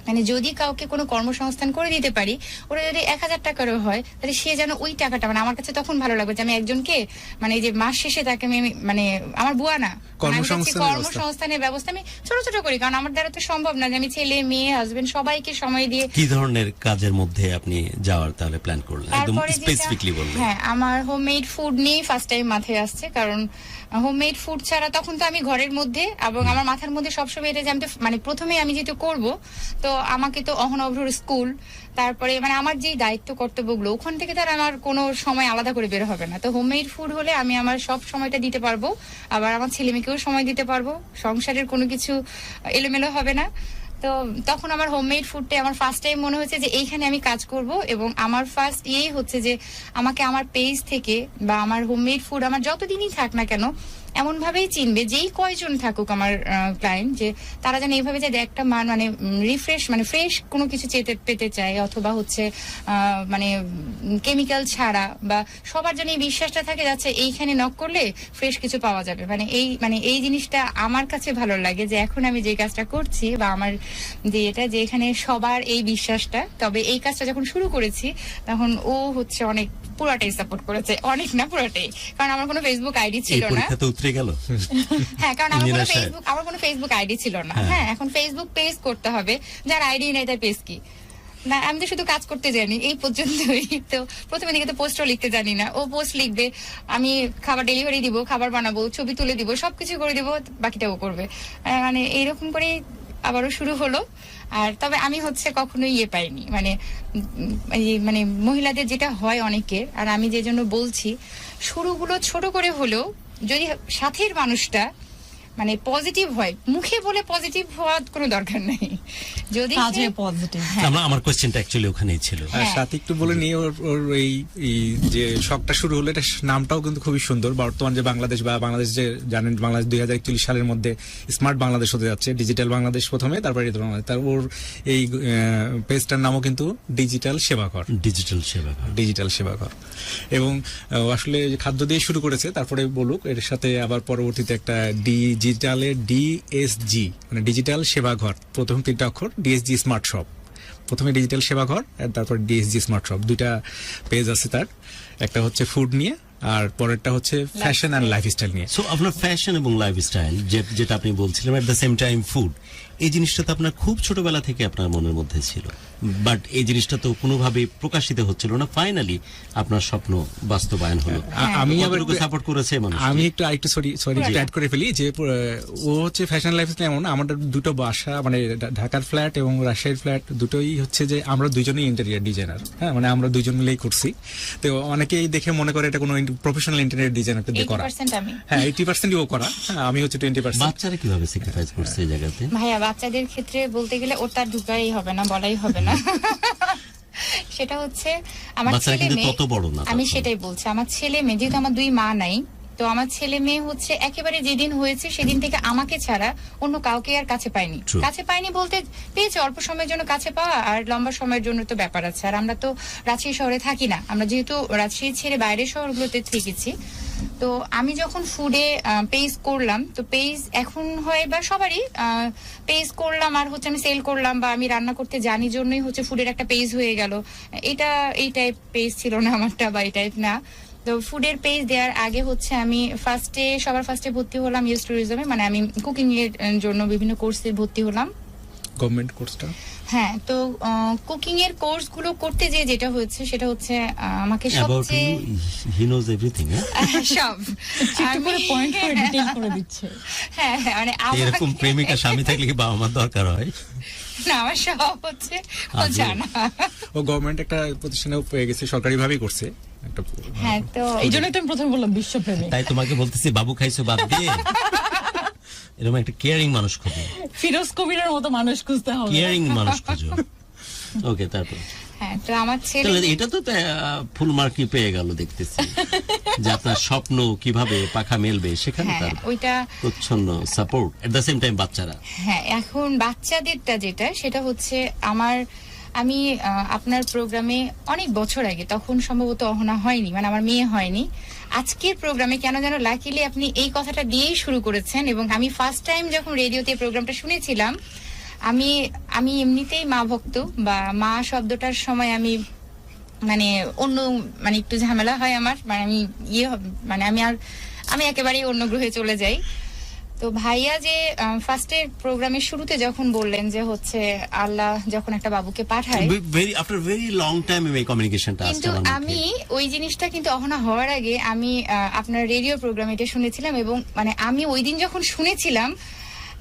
মানে যদি কাউকে কোনো কর্মসংস্থান করে দিতে পারি, ওরা যদি 1000 টাকারও হয়, তাহলে সে যেন ওই টাকাটা, মানে আমার কাছে তখন ভালো লাগবে যে আমি একজনকে মানে এই যে মাস শেষে তাকে আমি মানে আমার বুয়া না, মানে আমি চাচ্ছি কর্মসংস্থানের ব্যবস্থা আমি ছোট ছোট করি, কারণ আমার দ্বারা তো সম্ভব না যে আমি ছেলে মেয়ে হাজবেন্ড সবাইকে সময় দিয়ে। কি ধরনের কাজের মধ্যে আপনি যাওয়ার তাহলে প্ল্যান করলেন, একদম তারপরে স্পেসিফিকলি বললেন? হ্যাঁ, আমার হোমমেড ফুড নিয়ে ফার্স্ট টাইম মাথায় আসছে, কারণ হোমমেড ফুড ছাড়া তখন তো আমি ঘরের মধ্যে, এবং আমার মাথার মধ্যে সবসময় এটা যে আমি তো মানে প্রথমে আমি যেহেতু করব, তো আমাকে তো অহনভ্রর স্কুল, তারপরে মানে আমার যেই দায়িত্ব কর্তব্যগুলো ওখান থেকে তার আমার কোনো সময় আলাদা করে বের হবে না। তো হোমমেড ফুড হলে আমি আমার সব সময়টা দিতে পারবো, আবার আমার ছেলে মেয়েকেও সময় দিতে পারবো, সংসারের কোনো কিছু এলোমেলো হবে না। তো তখন আমার হোমমেড ফুডটা আমার ফার্স্ট টাইম মনে হচ্ছে যে এইখানে আমি কাজ করব, এবং আমার ফার্স্ট ইয়েই হচ্ছে যে আমাকে আমার পেজ থেকে বা আমার হোমমেড ফুড আমার যতদিনই থাক না কেন এমন ভাবেই চিনবে, যেই কয়জন থাকুক আমার ক্লায়েন্ট, যে তারা যেন এইভাবে যে একটা মানে রিফ্রেশ মানে ফ্রেশ কোনো কিছু পেতে চায়, অথবা হচ্ছে মানে কেমিক্যাল ছাড়া, বা সবার জন্য এই বিশ্বাসটা থাকে যাচ্ছে এইখানে নক করলে ফ্রেশ কিছু পাওয়া যাবে। মানে এই জিনিসটা আমার কাছে ভালো লাগে, যে এখন আমি যে কাজটা করছি বা আমার যে এটা যে এখানে সবার এই বিশ্বাসটা, তবে এই কাজটা যখন শুরু করেছি তখন ও হচ্ছে অনেক পুরোটাই সাপোর্ট করেছে, অনেক না পুরোটাই, কারণ আমার কোনো ফেসবুক আইডি এই ছিল না। পরীক্ষাতে উতরে গেল। হ্যাঁ, কারণ ইঞ্জিনিয়ার সাহেব। আমার কোনো ফেসবুক আইডি ছিল না। হ্যাঁ। হ্যাঁ, এখন ফেসবুক পেজ করতে হবে, যার আইডি নেই তার পেজ কি? না, আমি তো শুধু কাজ করতে জানি, এই পর্যন্তই। তো প্রথমে দিকে তো পোস্টও লিখতে জানি না, ও পোস্ট লিখবে, আমি খাবার ডেলিভারি দিব, খাবার বানাবো, ছবি তুলে দিব, সবকিছু করে দিব, বাকিটা ও করবে। মানে এইরকম করে আবারও শুরু হলো। আর তবে আমি হচ্ছে কখনো ইয়ে পাইনি, মানে মহিলাদের যেটা হয় অনেকের, আর আমি যে জন্য বলছি, শুরুগুলো ছোট করে হলেও যদি সাথের মানুষটা মানে পজিটিভ হয়, মুখে বলে পজিটিভ হওয়ার কোনো দরকার নেই, যদি কাজে সে- পজিটিভ। হ্যাঁ। আমার কোশ্চেনটা অ্যাকচুয়ালি ওখানেই ছিল। আর হ্যাঁ। সাথে একটু বলে নিয়ে ওর এই এই যে শখটা শুরু হলো, এটা নামটাও কিন্তু খুবই সুন্দর। বর্তমান যে বাংলাদেশ যে জানেন, বাংলাদেশ 2041 সালের মধ্যে স্মার্ট বাংলাদেশ হতে যাচ্ছে, ডিজিটাল বাংলাদেশ প্রথমে, তারপরে বাংলাদেশ। তার ওর এই পেজটার নামও কিন্তু ডিজিটাল সেবাঘর। ডিজিটাল সেবা। ডিজিটাল সেবাঘর। এবং আসলে যে খাদ্য দিয়ে শুরু করেছে, তারপরে বলুক এর সাথে আবার পরবর্তীতে একটা ডিজিটালে ডিএসজি, মানে ডিজিটাল সেবাঘর, প্রথম 3টা অক্ষর, ডিএসজি স্মার্ট শপ। প্রথমে ডিজিটাল সেবাঘর, আর তারপর ডিএসজি স্মার্ট শপ, 2টা পেজ আছে তার। একটা হচ্ছে ফুড নিয়ে, আর পরেরটা হচ্ছে ফ্যাশন অ্যান্ড লাইফস্টাইল নিয়ে। সো আপনার ফ্যাশন এবং লাইফস্টাইল যেটা আপনি বলছিলেন, এট দ্য সেম টাইম ফুড, এই জিনিসটা তো আপনার খুব ছোটবেলা থেকে আপনার মনের মধ্যে ছিল, বাট এই জিনিসটা তো কোনোভাবে প্রকাশিত হচ্ছিল না। ফাইনালি আপনার স্বপ্ন বাস্তবায়ন হলো। আমি আবার সাপোর্ট করেছে মানুষ। আমি একটু সরি অ্যাড করে ফেলি যে ও হচ্ছে ফ্যাশন লাইফস্টাইল এমন, আমাদের দুটো বাসা, মানে ঢাকার ফ্ল্যাট এবং রাজশাহীর ফ্ল্যাট দুটোই হচ্ছে যে আমরা দুজনেই ইন্টেরিয়র ডিজাইনার। হ্যাঁ, মানে আমরা দুজন মিলেই করছি। তো অনেকেই দেখে মনে করে এটা কোনো প্রফেশনাল ইন্টেরিয়র ডিজাইনার দিয়ে করা। 80% আমি। হ্যাঁ, 80% ও করা। হ্যাঁ, আমি হচ্ছে 20%। বাচ্চারা কিভাবে স্যাক্রিফাইস করছে এই জায়গাতে? ভাইয়া, বাচ্চাদের ক্ষেত্রে বলতে গেলে ওটা ঢুকাই হবে না, বলাই হবে না। সেটা হচ্ছে আমার বাচ্চারা ছেলে কিন্তু মেয়ে, তত বড় না আমি তখন। সেটাই বলছি, আমার ছেলে মেয়ে, যেহেতু আমার 2 মা নাই, তো আমার ছেলে মেয়ে হচ্ছে একেবারে যেদিন হয়েছে সেদিন থেকে আমাকে ছাড়া অন্য কাউকে আর কাছে পাইনি। True. কাছে পাইনি বলতে পেয়েছে অল্প সময়ের জন্য কাছে পাওয়া, আর লম্বা সময়ের জন্য তো ব্যাপার আছে। আর আমরা তো রাজশাহী শহরে থাকি না, আমরা যেহেতু রাজশাহী ছেড়ে বাইরের শহরগুলোতে থেকেছি। তো আমি যখন ফুডে পেজ করলাম, তো পেজ এখন হয় বা সবারই পেজ করলাম, আর হচ্ছে আমি সেল করলাম, বা আমি রান্না করতে জানি জন্যই হচ্ছে ফুডের একটা পেজ হয়ে গেল। এই টাইপ পেজ ছিল না আমারটা, বা এই টাইপ না। তো ফুডের পেজ দেওয়ার আগে হচ্ছে আমি সবার ফার্স্টে ভর্তি হলাম ইউএস ট্যুরিজমে, মানে আমি কুকিং এর জন্য বিভিন্ন কোর্সে ভর্তি হলাম। গভর্নমেন্ট কোর্সটা। হ্যাঁ, তো কুকিং এর কোর্স গুলো করতে যেটা হচ্ছে সেটা হচ্ছে আমাকে About সবচেয়ে you, he knows everything, হ্যাঁ? সব একটু করে পয়েন্ট করে ডিটেইল করে দিচ্ছে। হ্যাঁ, মানে এরকম প্রেমিকা স্বামী থাকলে কি বাবা মার দরকার হয়? না, আমার সব হচ্ছে ও আজও। জানা। ও গভর্নমেন্ট একটা প্রতিষ্ঠানে পেয়ে গেছে, সরকারিভাবেই করছে একটা। হ্যাঁ, তো এই জন্যই তো আমি প্রথমে বললাম বিশ্বপ্রেমী। তাই তোমাকে বলতেছি, বাবু খাইছো বাদ দিয়ে এরকম একটা কেয়ারিং মানুষ খোঁজো, ফিরোজ কবিরের মতো মানুষ খুঁজতে হবে। কেয়ারিং মানুষ খোঁজো। ওকে, তারপর হ্যাঁ, তো আমার ছেলে তাহলে এটা তো ফুল মার্কই পেয়ে গেল দেখতেছি, যে আপনার স্বপ্ন কিভাবে পাখা মেলবে সেখানে হ্যাঁ, তার ওইটা প্রচ্ছন্ন support, at the same time বাচ্চারা। হ্যাঁ, এখন বাচ্চাদেরটা সেটা হচ্ছে আমি আপনার প্রোগ্রামে অনেক বছর আগে, তখন সম্ভবত অহনা হয়নি, মানে আমার মেয়ে হয়নি, আজকের প্রোগ্রামে কেন যেন লাকিলি আপনি এই কথাটা দিয়েই শুরু করেছেন। এবং আমি ফার্স্ট টাইম যখন রেডিওতে প্রোগ্রামটা শুনেছিলাম, আমি এমনিতেই মা ভক্ত, বা মা শব্দটার সময় আমি মানে মানে একটু ঝামেলা হয় আমার, মানে আমি একেবারেই অন্য গ্রহে চলে যাই। তো ভাইয়া যে ফার্স্টের প্রোগ্রামের শুরুতে যখন বললেন যে হচ্ছে আল্লাহ যখন একটা বাবুকে পাঠায়, আফটার ভেরি লং টাইম এই কমিউনিকেশনটা কিন্তু আমি ওই জিনিসটা কিন্তু অহনা হওয়ার আগে আমি আপনার রেডিও প্রোগ্রামে এটা শুনেছিলাম, এবং মানে আমি ওই দিন যখন শুনেছিলাম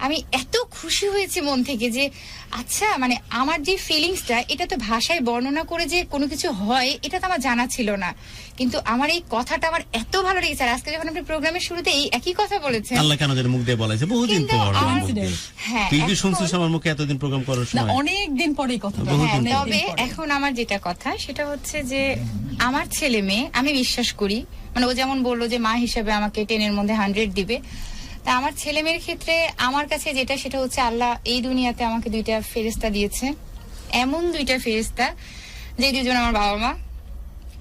আমি এত খুশি হয়েছি মন থেকে যে আচ্ছা, মানে আমার যে ফিলিংসটা, এটা তো ভাষায় বর্ণনা করে যে কোনো কিছু হয় এটা তো আমার জানা ছিল না, কিন্তু আমার এই কথাটা আমার এত ভালো লেগেছে। আর আজকে যখন আপনি প্রোগ্রামের শুরুতে এই একই কথা বলেছেন, আল্লাহ কেন যেন মুখ দিয়ে বলাইছে বহুদিন কিন্তু পর আমার আমার- মুখ দিয়ে। হ্যাঁ, তুই কি এখন- শুনছিস আমার মুখে এতদিন প্রোগ্রাম করার না, সময়? অনেক দিন পরে এই কথাটা। বহুদিন হ্যাঁ, পরে। অনেক দিন তবে পরে। এখন আমার যেটা কথা সেটা হচ্ছে যে আমার ছেলে মেয়ে, আমি বিশ্বাস করি, মানে ও যেমন বললো যে মা হিসেবে আমাকে 10 এর মধ্যে 100 দিবে, তা আমার ছেলে মেয়ের ক্ষেত্রে আমার কাছে সেটা হচ্ছে আল্লাহ এই দুনিয়াতে আমাকে 2টা ফেরেশতা দিয়েছে, এমন 2টা ফেরেশতা যে দুজন আমার বাবা মা।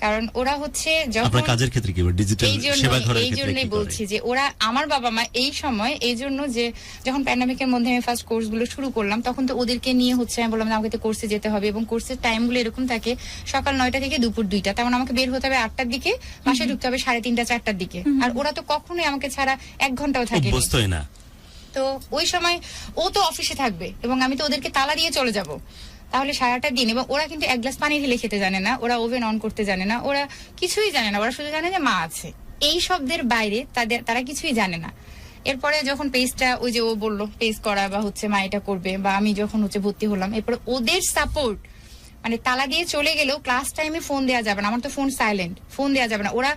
কারণ ওরা হচ্ছে যখন আপনার কাজের ক্ষেত্রে কি ডিজিটাল সেবা ঘরের এই ক্ষেত্রে জন্যই কি বলছি করে? যে ওরা আমার বাবা মা এই সময় এই জন্য যে যখন প্যান্ডামিকের মধ্যে আমি ফার্স্ট কোর্স গুলো শুরু করলাম তখন তো ওদেরকে নিয়ে হচ্ছে আমি বললাম আমাকে তো কোর্সে যেতে হবে এবং কোর্সের টাইম গুলো এরকম থাকে সকাল 9টা থেকে দুপুর 2টা, তেমন আমাকে বের হতে হবে 8টার দিকে, বাসায় ঢুকতে হবে 3:30 4টার দিকে। আর ওরা তো কখনোই আমাকে ছাড়া 1 ঘন্টাও থাকে অভ্যস্তই না। তো ওই সময় ও তো অফিসে থাকবে এবং আমি তো ওদেরকে তালা দিয়ে চলে যাব, তাহলে সারাটা দিন। এবং ওরা কিন্তু 1 গ্লাস পানি ঢেলে খেতে জানে না, ওরা ওভেন অন করতে জানে না, ওরা কিছুই জানে না, ওরা শুধু জানে যে মা আছে। এই শব্দের বাইরে তারা কিছুই জানে না। এরপরে যখন পেজটা ওই যে ও বললো পেজ করা বা হচ্ছে মা এটা করবে, বা আমি যখন হচ্ছে ভর্তি হলাম, এরপরে ওদের সাপোর্ট মানে তালা দিয়ে চলে গেলেও ক্লাস টাইমে ফোন দেওয়া যাবে না, আমার তো ফোন সাইলেন্ট, ফোন দেওয়া যাবে না। ওরা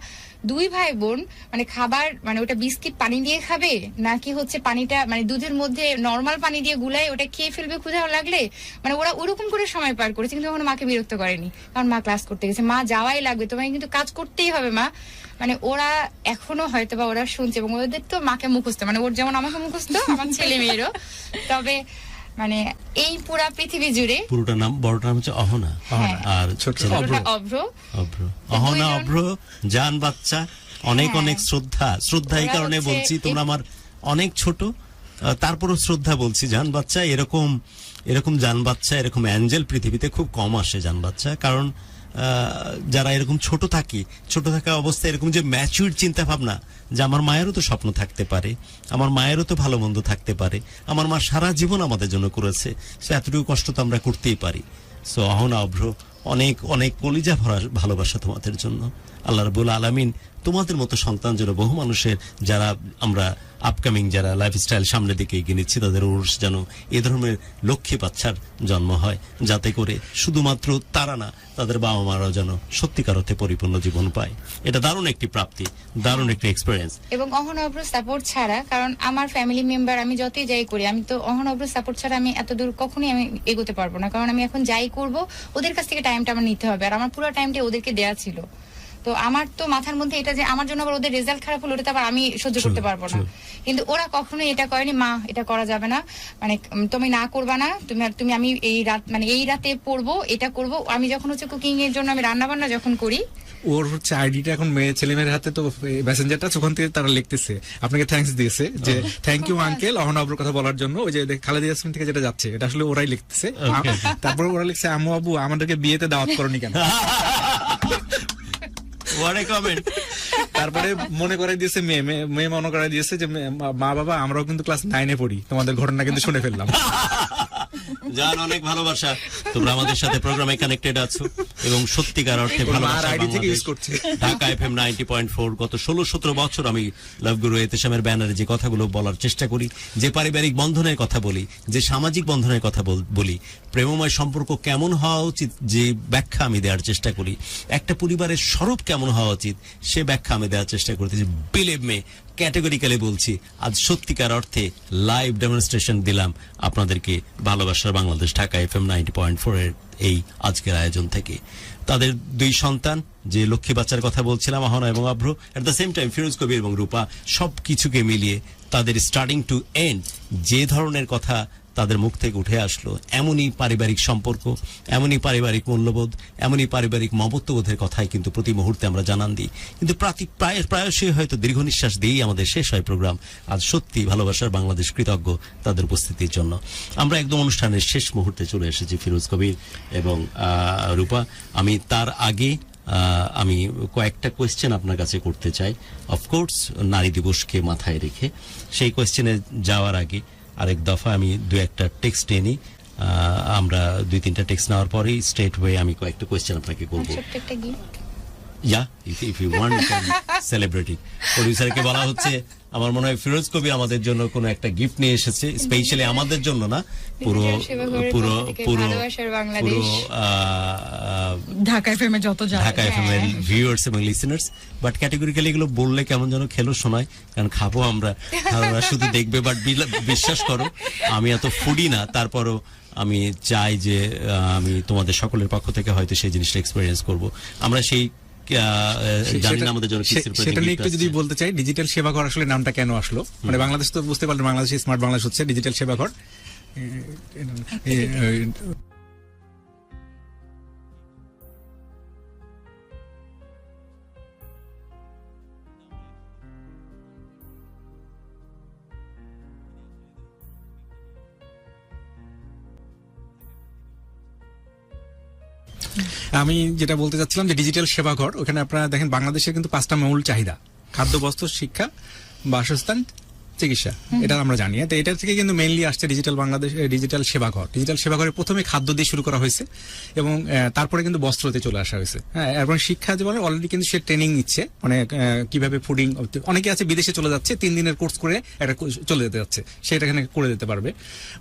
2 ভাই বোন মানে খাবার মানে ওটা বিস্কিট পানি দিয়ে খাবে নাকি হচ্ছে পানিটা মানে দুধের মধ্যে নর্মাল পানি দিয়ে গুলাই ওটা খেয়ে ফেলবে ক্ষুধা লাগলে, মানে ওরা ওরকম করে সময় পার করেছে, কিন্তু কখনো মাকে বিরক্ত করেনি, কারণ মা ক্লাস করতে গেছে, মা যাওয়াই লাগবে, তোমাকে কিন্তু কাজ করতেই হবে মা। মানে ওরা এখনো হয়তো বা ওরা শুনছে এবং ওদের তো মাকে মুখস্থ, মানে ওর যেমন আমাকে মুখস্থ আমার ছেলে মেয়েরও। তবে মানে এই পুরা পৃথিবী জুড়ে পুরোটা নাম বড়টা নাম হচ্ছে অহনা, হ্যাঁ। আর ছোট ছেলে- অভ্র। অভ্র অভ্র, অহনা, দুইজন- অভ্র, জান বাচ্চা, অনেক হ্যাঁ। অনেক শ্রদ্ধা এই ওরা কারণে হচ্ছে বলছি তোমরা আমার অনেক ছোট, তারপরও শ্রদ্ধা বলছি। জান বাচ্চা এরকম জান বাচ্চা, এরকম অ্যাঞ্জেল পৃথিবীতে খুব কম আসে জান বাচ্চা। কারণ যারা এরকম ছোট থাকা অবস্থায় এরকম যে ম্যাচিউর চিন্তা ভাবনা যে আমার মায়েরও তো স্বপ্ন থাকতে পারে, আমার মায়েরও তো ভালো মন্দ থাকতে পারে, আমার মা সারা জীবন আমাদের জন্য করেছে, সে এতটুকু কষ্ট তো আমরা করতেই পারি। সো অহনা, অভ্র, অনেক অনেক কলিজা ভরা ভালোবাসা তোমাদের জন্য। আল্লাহ রাব্বুল আলামিন তোমাদের মতো সন্তান যেন বহু মানুষের, যারা আমরা আপকামিং যারা লাইফস্টাইল সামনের দিকে এগিয়ে নিচ্ছি, তাদের ওরস যেন এ ধরনের লক্ষ্মী বাচ্চার জন্ম হয়, যাতে করে শুধুমাত্র তারা না, তাদের বাবা মারাও যেন সত্যিকার অর্থে পরিপূর্ণ জীবন পায়। এটা দারুণ একটি প্রাপ্তি, দারুণ একটি এক্সপিরিয়েন্স। এবং অহনব্র সাপোর্ট ছাড়া, কারণ আমার ফ্যামিলি মেম্বার আমি যতই যাই করি, আমি তো অহনব্র সাপোর্ট ছাড়া আমি এত দূর কখনোই আমি এগোতে পারবো না। কারণ আমি এখন যাই করব ওদের কাছ থেকে টাইমটা আমার নিতে হবে, আর আমার পুরো টাইমটা ওদেরকে দেয়া ছিল। তো আমার তো মাথার মধ্যে এটা যে আমার জন্য আবার ওদের রেজাল্ট খারাপ হলো, ওটা তো আবার আমি সহ্য করতে পারবো না। কিন্তু ওরা কখনোই এটা করেনি, মা এটা করা যাবে না, মানে তুমি না করবা না, তুমি আমি এই রাত মানে এই রাতে পড়বো, এটা করব। আমি যখন হচ্ছে কুকিং এর জন্য আমি রান্না বান্না যখন করি, ওর হচ্ছে আইডিটা এখন ছেলে মেয়ের হাতে, তো মেসেঞ্জারটা ওখান থেকে তারা লিখতেছে, আপনাকে থ্যাঙ্কস দিয়েছে যে থ্যাংক ইউ আঙ্কেল অহনা আব্বুর কথা বলার জন্য। ওই যে খালেদা ইয়াসমিন থেকে যেটা যাচ্ছে এটা আসলে ওরাই লিখতেছে। তারপর ওরা লিখছে আম্মু আব্বু আমাদেরকে বিয়েতে দাওয়াত করনি কেন। What a comment! তারপরে মনে করে দিয়েছে মেয়ে মনে করে দিয়েছে যে মা বাবা আমরাও কিন্তু ক্লাস 9-এ পড়ি, তোমাদের ঘটনা কিন্তু শুনে ফেললাম। জান, অনেক ভালোবাসা, তোমরা আমাদের সাথে প্রোগ্রামে কানেক্টেড আছো এবং সত্যিকার অর্থে ভালোবাসা। আইডি থেকে ইউজ করছে ঢাকা এফএম 90.4 গত 16-17 বছর আমি লাভ গুরু এতেশামের ব্যানারে যে কথাগুলো বলার চেষ্টা করি, যে পারিবারিক বন্ধনের কথা বলি, যে সামাজিক বন্ধনের কথা বলি, প্রেমময় সম্পর্ক কেমন হওয়া উচিত যে ব্যাখ্যা আমি দেওয়ার চেষ্টা করি, একটা পরিবারের স্বরূপ কেমন হওয়া উচিত সে ব্যাখ্যা আমি দেওয়ার চেষ্টা করতেছি। বিলিভ মি, ক্যাটেগরিক্যালি বলছি, আজ সত্যিকার অর্থে লাইভ ডেমনস্ট্রেশন দিলাম আপনাদেরকে ভালোবাসার বাংলাদেশ ঢাকা এফএম 90.4 এর এই আজকের আয়োজন থেকে। তাদের 2 সন্তান, যে লক্ষ্মী বাচ্চার কথা বলছিলাম অহনা এবং Avro, at the same time Firoz Kabir এবং রূপা, সবকিছুকে মিলিয়ে তাদের স্টার্টিং টু এন্ড যে ধরনের কথা তাদের মুখ থেকে উঠে আসলো, এমনই পারিবারিক সম্পর্ক, এমনই পারিবারিক মূল্যবোধ, এমনই পারিবারিক মমত্ববোধের কথাই কিন্তু প্রতি মুহূর্তে আমরা জানান দিই। কিন্তু প্রায়শই হয়তো দীর্ঘ নিঃশ্বাস দিয়েই আমাদের শেষ হয় প্রোগ্রাম। আজ সত্যি ভালোবাসার বাংলাদেশ কৃতজ্ঞ তাদের উপস্থিতির জন্য। আমরা একদম অনুষ্ঠানের শেষ মুহূর্তে চলে এসেছি ফিরোজ কবির এবং রূপা। আমি তার আগে আমি কয়েকটা কোয়েশ্চেন আপনার কাছে করতে চাই, অফকোর্স নারী দিবসকে মাথায় রেখে। সেই কোয়েশ্চেনে যাওয়ার আগে আরেক দফা আমি 2-1টা টেক্সট নিই। আমরা 2-3টা টেক্সট নেওয়ার পরেই স্ট্রেট হয়ে আমি কয়েকটা কোয়েশ্চেন আপনাকে করবো। ছোট্ট একটা gift if you want you can celebrate it. প্রোডিউসারকে বলা হচ্ছে, আমার মনে হয় ফিরোজ কবি আমাদের জন্য কোনো একটা গিফট নিয়ে এসেছে, স্পেশালি আমাদের জন্য না, পুরো ভালোবাসার বাংলাদেশ, ঢাকা এফএম এ যত যায় ঢাকা এফএম এর ভিউয়ার্স এবং লিসেনার্স। বাট ক্যাটেগরিক্যালি এগুলো বললে কেমন যেন খেলো শোনায়, কারণ খাবো আমরা, ওরা শুধু দেখবে। বাট বিশ্বাস করো আমি এত ফুডি না, তারপরও আমি চাই যে আমি তোমাদের সকলের পক্ষ থেকে হয়তো সেই জিনিসটা এক্সপেরিয়েন্স করব। আমরা সেই জানি না আমাদের জন্য সেটা নিয়ে একটু যদি বলতে চাই, ডিজিটাল সেবা ঘর আসলে নামটা কেন আসলো, মানে বাংলাদেশ তো বুঝতে পারলেন, বাংলাদেশ স্মার্ট বাংলাদেশ হচ্ছে ডিজিটাল সেবা ঘর। আমি যেটা বলতে চাচ্ছিলাম যে ডিজিটাল সেবাঘর, ওখানে আপনারা দেখেন বাংলাদেশের কিন্তু 5টা মূল চাহিদা: খাদ্য, বস্ত্র, শিক্ষা, বাসস্থান, চিকিৎসা। এটা আমরা জানি। তো এটা থেকে কিন্তু মেইনলি আসছে digital Bangladesh, digital Shebaghar. Digital সেবাঘরে প্রথমে খাদ্য দিয়ে শুরু করা হয়েছে এবং তারপরে কিন্তু বস্ত্রতে চলে আসা হয়েছে। হ্যাঁ, এবং শিক্ষা যে বলে অলরেডি কিন্তু সে ট্রেনিং নিচ্ছে, মানে কিভাবে ফুডিং। অনেকে আছে বিদেশে চলে যাচ্ছে, 3 দিনের কোর্স করে একটা চলে যেতে যাচ্ছে, সেটা এখানে করে দিতে পারবে।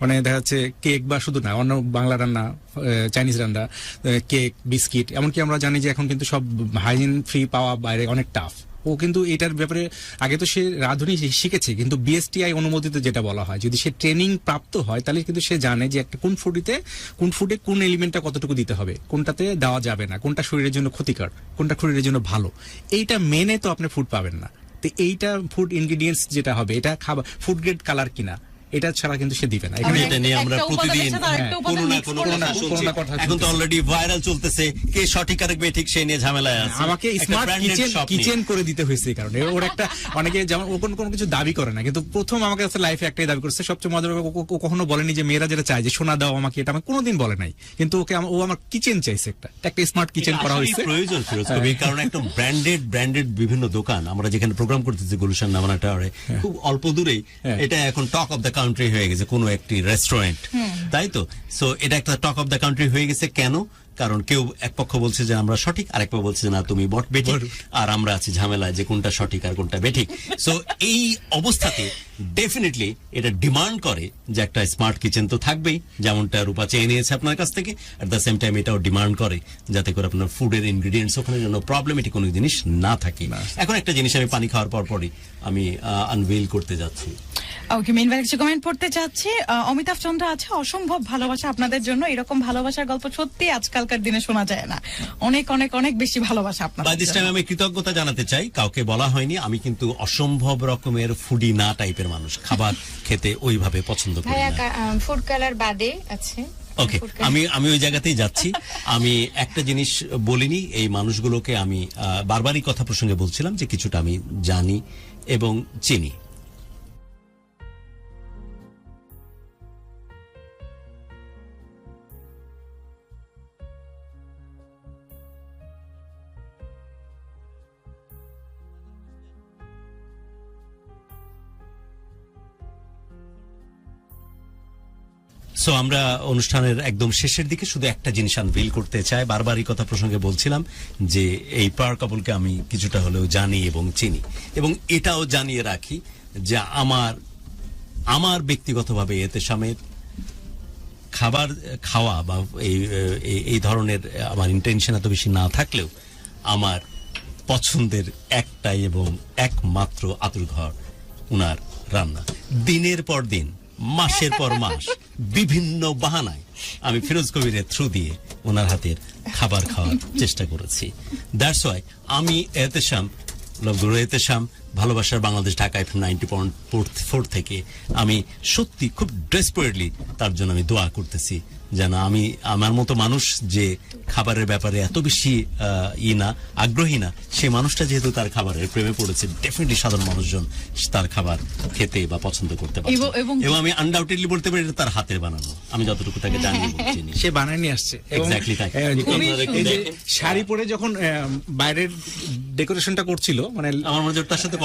মানে দেখা যাচ্ছে কেক বা শুধু না, অন্য বাংলা রান্না, চাইনিজ রান্না, কেক, বিস্কিট, এমনকি আমরা জানি যে এখন কিন্তু সব হাইজিন ফ্রি পাওয়া বাইরে অনেক টাফ। ও কিন্তু এটার ব্যাপারে আগে তো সে রাঁধুনি শিখেছে, কিন্তু বিএসটিআই অনুমোদিত যেটা বলা হয়, যদি সে ট্রেনিং প্রাপ্ত হয় তাহলে কিন্তু সে জানে যে একটা কোন ফুডে কোন এলিমেন্টটা কতটুকু দিতে হবে, কোনটাতে দেওয়া যাবে না, কোনটা শরীরের জন্য ক্ষতিকর, কোনটা শরীরের জন্য ভালো। এইটা মেনে তো আপনি ফুড পাবেন না। তো এইটা ফুড ইনগ্রেডিয়েন্টস যেটা হবে, এটা খাবার ফুড গ্রেড কালার কিনা, এটা ছাড়া কিন্তু সে দিবে না। আমি এটা নিয়ে আমরা একটা প্রতিদিন উপাদানের সাথে আরেকটা কোনো না উপাদান কোনো mix করে কথা না। শুনছি। কোনো না কথা এখন তো অলরেডি ভাইরাল চলতেছে, কে সঠিক আর বেঠিক সেই নিয়ে ঝামেলায় আছে। আমাকে একটা স্মার্ট branded shop নিয়ে। কিচেন করে দিতে হয়েছে এই কারণে। ওর একটা অনেকে যেমন ও কোনো কিছু দাবি করে না, কিন্তু প্রথম আমাকে কাছে লাইফে একটাই দাবি করছে। সবচেয়ে মজার ব্যাপার, ও কখনো বলেনি যে মেয়েরা যেটা চায় যে সোনা দাও আমাকে, এটা আমাকে কোনোদিন বলে নাই। কিন্তু ও আমার কিচেন চাইছে, একটা স্মার্ট কিচেন করা আসলেই হয়েছে। প্রয়োজন ফিরোজ কবি, কারণ একটা ব্র্যান্ডেড বিভিন্ন দোকান, আমরা যেখানে প্রোগ্রাম করতেছি গুলশান নামানা টাওয়ারে, খুব অল্প দূরেই এটা এখন টক অফ দ্য কান্ট্রি হয়ে গেছে, কোনো একটি রেস্টুরেন্ট, তাই তো? সো এটা একটা টক অফ দ্য কান্ট্রি হয়ে গেছে। কেন? কারণ কেউ এক পক্ষ বলছে যে আমরা সঠিক, আরেক পক্ষ বলছে যে না তুমি বেঠিক, আর আমরা আছি ঝামেলায় যে কোনটা সঠিক আর কোনটা বেঠিক। সো এই অবস্থাতে ডেফিনেটলি এটা ডিমান্ড করে যে একটা স্মার্ট কিচেন তো থাকবেই, যেমনটা রূপা চেয়ে নিয়েছে আপনার কাছ থেকে। এট দ্য সেম টাইম এটাও ডিমান্ড করে যাতে করে আপনার ফুডের ইনগ্রিডিয়েন্টস ওখানে যেন প্রবলেমেটিক কোনো জিনিস না থাকে। এখন একটা জিনিস আমি পানি খাওয়ার পরই আমি আনভেইল করতে যাচ্ছি। ওকে, মেইনবার কিছু কমেন্ট পড়তে চাচ্ছি। অমিতাভ চন্দ্র আছে, অসম্ভব ভালোবাসা আপনাদের জন্য। এরকম ভালোবাসার গল্প সত্যি আজকালকার দিনে শোনা যায় না। অনেক অনেক অনেক বেশি ভালোবাসা আপনাদের বাই দিস টাইম জন্য। আমি কৃতজ্ঞতা জানাতে চাই, কাউকে বলা হয়নি, আমি কিন্তু অসম্ভব রকমের ফুডি না টাইপের মানুষ, খাবার খেতে ওইভাবে পছন্দ করি ভাইয়া না। ফুড কালার বাদে আছে। ওকে, food colour- আমি ওই জায়গাতেই যাচ্ছি। আমি একটা জিনিস বলিনি, এই মানুষগুলোকে আমি বারবারই কথা প্রসঙ্গে বলছিলাম যে কিছুটা আমি জানি এবং চিনি। সো আমরা অনুষ্ঠানের একদম শেষের দিকে শুধু একটা জিনিস আনভিল করতে চাই। বারবারই কথা প্রসঙ্গে বলছিলাম যে এই পাওয়ার কাপলকে আমি কিছুটা হলেও জানি এবং চিনি, এবং এটাও জানিয়ে রাখি যে আমার ব্যক্তিগতভাবে এতেশামের খাবার খাওয়া বা এই ধরনের আমার ইন্টেনশন এত বেশি না থাকলেও আমার পছন্দের একটাই এবং একমাত্র আতুরঘর উনার রান্না। দিনের পর দিন, মাসের পর মাস বিভিন্ন বাহানায় আমি ফিরোজ কবিরের থ্রু দিয়ে ওনার হাতের খাবার খাওয়ার চেষ্টা করেছি। দ্যাটস ওয়াই আমি এতেশাম, লবগুরু এতেশাম, ভালোবাসার বাংলাদেশ, ঢাকা FM 90.4 থেকে আমি সত্যি খুব ডেসপারেটলি তার জন্য আমি দোয়া করতেছি যেন আমার মতো মানুষ যে খাবারের ব্যাপারে এত বেশি আগ্রহী না, সেই মানুষটা যেহেতু তার খাবারের প্রেমে পড়েছে, ডেফিনেটলি সাধারণ মানুষজন তার খাবার খেতে বা পছন্দ করতে পারে। এবং আমি আনডাউটেডলি বলতে পারি এটা তার হাতের বানানো, আমি যতটুকু তাকে জানি এবং চিনি। সে বানায় নিয়ে আসছে। এবং, Exactly তাই। এই যে শাড়ি পরে যখন বাইরের ডেকোরেশনটা করছিল, মানে আমার মনে হয় তার সাথে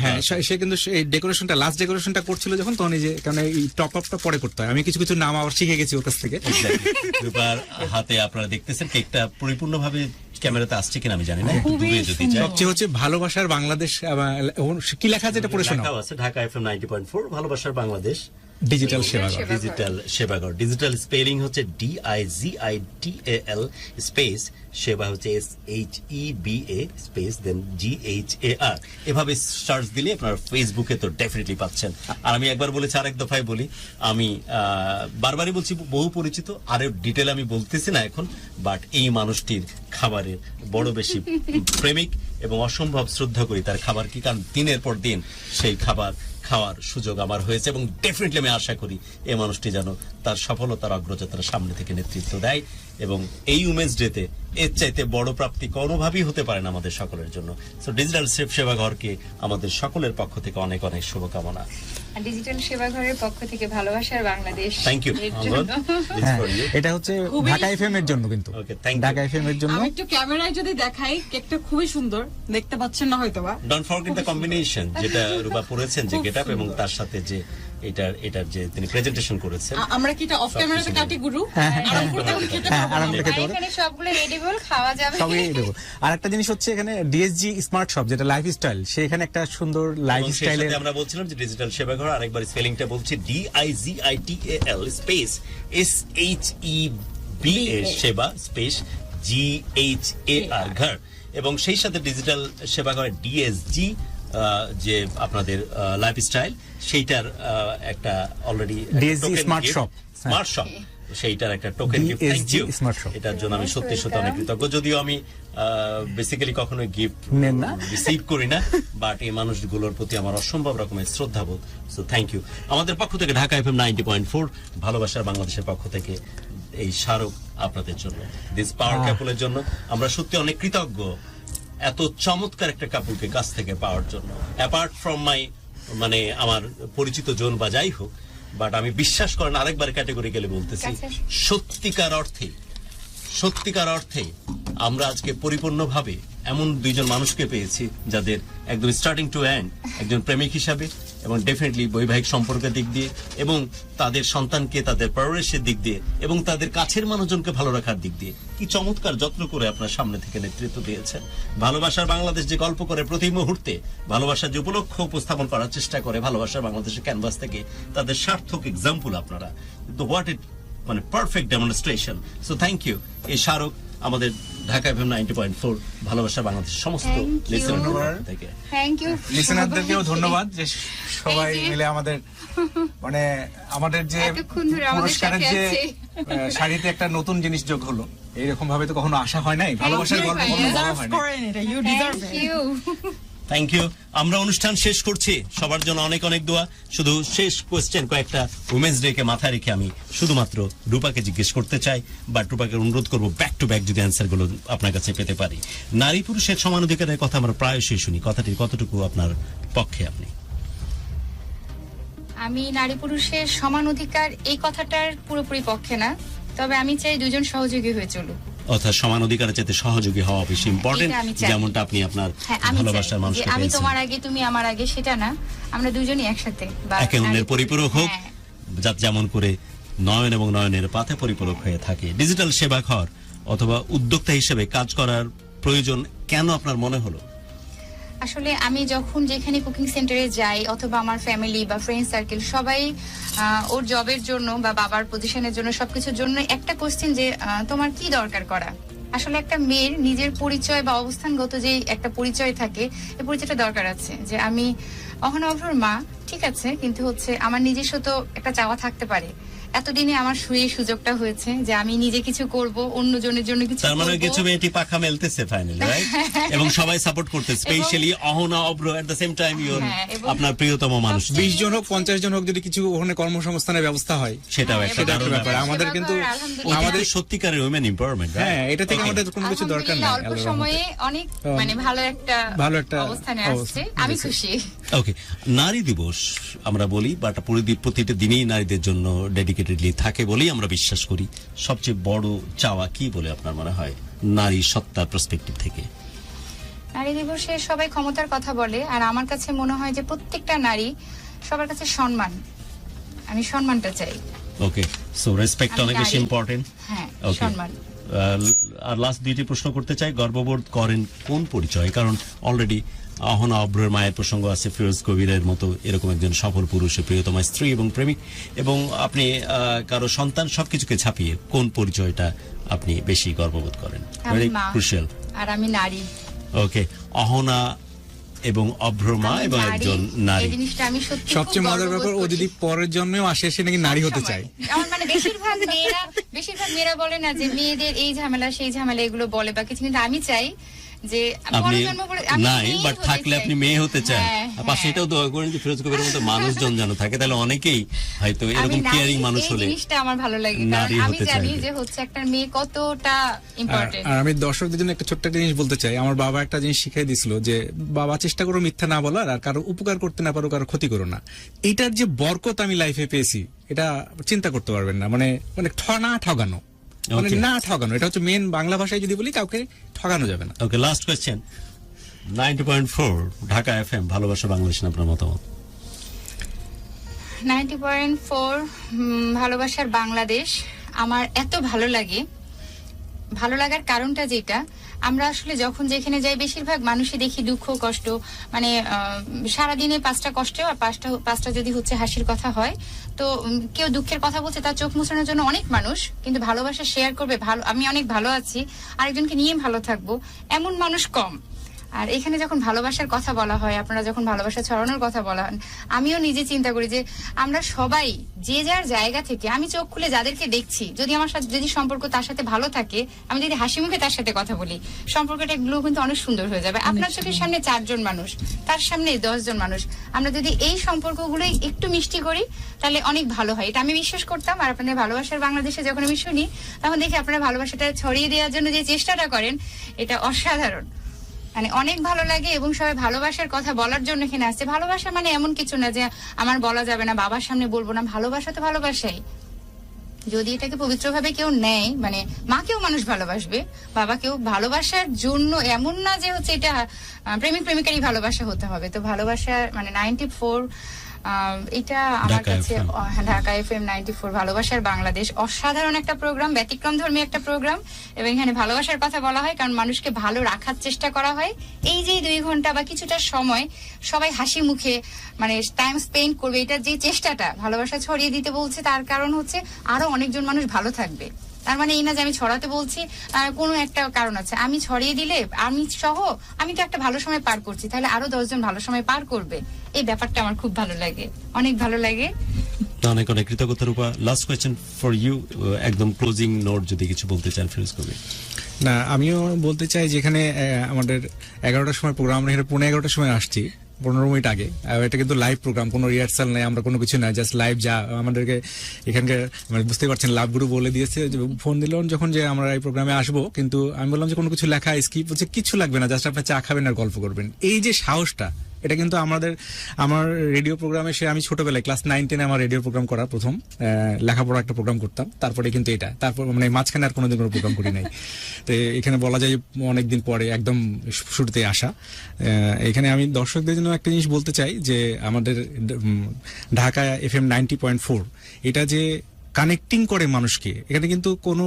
হ্যাঁ, সে কিন্তু এই ডেকোরেশনটা, লাস্ট ডেকোরেশনটা করছিল যখন, তখন এই যে কারণ এই টপ আপটা পরে করতে হয়। আমি কিছু নাম আবার শিখে গেছি ওর কাছ থেকে। রূপার হাতে আপনারা দেখতেছেন কেকটা পরিপূর্ণভাবে ক্যামেরাতে আসছে কিনা আমি জানি না, একটু খুবই দূরে যদি যাই। সবচেয়ে হচ্ছে ভালোবাসার বাংলাদেশ। কি লেখা আছে এটা পড়ে শোনাও। লেখাও আছে ঢাকা FM 90.4 ভালোবাসার Bangladesh digital Shebaghar. Digital Shebaghar. Digital spelling হচ্ছে DIGITAL স্পেস, সেবা হচ্ছে SHEBA স্পেস দেন GHAR। এভাবে সার্চ দিলে আপনার ফেসবুকে তো ডেফিনেটলি পাচ্ছেন। আর আমি একবার বলেছি, আরেক দফায় বলি, আমি বারবারই বলছি বহু পরিচিত, আরো ডিটেল আমি বলতেছি না এখন, বাট এই মানুষটির খাবারের বড় বেশি প্রেমিক এবং অসম্ভব শ্রদ্ধা করি তার খাবার কি, কারণ দিনের পর দিন সেই খাবার খাওয়ার সুযোগ আমার হয়েছে এবং ডেফিনেটলি আমি আশা করি এই মানুষটি যেন তার সফলতার অগ্রযাত্রার সামনে থেকে নেতৃত্ব দেয় এবং এই উমেন্স ডেতে এর চাইতে বড় প্রাপ্তি কোনোভাবেই হতে পারে না আমাদের সকলের জন্য। সো ডিজিটাল সেবা ঘরকে আমাদের সকলের পক্ষ থেকে অনেক অনেক শুভকামনা। আর ডিজিটাল সেবা ঘরের পক্ষ থেকে ভালোবাসার বাংলাদেশ। Thank you. এর জন্য। হ্যাঁ, এটা হচ্ছে ঢাকা এফএম এর জন্য কিন্তু Okay, thank you. Dhaka FM এর জন্য। আমি একটু ক্যামেরায় যদি দেখাই, কেকটা খুবই সুন্দর, দেখতে পাচ্ছেন না হয়তোবা। ডোন্ট ফরগেট দ্য কম্বিনেশন, যেটা রূপা পরেছেন যে খুব গেটআপ এবং সুন্দর। তার সাথে যে এটার যে তিনি প্রেজেন্টেশন করেছেন। আমরা কি এটা অফ ক্যামেরাতে কাটি গুরু? আরাম করতে হবে, খেতে হ্যাঁ, পারবো আরাম না। করে খেতে আর পারো। এখানে সবগুলো রেডিবল খাওয়া যাবে। সবই দেবো। আর একটা জিনিস হচ্ছে এখানে ডিএসজি স্মার্ট শপ, যেটা লাইফস্টাইল, সেখানে একটা সুন্দর এবং সেই লাইফস্টাইলের সাথে আমরা বলছিলাম যে ডিজিটাল সেবা ঘর, আরেকবার স্পেলিংটা বলছি, DIGITAL স্পেস SHEBA সেবা স্পেস GHAR ঘর। এবং সেই সাথে ডিজিটাল সেবা ঘরের DSG যে আপনাদের লাইফস্টাইল, সেইটার একটা already DSG Smart Shop। Smart shop, সেইটার একটা token gift. Thank DSG you Smart Shop। এটার জন্য আমি সত্যি সত্যি অনেক কৃতজ্ঞ। যদিও আমি বেসিক্যালি কখনো গিফট নেন না। রিসিভ করি না, বাট এই মানুষগুলোর প্রতি আমার অসম্ভব রকমের শ্রদ্ধাবোধ। So thank you. আমাদের পক্ষ থেকে ঢাকা এফএম 90.4 ভালোবাসার বাংলাদেশের পক্ষ থেকে এই স্মারক আপনাদের জন্য, দিস পাওয়ার কাপলের জন্য আমরা সত্যি অনেক কৃতজ্ঞ এত চমৎকার একটা কাপলকে কাছ থেকে পাওয়ার জন্য। অ্যাপার্ট ফ্রম মাই মানে আমার পরিচিত জন বা যাই হোক, বাট আমি বিশ্বাস করেন আরেকবার ক্যাটেগরি গেলে বলতেছি, সত্যিকার অর্থে আমরা আজকে পরিপূর্ণভাবে এমন দুইজন মানুষকে পেয়েছি যাদের একদম স্টার্টিং টু এন্ড একজন প্রেমিক হিসাবে এবং ডেফিনেটলি বৈবাহিক সম্পর্কের দিক দিয়ে এবং তাদের সন্তানকে তাদের পরিবেশের দিক দিয়ে এবং তাদের কাছের মানুষজনকে ভালো রাখার দিক দিয়ে কি চমৎকার যত্ন করে আপনার সামনে থেকে নেতৃত্ব দিয়েছেন। ভালোবাসার বাংলাদেশ যে গল্প করে প্রতি মুহূর্তে ভালোবাসার যে উপলক্ষ উপস্থাপন করার চেষ্টা করে, ভালোবাসার বাংলাদেশের ক্যানভাস থেকে তাদের সার্থক এক্সাম্পল আপনারা, হোয়াট ইট মানে perfect demonstration. So thank you. এই স্মারক আমাদের ঢাকা এফএম 90.4 ভালোবাসা বাংলাদেশের সমস্ত Thank you. লিসেনার থেকে থ্যাংক ইউ। লিসেনারদেরকেও ধন্যবাদ যে সবাই এই যে। মিলে আমাদের মানে আমাদের যে এতক্ষণ ধরে আমাদের পুরস্কারের সাথে যে আছে। শাড়িতে একটা নতুন জিনিস যোগ হলো, এইরকম ভাবে তো কখনো আশা হয় নাই। ভালোবাসার গল্প কখনো বলা ডিজার্ভ হয় না। করেন এটা, you deserve thank it. You. Thank you. আমরা অনুষ্ঠান শেষ করছি, সবার জন্য অনেক অনেক দোয়া। শুধু শেষ কোয়েশ্চেন কয়েকটা উমেন্স ডে কে মাথায় রেখে আমি শুধুমাত্র রূপাকে জিজ্ঞেস করতে চাই, বাট রূপাকে অনুরোধ করবো ব্যাক টু ব্যাক যদি অ্যান্সার গুলো আপনার কাছে পেতে পারি। নারী পুরুষের সমান অধিকারের কথা আমরা প্রায়শই শুনি, কথাটি কতটুকু আপনার পক্ষে আপনি? আমি নারী পুরুষের সমান অধিকার এই কথাটার পুরোপুরি পক্ষে না, তবে আমি চাই দুজন সহযোগী হয়ে চলুক। অর্থাৎ সমান অধিকারের চাইতে সহযোগী হওয়া বেশি ইম্পর্টেন্ট, এটা আমি চাই। যেমনটা আপনি আপনার হ্যাঁ, আমি ভালোবাসার চাই যে মানুষকে আমি পেয়েছেন। তোমার আগে তুমি আমার আগে সেটা না, আমরা দুজনই একসাথে বা একে অন্যের নারী- পরিপূরক হোক, হ্যাঁ। যাতে যেমন করে নয়ন এবং নয়নের পাথে পরিপূরক হয়ে থাকে। ডিজিটাল সেবা ঘর অথবা উদ্যোক্তা হিসেবে কাজ করার প্রয়োজন কেন আপনার মনে হলো? আসলে আমি যখন যেখানে কুকিং সেন্টারে যাই অথবা আমার ফ্যামিলি বা ফ্রেন্ড সার্কেল সবাই ওর জবের জন্য বা বাবার পজিশনের জন্য সবকিছুর জন্য একটা কোশ্চেন যে তোমার কি দরকার করা। আসলে একটা মেয়ের নিজের পরিচয় বা অবস্থানগত যে একটা পরিচয় থাকে, এই পরিচয়টা দরকার আছে যে আমি অহনা অভ্রর মা, ঠিক আছে, কিন্তু হচ্ছে আমার নিজস্ব তো একটা চাওয়া থাকতে পারে। এতদিনে আমার এই সুযোগটা হয়েছে যে আমি নিজে কিছু করব, অন্যজনের জন্য কিছু তার মানে করব। কিছু মেয়েটি পাখা মেলতেছে ফাইনালি, রাইট? এবং সবাই সাপোর্ট করতে, specially Ahona Avro at the same time your হ্যাঁ, এবং আপনার প্রিয়তম মানুষ, 20 জন হোক 50 জন হোক, যদি কিছু ওখানে কর্মসংস্থানের ব্যবস্থা হয়, সেটাও একটা সেটা একটা দারুণ ব্যাপার। ব্যাপার। আমাদের কিন্তু আলহামদুলিল্লাহ। আমাদের সত্যিকারের উইমেন এম্পাওয়ারমেন্ট, হ্যাঁ, এটা থেকে আমাদের কোনো কিছু দরকার নেই। আলহামদুলিল্লাহ, অল্প আল্লাহর সময়ে অনেক মানে ভালো একটা অবস্থানে আসছে, আমি খুশি। ওকে, নারী দিবস আমরা বলি, বাট প্রতিটা দিনেই নারীদের জন্য ডেডিকেটেডলি থাকে বলেই আমরা বিশ্বাস করি। সবচেয়ে বড় চাওয়া কি বলে আপনার মনে হয় নারী সত্তার পার্সপেক্টিভ থেকে? নারী দিবসে সবাই ক্ষমতার কথা বলে, আর আমার কাছে মনে হয় যে প্রত্যেকটা নারী সবার কাছে সম্মান, আমি সম্মানটা চাই। ওকে, সো রেসপেক্ট আমি অনেক বেশি নারী। ইম্পর্টেন্ট। হ্যাঁ, ওকে, সম্মান। আর লাস্ট দুইটি প্রশ্ন করতে চাই। গর্ববোধ করেন কোন পরিচয়? কারণ অলরেডি অহনা অব্রের মায়ের প্রসঙ্গ আছে, ফিরোজ কবিরের মতো এরকম একজন সফল পুরুষের প্রিয়তমা স্ত্রী এবং প্রেমিক, এবং আপনি কারো সন্তান, সবকিছুকে ছাপিয়ে কোন পরিচয়টা আপনি বেশি গর্ববোধ করেন? আমি ভেরি মা, ক্রুশিয়াল। আর আমি নারী। ওকে, অহনা এবং অভ্র মা আমি এবং নারী, একজন নারী। এই জিনিসটা আমি সত্যি সবচেয়ে মজার ব্যাপার, ও যদি পরের জন্মেও আসে, সে নাকি নারী হতে চায়। আমার মানে বেশিরভাগ মেয়েরা বলে না যে মেয়েদের এই ঝামেলা সেই ঝামেলা এগুলো বলে বা কিছু, কিন্তু আমি চাই যে আপনি বড় জন্ম করে আমি নাই, মেয়েই বাট হতে থাকলে চাই। আপনি মেয়ে হতে চান। হ্যাঁ, আর পাশে হ্যাঁ। এটাও দোয়া করেন যে ফিরোজ কবিরের মতো মানুষজন যেন থাকে, তাহলে অনেকেই হয়তো আমি এরকম নারী, কেয়ারিং মানুষ এই হলে জিনিসটা আমার ভালো লাগে, নারী কারণ আমি হতে জানি চাইবে। যে হচ্ছে একটা মেয়ে কতটা ইম্পর্টেন্ট। আর আমি দর্শকদের জন্য একটা ছোট্ট একটা জিনিস বলতে চাই। আমার বাবা একটা জিনিস শিখিয়ে দিয়েছিল যে বাবা চেষ্টা করো মিথ্যা না বলার, আর কারো উপকার করতে না পারো, কারো ক্ষতি করো না। এটার যে বরকত আমি লাইফে পেয়েছি এটা চিন্তা করতে পারবেন না। মানে মানে না ঠগানো, মানে Okay. না ঠগানো, এটা হচ্ছে মেন বাংলা ভাষায় যদি বলি, কাউকে ঠগানো যাবে না। ওকে, লাস্ট কোয়েশ্চেন। 90.4 ঢাকা এফএম, ভালোবাসা বাংলাদেশ, আপনার মতামত। 90.4 ভালোবাসার বাংলাদেশ আমার এত ভালো লাগে। ভালো লাগার কারণটা যেটা, আমরা আসলে যখন যেখানে যাই বেশিরভাগ মানুষই দেখি দুঃখ কষ্ট, মানে সারাদিনে 5টা কষ্টে আর 5টা যদি হচ্ছে হাসির কথা হয়, তো কেউ দুঃখের কথা বলছে তার চোখ মুছানোর জন্য অনেক মানুষ, কিন্তু ভালোবাসা শেয়ার করবে, ভালো আমি অনেক ভালো আছি আরেকজনকে নিয়ে ভালো থাকবো, এমন মানুষ কম। আর এখানে যখন ভালোবাসার কথা বলা হয়, আপনারা যখন ভালোবাসা ছড়ানোর কথা বলা হয়, আমিও নিজে চিন্তা করি যে আমরা সবাই যে যার জায়গা থেকে, আমি চোখ খুলে যাদেরকে দেখছি, যদি আমার সাথে যদি সম্পর্ক তার সাথে ভালো থাকে, আমি যদি হাসি মুখে তার সাথে কথা বলি, সম্পর্কটা এগুলো কিন্তু অনেক সুন্দর হয়ে যাবে। আপনার চোখের সামনে 4 জন মানুষ, তার সামনে 10 জন মানুষ, আমরা যদি এই সম্পর্কগুলো একটু মিষ্টি করি তাহলে অনেক ভালো হয়। এটা আমি বিশ্বাস করতাম। আর আপনাদের ভালোবাসার বাংলাদেশে যখন আমি শুনি, তখন দেখি আপনারা ভালোবাসাটা ছড়িয়ে দেওয়ার জন্য যে চেষ্টাটা করেন, এটা অসাধারণ, মানে অনেক ভালো লাগে। এবং সবাই ভালোবাসার কথা বলার জন্য এখানে আসছে। ভালোবাসা মানে এমন কিছু না যে আমার বলা যাবে না, বাবার সামনে বলবো না, ভালোবাসা তো ভালোবাসাই। যদি এটাকে পবিত্রভাবে কেউ নেয়, মানে মাকেও মানুষ ভালোবাসবে, বাবাকেও ভালোবাসার জন্য, এমন না যে হচ্ছে এটা প্রেমিক প্রেমিকারই ভালোবাসা হতে হবে। তো ভালোবাসা মানে 94 এটা আমার ঢাকা কাছে FM ঢাকা এফএম 94 ভালোবাসার বাংলাদেশ অসাধারণ একটা প্রোগ্রাম, ব্যতিক্রম ধর্মী একটা প্রোগ্রাম। এবং এখানে ভালোবাসার কথা বলা হয় কারণ মানুষকে ভালো রাখার চেষ্টা করা হয়। এই যে 2 ঘন্টা বা কিছুটা সময় সবাই হাসি মুখে মানে টাইম স্পেন্ড করবে, এটার যে চেষ্টাটা ভালোবাসা ছড়িয়ে দিতে বলছে, তার কারণ হচ্ছে আরো অনেকজন মানুষ ভালো থাকবে। তার মানে এই না যে আমি ছড়াতে বলছি, কোনো একটা কারণ আছে, আমি ছড়িয়ে দিলে আমি সহ আমি তো একটা ভালো সময় পার করছি, তাহলে আরো 10 জন ভালো সময় পার করবে। এই ব্যাপারটা আমার খুব ভালো লাগে, অনেক ভালো লাগে। অনেক অনেক কৃতজ্ঞতার উপর। লাস্ট কোয়েশ্চেন ফর ইউ, একদম ক্লোজিং নোট যদি কিছু বলতে চান ফিরোজ কবির। না, আমিও বলতে চাই যেখানে আমাদের 11টার সময় প্রোগ্রাম, আমরা এখানে 11:15 সময় আসছি, 15 মিনিট আগে। এটা কিন্তু লাইভ প্রোগ্রাম, কোনো রিহার্সাল নাই, আমরা কোনো কিছু নাই, জাস্ট লাইভ। যা আমাদেরকে এখানকার মানে বুঝতে পারছেন, লাভ গুরু বলে দিয়েছে, ফোন দিল যখন যে আমরা এই প্রোগ্রামে আসবো, কিন্তু আমি বললাম যে কোনো কিছু লেখা স্কিপ হচ্ছে কিছু লাগবে না, জাস্ট আপনি চা খাবেন আর গল্প করবেন। এই যে সাহসটা, এটা কিন্তু আমার রেডিও প্রোগ্রামে সে, আমি ছোটবেলায় ক্লাস 9-10 আমার রেডিও প্রোগ্রাম করা প্রথম, লেখাপড়া একটা প্রোগ্রাম করতাম, তারপরে কিন্তু এটা, তারপর মানে মাঝখানে আর কোনোদিন কোনো প্রোগ্রাম করি নাই। তো এখানে বলা যায় অনেকদিন পরে একদম শুরুতে আসা। এখানে আমি দর্শকদের জন্য একটা জিনিস বলতে চাই যে আমাদের ঢাকা এফএম 90.4 এটা যে কানেক্টিং করে মানুষকে, এখানে কিন্তু কোনো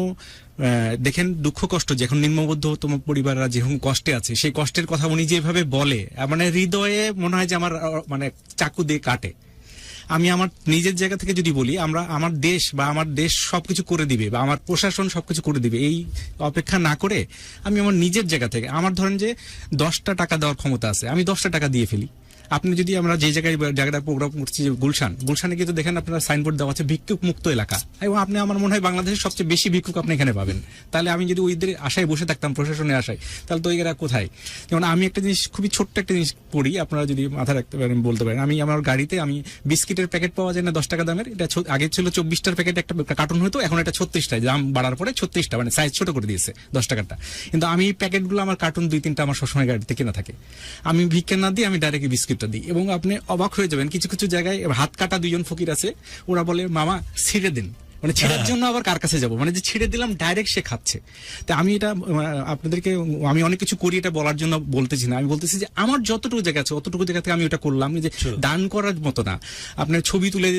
দেখেন দুঃখ কষ্ট, যখন নিম্নমধ্যম পরিবাররা যেরকম কষ্টে আছে, সেই কষ্টের কথা উনি যেভাবে বলে, মানে হৃদয়ে মনে হয় যে আমার মানে চাকু দিয়ে কাটে। আমি আমার নিজের জায়গা থেকে যদি বলি, আমার দেশ সবকিছু করে দিবে, বা আমার প্রশাসন সবকিছু করে দিবে, এই অপেক্ষা না করে আমি আমার নিজের জায়গা থেকে, আমার ধরেন যে 10টা টাকা দেওয়ার ক্ষমতা আছে, আমি 10টা টাকা দিয়ে ফেলি। আপনি যদি, আমরা যে জায়গাটা প্রোগ্রাম করছি, গুলশানে কিন্তু দেখেন আপনার সাইনবোর্ড দেওয়া আছে ভিক্ষুক মুক্ত এলাকা, এবং আপনি, আমার মনে হয় বাংলাদেশের সবচেয়ে বেশি ভিক্ষুক আপনি এখানে পাবেন। তাহলে আমি যদি ওইদের আশায় বসে থাকতাম, প্রশাসনের আশায়, তাহলে তো এরা কোথায়? যেমন আমি একটা জিনিস, খুবই ছোট্ট একটা জিনিস করি, আপনারা যদি মাথায় রাখতে পারেন, বলতে পারেন, আমি আমার গাড়িতে আমি বিস্কিটের প্যাকেট পাওয়া যায় না 10 টাকা দামের, এটা আগে ছিল 24টার প্যাকেট একটা কার্টুন হতো, এখন এটা 36টায়, দাম বাড়ার পরে 36টা, মানে সাইজ ছোট করে দিয়েছে 10 টাকাটা। কিন্তু আমি এই প্যাকেটগুলো, আমার কার্টুন 2-3টা আমার সবসময় গাড়িতে কেনা থাকে, আমি ভিক্ষা না দিয়ে আমি ডাইরেক্ট বিস্কিটটা দিই। এবং আপনি অবাক হয়ে যাবেন, কিছু কিছু জায়গায় হাত কাটা 2 জন ফকির আছে, ওরা বলে মামা ছিঁড়ে দিন, মানে ছেড়ের জন্য আবার কার কাছে যাবো, মানে যে ছেড়ে দিলাম ডাইরেক্ট সে খাচ্ছে। তা আমি এটা আপনাদেরকে, আমি অনেক কিছু করি, এটা বলার জন্য বলতেছি না, আমি বলতেছি যে আমার যতটুকু জায়গা আছে অতটুকু জায়গা থেকে আমি ওটা করলাম, যে দান করার মতো না, আপনার ছবি তুলে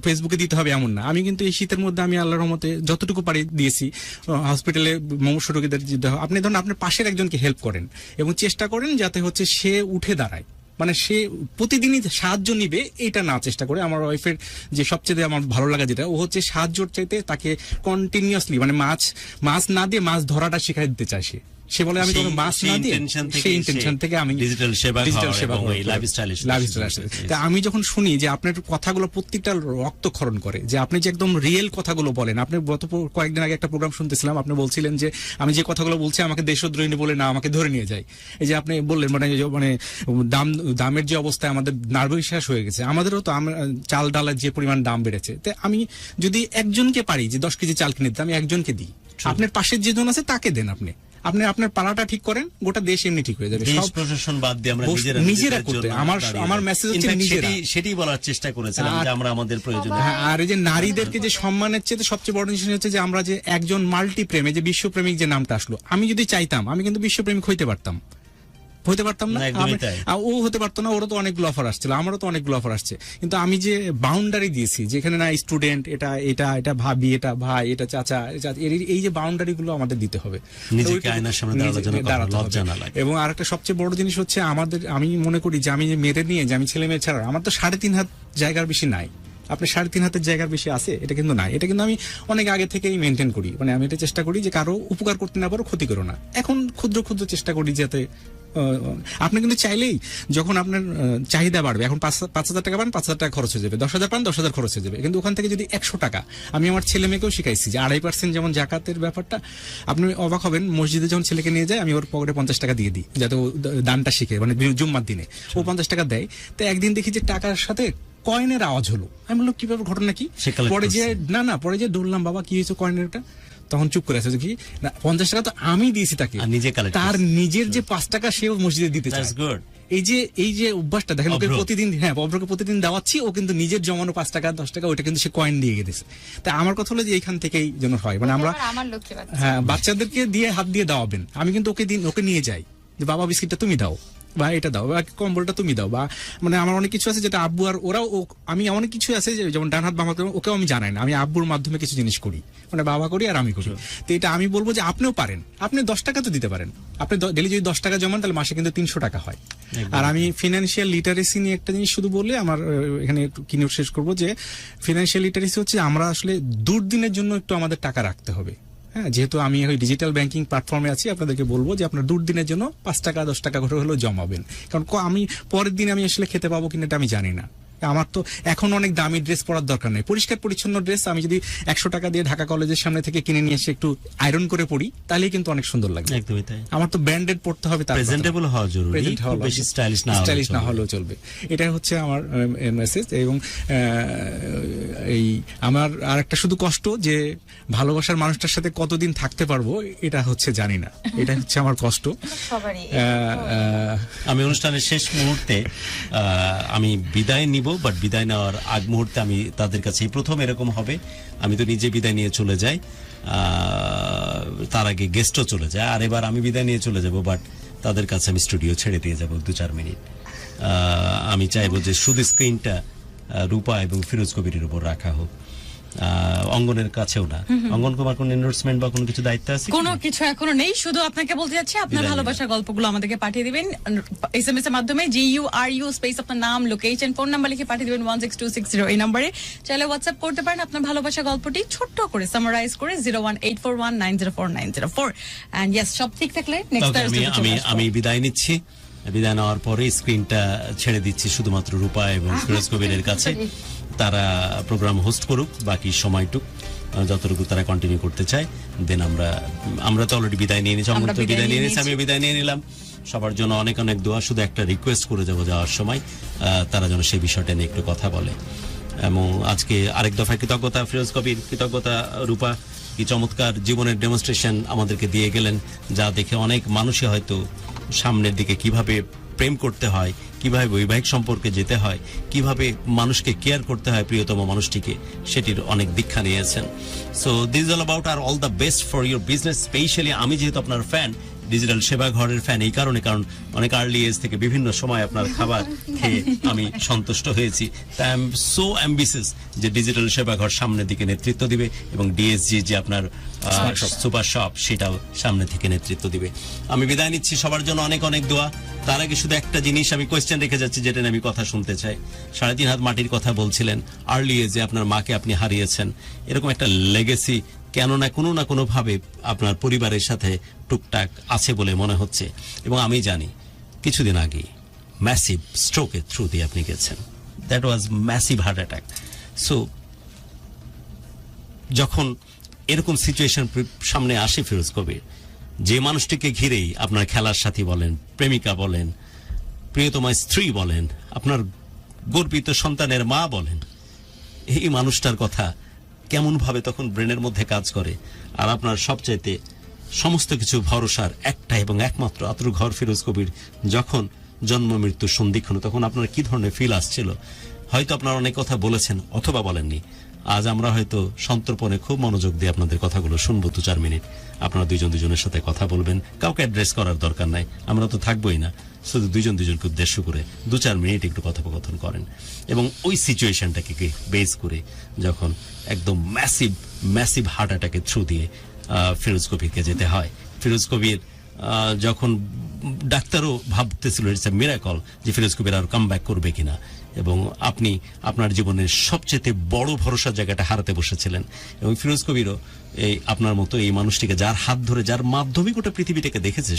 ফেসবুকে দিতে হবে এমন না। আমি কিন্তু এই শীতের মধ্যে আমি আল্লাহর রহমতে যতটুকু পারি দিয়েছি, হসপিটালে মুমূর্ষু রোগীদের, আপনি ধরুন আপনার পাশের একজনকে হেল্প করেন এবং চেষ্টা করেন যাতে হচ্ছে সে উঠে দাঁড়ায়, মানে সে প্রতিদিনই সাহায্য নিবে, এটা না চেষ্টা করে। আমার ওয়াইফের যে সবচেয়ে আমার ভালো লাগা যেটা, ও হচ্ছে সাহায্যর চাইতে তাকে কন্টিনিউয়াসলি, মানে মাছ না দিয়ে মাছ ধরাটা শিখাই দিতে চায় সে। সে বলে আমি কোনো মাস না দিয়ে সেই ইন্টেনশন থেকে আমি ডিজিটাল সেবা এবং এই লাইফস্টাইল তা আমি যখন শুনি যে আপনার কথাগুলো প্রত্যেকটা রক্তক্ষরণ করে, যে আপনি যে একদম রিয়েল কথাগুলো বলেন। আপনি গত কয়েকদিন আগে একটা প্রোগ্রাম শুনতেছিলাম, আপনি বলছিলেন যে আমি যে কথাগুলো বলছি আমাকে দেশদ্রোহী বলে না আমাকে ধরে নিয়ে যায়। এই যে আপনি বললেন মানে দামের যে অবস্থায় আমাদের নার্ভবিশ্বাস হয়ে গেছে, আমাদেরও তো চাল ডালের যে পরিমাণ দাম বেড়েছে। তো আমি যদি একজনকে পারি যে 10 কেজি চাল কিনে দিতে, আমি একজনকে দিই। আপনার পাশের যেজন আছে তাকে দেন, আপনি আপনার পাড়াটা ঠিক করেন, গোটা দেশ এমনি ঠিক হয়ে যাবে। সব প্রশাসন বাদ দিয়ে আমরা নিজেরা করতে, আমার মেসেজ হচ্ছে নিজেরা সেটাই বলার চেষ্টা করেছিলাম যে আমরা আমাদের প্রয়োজন। আর এই যে নারীদেরকে যে সম্মানের চেয়ে সবচেয়ে বড় জিনিস হচ্ছে যে আমরা যে একজন মাল্টিপ্রেমে যে বিশ্বপ্রেমিক যে নামটা আসলো, আমি যদি চাইতাম আমি কিন্তু বিশ্বপ্রেমিক হইতে পারতাম না, ও হতে পারতো না। ওরও তো অনেকগুলো অফার আসছিল, আমারও তো অনেকগুলো অফার আসছে, কিন্তু আমি যে বাউন্ডারি দিয়েছি যেখানে না স্টুডেন্ট, এটা ভাবি, এটা ভাই, এটা চাচা, এই যে বাউন্ডারি গুলো আমাদের দিতে হবে, নিজেকে আয়নার সামনে দাঁড়াতে হবে। এবং আরেকটা সবচেয়ে বড় জিনিস হচ্ছে আমি মনে করি যে আমি যে মেয়েরে নিয়ে যে আমি ছেলে মেয়ে ছাড়া আমার তো 3.5 হাত জায়গার বেশি নাই। আপনি 3.5 হাতের জায়গার বেশি আছে এটা কিন্তু নাই। এটা কিন্তু আমি অনেক আগে থেকেই মেনটেন করি, মানে আমি এটা চেষ্টা করি যে কারো উপকার করতে না পারো, ক্ষতি করো না। এখন ক্ষুদ্র ক্ষুদ্র চেষ্টা করি যাতে আপনি কিন্তু চাইলেই যখন আপনার চাহিদা বাড়বে, এখন 5,000 টাকা পান, 5,000 টাকা খরচ হয়ে যাবে, 10,000 পান, 10,000 খরচ হয়ে যাবে, কিন্তু ওখান থেকে যদি 100 টাকা, আমি আমার ছেলে মেয়েকেও শিখাইছি যে 2.5% যেমন জাকাতের ব্যাপারটা, আপনি অবাক হবেন, মসজিদে যখন ছেলেকে নিয়ে যায় আমি ওর পকেটে 50 টাকা দিয়ে দিই যাতে ও দানটা শিখে, মানে জুম্মার দিনে ও 50 টাকা দেয়। তো একদিন দেখি যে টাকার সাথে কয়েনের আওয়াজ হলো, আমি বললাম কিভাবে, ঘটনা কি? পরে যে ধরলাম বাবা কি হয়েছে কয়েনেরটা, তখন চুপ করে আছে কি না 50 টাকা তো আমি দিয়েছি তাকে, তার নিজের যে 5 টাকা সেও মসজিদে দিতে চায়। এই যে অভ্যাসটা দেখেন, ওকে প্রতিদিন দেওয়াচ্ছি, ও কিন্তু নিজের জমানো 5 টাকা 10 টাকা ওইটা কিন্তু সে কয়েন দিয়ে গেছে। তা আমার কথা হলো যে এইখান থেকেই যেন হয়, মানে আমরা বাচ্চাদেরকে দিয়ে হাত দিয়ে দেওয়াবেন, আমি কিন্তু ওকে নিয়ে যাই যে বাবা বিস্কিটটা তুমি দাও, বা এটা দাও, বা কম্বলটা তুমি দাও, বা মানে আমার অনেক কিছু আছে যেটা আব্বু আর ওরাও, আমি অনেক কিছু আছে যেমন ডান হাত বাম হাত, ওকেও আমি জানাই না, আমি আব্বুর মাধ্যমে কিছু জিনিস করি, মানে বাবা করি আর আমি করি। তো এটা আমি বলবো যে আপনিও পারেন, আপনি 10 টাকা তো দিতে পারেন, আপনি ডেলি যদি 10 টাকা জমান তাহলে মাসে কিন্তু 300 টাকা হয়। আর আমি ফিনান্সিয়াল লিটারেসি নিয়ে একটা জিনিস শুধু বললে আমার এখানে কিনে শেষ করবো যে ফিনান্সিয়াল লিটারেসি হচ্ছে আমরা আসলে দুর্দিনের জন্য একটু আমাদের টাকা রাখতে হবে। হ্যাঁ, যেহেতু আমি ডিজিটাল ব্যাংকিং প্ল্যাটফর্মে আছি, আপনাদেরকে বলবো যে আপনার দুর্দিনের জন্য 5 টাকা 10 টাকা করে হলেও জমাবেন, কারণ আমি পরের দিন আমি আসলে খেতে পাবো কিনা এটা আমি জানি না। আমার তো এখন অনেক দামি ড্রেস পরার দরকার নেই, পরিষ্কার পরিচ্ছন্ন ড্রেস আমি যদি 100 টাকা দিয়ে ঢাকা কলেজের সামনে থেকে কিনে নিয়ে এসে একটু আয়রন করে পড়ি তাহলেই কিন্তু অনেক সুন্দর লাগবে। একদমই তাই। আমার তো ব্র্যান্ডেড পড়তে হবে, তার প্রেজেন্টেবল হওয়া জরুরি, বেশি স্টাইলিশ না হলেও চলবে। এটাই হচ্ছে আমার মেসেজ। এবং এই আমার আরেকটা শুধু কষ্ট যে ভালোবাসার মানুষটার সাথে কতদিন থাকতে পারবো এটা হচ্ছে জানি না, এটা হচ্ছে আমার কষ্ট। আমি অনুষ্ঠানের শেষ মুহূর্তে আমি বিদায় নিব, বাট বিদায় নেওয়ার আগ মুহূর্তে আমি তাদের কাছে প্রথম এরকম হবে, আমি তো নিজে বিদায় নিয়ে চলে যাই, তার আগে গেস্টও চলে যায়, আর এবার আমি বিদায় নিয়ে চলে যাব, বাট তাদের কাছে আমি স্টুডিও ছেড়ে দিয়ে যাব 2-4 মিনিট। আমি চাইবো যে শুধু স্ক্রিনটা রূপা এবং ফিরোজ কবিরের উপর রাখা হোক, অঙ্গনের কাছেও না। অঙ্গন কুমার কোন এন্ডোর্সমেন্ট বা কোনো কিছু দায়িত্ব আছে? কোনো কিছু এখনো নেই, শুধু আপনাকে বলতে যাচ্ছি আপনার ভালোবাসার গল্পগুলো আমাদেরকে পাঠিয়ে দিবেন SMS এর মাধ্যমে, GURU স্পেস আপনার নাম, লোকেশন, ফোন নাম্বার লিখে পাঠিয়ে দিবেন 16260 এই নম্বরে। চাইলে হোয়াটসঅ্যাপ করতে পারেন আপনার ভালোবাসার গল্পটি ছোট্ট করে সামারাইজ করে 01841904904। এন্ড ইয়েস, সব ঠিক থাকলে নেক্সট থার্সডে আমি বিদায় নিচ্ছি। বিদায় নেওয়ার পরে স্ক্রিনটা ছেড়ে দিচ্ছি শুধুমাত্র রূপা এবং ফিরোজ কবিরের কাছে। তারা প্রোগ্রাম হোস্ট করুক বাকি সময়টুক, যতটুকু তারা কন্টিনিউ করতে চায়। দেন আমরা তো অলরেডি বিদায় নিয়ে নিয়েছি, আমরা তো বিদায় নিয়ে নিয়েছি, আমি বিদায় নিয়ে নিলাম। সবার জন্য অনেক অনেক দোয়া, শুধু একটা রিকোয়েস্ট করে যাবো যাওয়ার সময় তারা যেন সেই বিষয়টা নিয়ে একটু কথা বলে। এবং আজকে আরেক দফায় কৃতজ্ঞতা ফিরোজ কবির, কৃতজ্ঞতা রূপা, কি চমৎকার জীবনের ডেমনস্ট্রেশন আমাদেরকে দিয়ে গেলেন, যা দেখে অনেক মানুষই হয়তো সামনের দিকে কিভাবে প্রেম করতে হয়, কিভাবে বৈবাহিক সম্পর্কে যেতে হয়, কিভাবে মানুষকে কেয়ার করতে হয় প্রিয়তম মানুষটিকে, সেটির অনেক দীক্ষা নিয়েছেন। সো দিস অল অ্যাবাউট আর all the best for your business. Specially আমি যেহেতু আপনার ফ্যান, ডিজিটাল সেবা ঘরের ফ্যান এই কারণে, কারণ অনেক আর্লি এজ থেকে বিভিন্ন সময় আপনার খাবার খেয়ে আমি সন্তুষ্ট হয়েছি। তাই আই এম সো অ্যাম্বিশিয়াস যে ডিজিটাল সেবা ঘর সামনের দিকে নেতৃত্ব দিবে এবং ডিএসজি যে আপনার সুপার শপ, সেটাও সামনে থেকে নেতৃত্ব দিবে। আমি বিদায় নিচ্ছি, সবার জন্য অনেক অনেক দোয়া। তার আগে শুধু একটা জিনিস আমি কোয়েশ্চেন রেখে যাচ্ছি, যেটা নিয়ে আমি কথা শুনতে চাই। 3.5 হাত মাটির কথা বলছিলেন, আর্লি এজে আপনার মাকে আপনি হারিয়েছেন, এরকম একটা লেগেসি কেন না কোনো ভাবে আপনার পরিবারের সাথে টুকটাক আছে বলে মনে হচ্ছে। এবং আমি জানি কিছুদিন আগে ম্যাসিভ স্ট্রোকের থ্রু দিয়ে আপনি গেছেন, that was massive heart attack. So যখন এরকম সিচুয়েশন সামনে আসে ফিরোজ কবির, যে মানুষটিকে ঘিরেই আপনার খেলার সাথী বলেন, প্রেমিকা বলেন, প্রিয়তমা স্ত্রী বলেন, আপনার গর্বিত সন্তানের মা বলেন, এই মানুষটার কথা কেমন ভাবে তখন ব্রেনের মধ্যে কাজ করে। আর আপনার সবচাইতে সমস্ত কিছু ভরসার একটা এবং একমাত্র আতর ঘর ফিরোজ কবির যখন জন্ম মৃত্যুর সন্ধিক্ষণ, তখন আপনার কি ধরনের ফিল আসছিল? হয়তো আপনার অনেক কথা বলেছেন অথবা বলেননি। আজ আমরা হয়তো সন্তর্পণে খুব মনোযোগ দিয়ে আপনাদের কথাগুলো শুনবো 2-4 মিনিট। আপনারা দুজনের সাথে কথা বলবেন, কাউকে অ্যাড্রেস করার দরকার নাই, আমরা তো থাকবোই না, শুধু দুজনকে উদ্দেশ্য করে 2-4 মিনিট একটু কথোপকথন করেন। এবং ওই সিচুয়েশনটাকে বেস করে যখন একদম ম্যাসিভ হার্ট অ্যাটাকের থ্রু দিয়ে ফিরোজ কবিরকে যেতে হয়, ফিরোজ কবির যখন ডাক্তারও ভাবতেছিল ইটস এ মিরাকল যে ফিরোজ কবির আর কাম ব্যাক করবে কিনা, এবং আপনি আপনার জীবনের সবচেয়ে বড় ভরসার জায়গাটা হারাতে বসেছিলেন। এবং ফিরোজ কবিরও এই আপনার মতো এই মানুষটিকে, যার হাত ধরে, যার মাধ্যমে গোটা পৃথিবীটাকে দেখেছে,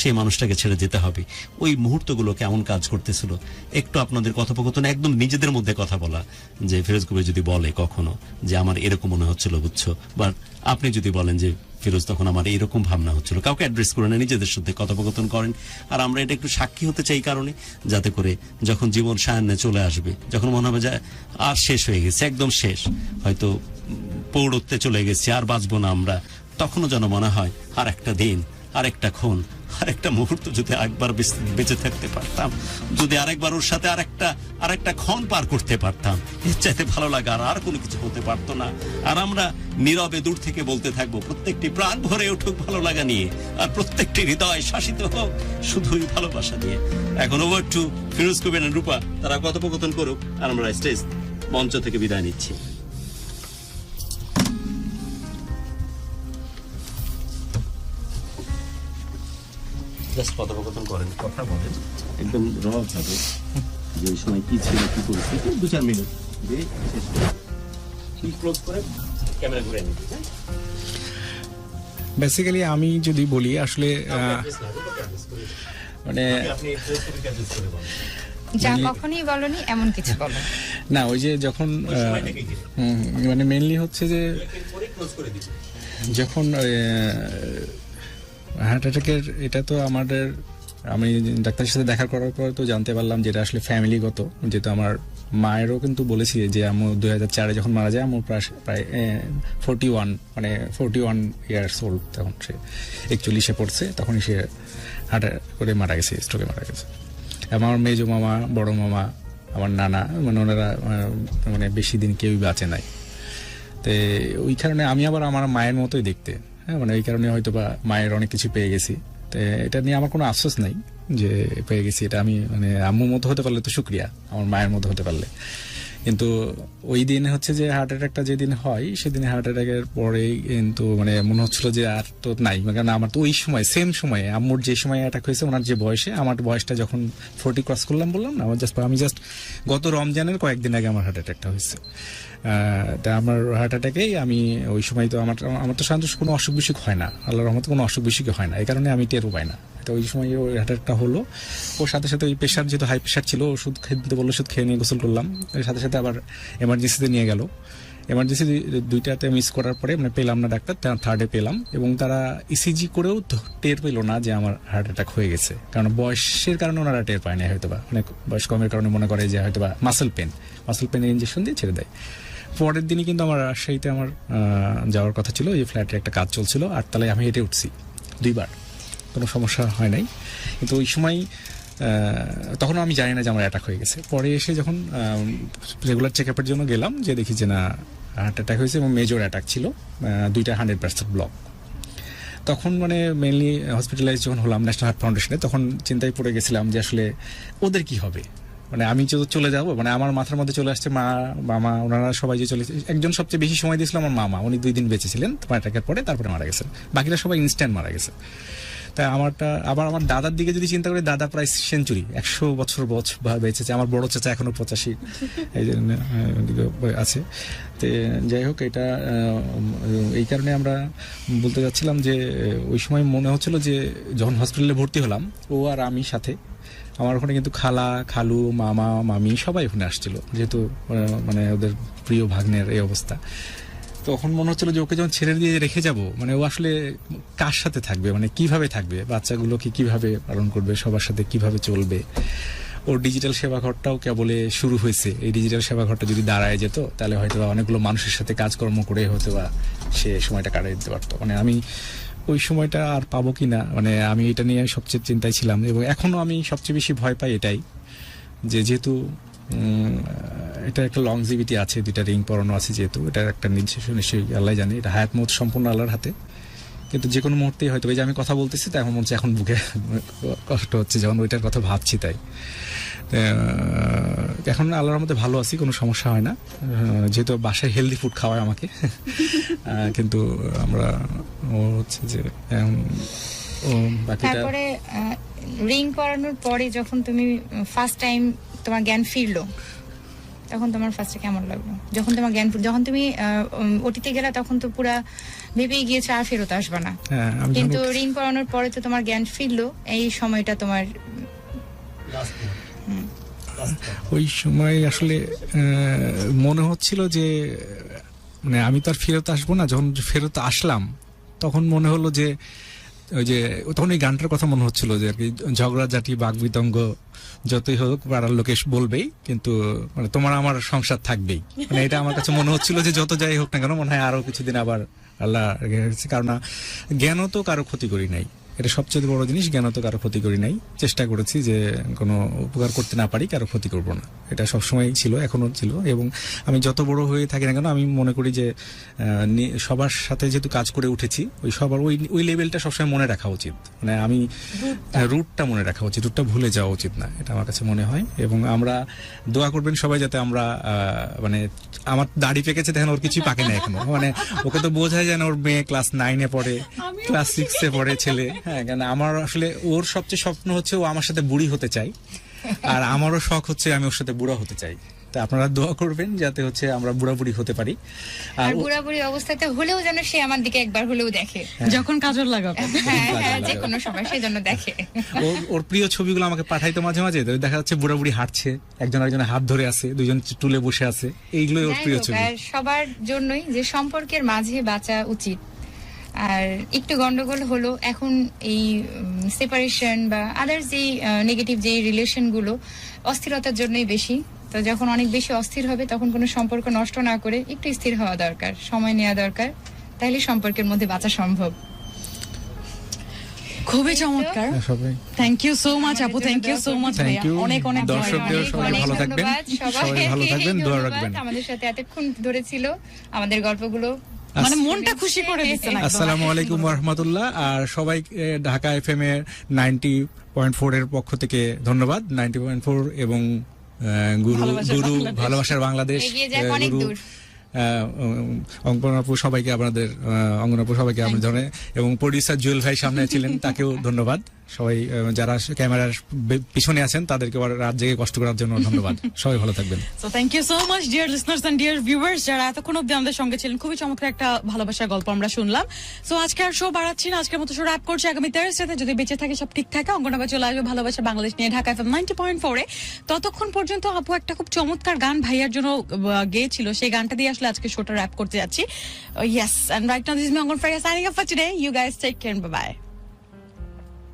সেই মানুষটাকে ছেড়ে যেতে হবে। ওই মুহূর্তগুলো কেমন কাজ করতেছিল একটু আপনাদের কথোপকথন, একদম নিজেদের মধ্যে কথা বলা, যে ফিরোজ কবির যদি বলে কখনো যে আমার এরকম মনে হচ্ছিল, বুঝছো, বা আপনি যদি বলেন যে ফিরোজ তখন আমার এইরকম ভাবনা হচ্ছিল, কাউকে অ্যাড্রেস করে না, নিজেদের সাথে কথোপকথন করেন। আর আমরা এটা একটু সাক্ষী হতে চাই, কারণে যাতে করে যখন জীবন সায়ান্নে চলে আসবে, যখন মনে হবে যে আর শেষ হয়ে গেছে, একদম শেষ, হয়তো পৌরত্বে চলে গেছি, আর বাঁচবো না আমরা, তখনও যেন মনে হয় আর একটা দিন, আর একটা ক্ষণ, আর একটা মুহূর্ত যদি একবার বেঁচে থাকতে পারতাম, যদি আরেকবার ওর সাথে আরেকটা ক্ষণ পার করতে পারতাম, এর চাইতে ভালো লাগা আর কোনো কিছু হতে পারতো না। আর আমরা নীরবে দূর থেকে বলতে থাকবো, প্রত্যেকটি প্রাণ ভরে উঠুক ভালো লাগা নিয়ে, আর প্রত্যেকটি হৃদয় শাসিত হোক শুধুই ভালোবাসা দিয়ে। এখন ওভার টু ফিরোজ কবির আর রূপা, তারা কথোপকথন করুক, আর আমরা স্টেজ মঞ্চ থেকে বিদায় নিচ্ছি। জাস্ট কথোপকথন করেন, কথা বলেন একদম র ভাবে, যে ওই সময় কি ছিল, কি করেছি, 2-4 মিনিট দিয়ে শেষ করে ক্লোজ করে ক্যামেরা ঘুরে নিতে। বেসিক্যালি আমি যদি বলি, আসলে মানে আপনি অ্যাড্রেস করে বলেন, যা কখনোই বলনি এমন কিছু বলো না, ওই যে যখন মানে মেইনলি হচ্ছে যে যখন হার্ট অ্যাটাকের, এটা তো আমি ডাক্তারের সাথে দেখা করার পর তো জানতে পারলাম যে এটা আসলে ফ্যামিলিগত। যেহেতু আমার মায়েরও কিন্তু বলেছি যে আমার 2004-এ যখন মারা যায়, আমার প্রায় 41 ইয়ার্স ওল্ড, তখন সে 41-এ পড়ছে, তখনই সে হার্ট করে মারা গেছে, স্ট্রোকে মারা গেছে। আমার মেজো মামা, বড় মামা, আমার নানা, মানে ওনারা মানে বেশি দিন কেউই বাঁচে নাই। তো ওই কারণে আমি আবার আমার মায়ের মতোই দেখতে, হ্যাঁ, মানে এই কারণে হয়তো বা মায়ের অনেক কিছু পেয়ে গেছি। তো এটা নিয়ে আমার কোনো আফসোস নাই যে পেয়ে গেছি। এটা আমি মানে আম্মুর মতো হতে পারলে তো শুক্রিয়া, আমার মায়ের মতো হতে পারলে। কিন্তু ওই দিন হচ্ছে যে হার্ট অ্যাটাকটা যেদিন হয়, সেদিন হার্ট অ্যাটাকের পরেই কিন্তু মানে মনে হচ্ছিল যে আর তো নাই, কারণ আমার তো ওই সময় সেম সময়ে আম্মুর যে সময় অ্যাটাক হয়েছে, ওনার যে বয়সে, আমার বয়সটা যখন 40 ক্রস করলাম, বললাম না, আমি জাস্ট গত রমজানের কয়েকদিন আগে আমার হার্ট অ্যাটাকটা হয়েছে। তা আমার হার্ট অ্যাটাকেই আমি ওই সময় তো আমার তো সাধারণত কোনো অসুখ বিসুখ হয় না, আল্লাহর রহমতে কোনো অসুখ বিসুখ হয় না, এই কারণে আমি টেরও পাই না। তো ওই সময় ওই হার্ট অ্যাটাকটা হলো, ওর সাথে সাথে ওই প্রেশার, যেহেতু হাই প্রেশার ছিল, ওষুধ খেতে বললো, ওষুধ খেয়ে নিয়ে গোসল করলাম, এর সাথে সাথে আবার এমার্জেন্সিতে নিয়ে গেল। এমার্জেন্সি 2টাতে মিস করার পরে মানে পেলাম না ডাক্তার, 3rd-এ পেলাম, এবং তারা ইসিজি করেও টের পেল না যে আমার হার্ট অ্যাটাক হয়ে গেছে, কারণ বয়সের কারণে ওনারা টের পায় না, হয়তো বা অনেক বয়স কমের কারণে মনে করে যে হয়তো বা মাসেল পেনের ইঞ্জেকশন দিয়ে ছেড়ে দেয়। পরের দিনই কিন্তু আমার রাজশাহীতে আমার যাওয়ার কথা ছিল, এই ফ্ল্যাটে একটা কাজ চলছিল, 8 তলায় আমি হেঁটে উঠছি 2বার, কোনো সমস্যা হয় নাই। কিন্তু ওই সময় তখন আমি জানি না যে আমার অ্যাটাক হয়ে গেছে। পরে এসে যখন রেগুলার চেক আপের জন্য গেলাম, যে দেখি যে না, হার্ট অ্যাটাক হয়েছে এবং মেজর অ্যাটাক ছিল, 2টা 100% ব্লক। তখন মানে মেনলি হসপিটালাইজ যখন হলাম ন্যাশনাল হার্ট ফাউন্ডেশনে, তখন চিন্তায় পড়ে গেছিলাম যে আসলে ওদের কি হবে, মানে আমি যে চলে যাব, মানে আমার মাথার মধ্যে চলে আসছে মা মামা ওনারা সবাই যে চলে, একজন সবচেয়ে বেশি সময় দিয়েছিল আমার মামা, উনি 2 দিন বেঁচে ছিলেন তোমার অ্যাটাকের পরে, তারপরে মারা গেছেন, বাকিরা সবাই ইনস্ট্যান্ট মারা গেছে। তাই আমারটা আবার আমার দাদার দিকে যদি চিন্তা করি, দাদা প্রায় সেঞ্চুরি 100 বছর বেঁচেছে, আমার বড় চাচা এখনো 85 এই জন্য আছে। তো যাই হোক, এটা এই কারণে আমরা বলতে যাচ্ছিলাম যে ওই সময় মনে হচ্ছিল যে যখন হসপিটালে ভর্তি হলাম, ও আর আমি সাথে, আমার ওখানে কিন্তু খালা খালু মামা মামি সবাই ওখানে আসছিল, যেহেতু মানে ওদের প্রিয় ভাগ্নের এই অবস্থা। তখন মনে হচ্ছিল যে ওকে যখন ছেড়ে দিয়ে রেখে যাব, মানে ও আসলে কার সাথে থাকবে, মানে কিভাবে থাকবে, বাচ্চাগুলোকে কিভাবে পালন করবে, সবার সাথে কিভাবে চলবে। ওর ডিজিটাল সেবা ঘরটাও কেবলে শুরু হয়েছে, এই ডিজিটাল সেবা ঘরটা যদি দাঁড়ায় যেত তাহলে হয়তো অনেকগুলো মানুষের সাথে কাজকর্ম করে হয়তো বা সে সময়টা কাটিয়ে দিতে পারতো। মানে আমি ওই সময়টা আর পাবো কিনা, মানে আমি এটা নিয়ে সবচেয়ে চিন্তায় ছিলাম, এবং এখনো আমি সবচেয়ে বেশি ভয় পাই এটাই, যে যেহেতু এটা একটা লংজিভিটি আছে, 2টা রিং পরানো আছে, যেহেতু এটার একটা নিশ্চয়ই আল্লাহ জানে, এটা হায়াত মত সম্পূর্ণ আল্লাহর হাতে। কিন্তু যে কোনো মুহূর্তেই হয়তো, এই যে আমি কথা বলতেছি তাই আমার মনে হচ্ছে এখন বুকে কষ্ট হচ্ছে যখন ওইটার কথা ভাবছি। তাই এখন আল্লাহর মধ্যে ভালো আছি, কোনো সমস্যা হয় না, যেহেতু বাসায় হেলদি ফুড খাওয়ায় আমাকে। কিন্তু আমরা ও হচ্ছে যে ও বাকিটা। তারপরে রিং পরানোর পরে যখন তুমি ফার্স্ট টাইম তোমার জ্ঞান ফিরলো, তখন তোমার ফার্স্টে কেমন লাগলো? যখন তোমার জ্ঞান, যখন তুমি ওটিতে গেলা, তখন তো পুরা ভেবেই গিয়েছো আর ফেরত আসবে না, কিন্তু রিং পরানোর পরে তো তোমার জ্ঞান ফিরলো, এই সময়টা তোমার ওই সময় আসলে মনে হচ্ছিল যে মানে আমি তো আর ফেরত আসবো না। যখন ফেরত আসলাম তখন মনে হলো যে ওই যে তখন এই গানটার কথা মনে হচ্ছিল যে আর কি, ঝগড়াঝাটি বাক বিতঙ্গ যতই হোক পাড়ার লোকে বলবেই, কিন্তু মানে তোমার আমার সংসার থাকবেই, মানে এটা আমার কাছে মনে হচ্ছিল যে যত যাই হোক না কেন, মনে হয় আরো কিছুদিন আবার আল্লাহ রেখেছে। কারণ জ্ঞানও তো কারো ক্ষতি করি নাই, এটা সবচেয়ে বড় জিনিস, জ্ঞান তো কারো ক্ষতি করি নাই, চেষ্টা করেছি যে কোনো উপকার করতে না পারি, কারো ক্ষতি করব না, এটা সবসময় ছিল, এখনো ছিল। এবং আমি যত বড় হয়ে থাকি না কেন, আমি মনে করি যে সবার সাথে যেহেতু কাজ করে উঠেছি, ওই সবার ওই লেভেলটা সবসময় মনে রাখা উচিত, মানে আমি রুটটা মনে রাখা উচিত, রুটটা ভুলে যাওয়া উচিত না, এটা আমার কাছে মনে হয়। এবং আমরা দোয়া করবেন সবাই যাতে আমরা মানে আমার দাড়ি পেকেছে, দেখেন ওর কিছুই পাকে না এখনো, মানে ওকে তো বোঝাই যায় না, ওর মেয়ে ক্লাস 9-এ পড়ে, ক্লাস 6-এ পড়ে ছেলে। হ্যাঁ, কেন আমার আসলে ওর সবচেয়ে স্বপ্ন হচ্ছে ও আমার সাথে বুড়ি হতে চাই, আর আমারও শখ হচ্ছে আমি ওর সাথে বুড়া হতে চাই। তা আপনারা দোয়া করবেন যাতে হচ্ছে আমরা বুড়াবুড়ি হতে পারি, আর বুড়াবুড়ি অবস্থাতে হলেও যেন সে আমার দিকে একবার হলেও দেখে, যখন কাজল লাগাবে। হ্যাঁ, যে কোনো সময় সে জন্য দেখে। ওর প্রিয় ছবিগুলো আমাকে পাঠাইতো মাঝে মাঝে, তো দেখা যাচ্ছে বুড়াবুড়ি হাঁটছে, একজন আরেকজনের হাত ধরে আছে, দুজন টুলে বসে আছে, এইগুলোই ওর প্রিয় ছবি। আর সবার জন্যই যে সম্পর্কের মাঝে বাঁচা উচিত, আর একটু গন্ডগোল হলো এখন এই সেপারেশন বা আদার্স যেই নেগেটিভ যেই রিলেশন গুলো অস্থিরতার জন্যই বেশি। তো যখন অনেক বেশি অস্থির হবে তখন কোনো সম্পর্ক নষ্ট না করে একটু স্থির হওয়া দরকার, সময় নেওয়া দরকার, তাহলে সম্পর্কের মধ্যে বাঁচা সম্ভব। খুবই চমৎকার, থ্যাংক ইউ সো মাচ আপু, থ্যাংক ইউ সো মাচ ভাইয়া, অনেক অনেক দর্শকদের সবাই ভালো থাকবেন, সবাই ভালো থাকবেন, দোয়া রাখবেন। আমাদের সাথে এতক্ষণ ধরে ছিল, আমাদের গল্পগুলো মানে মনটা খুশি করে দিচ্ছে। আসসালামু আলাইকুম ওয়া রাহমাতুল্লাহ। আর সবাই ঢাকা এফএম এর 90.4 এর পক্ষ থেকে ধন্যবাদ, 90.4 এবং গুরু ভালোবাসার বাংলাদেশ, গুরু অঙ্গনাপু সবাইকে আপনাদের ধরে, এবং প্রডিউসার জুয়েল ভাই সামনে ছিলেন, তাকেও ধন্যবাদ। সবাই যারা ক্যামেরার পিছনে আছেন তাদেরকে রাত জেগে কষ্ট করার জন্য ধন্যবাদ। সবাই ভালো থাকবেন। So thank you so much dear listeners and dear viewers, যারা এতক্ষণ অবধি আমাদের সঙ্গে ছিলেন। খুবই চমৎকার একটা ভালোবাসার গল্প আমরা শুনলাম। সো আজকে আর শো বাড়াচ্ছি না, আজকের মতো শো র্যাপ করছি। আগামী থার্সডেতে যদি বেঁচে থাকে, সব ঠিক থাকে, অঙ্গনাবা চলে আসবে ভালোবাসা বাংলাদেশ নিয়ে ঢাকা এফএম 90.4 এ। ততক্ষণ পর্যন্ত আপু একটা খুব চমৎকার গান ভাইয়ার জন্য গেয়েছিল, সেই গানটা দিয়ে আসলে আজকে শোটা র্যাপ করতে যাচ্ছি। Yes, and right now this is me Angan ফ্রাইয়া signing off for today. You guys take care, bye by.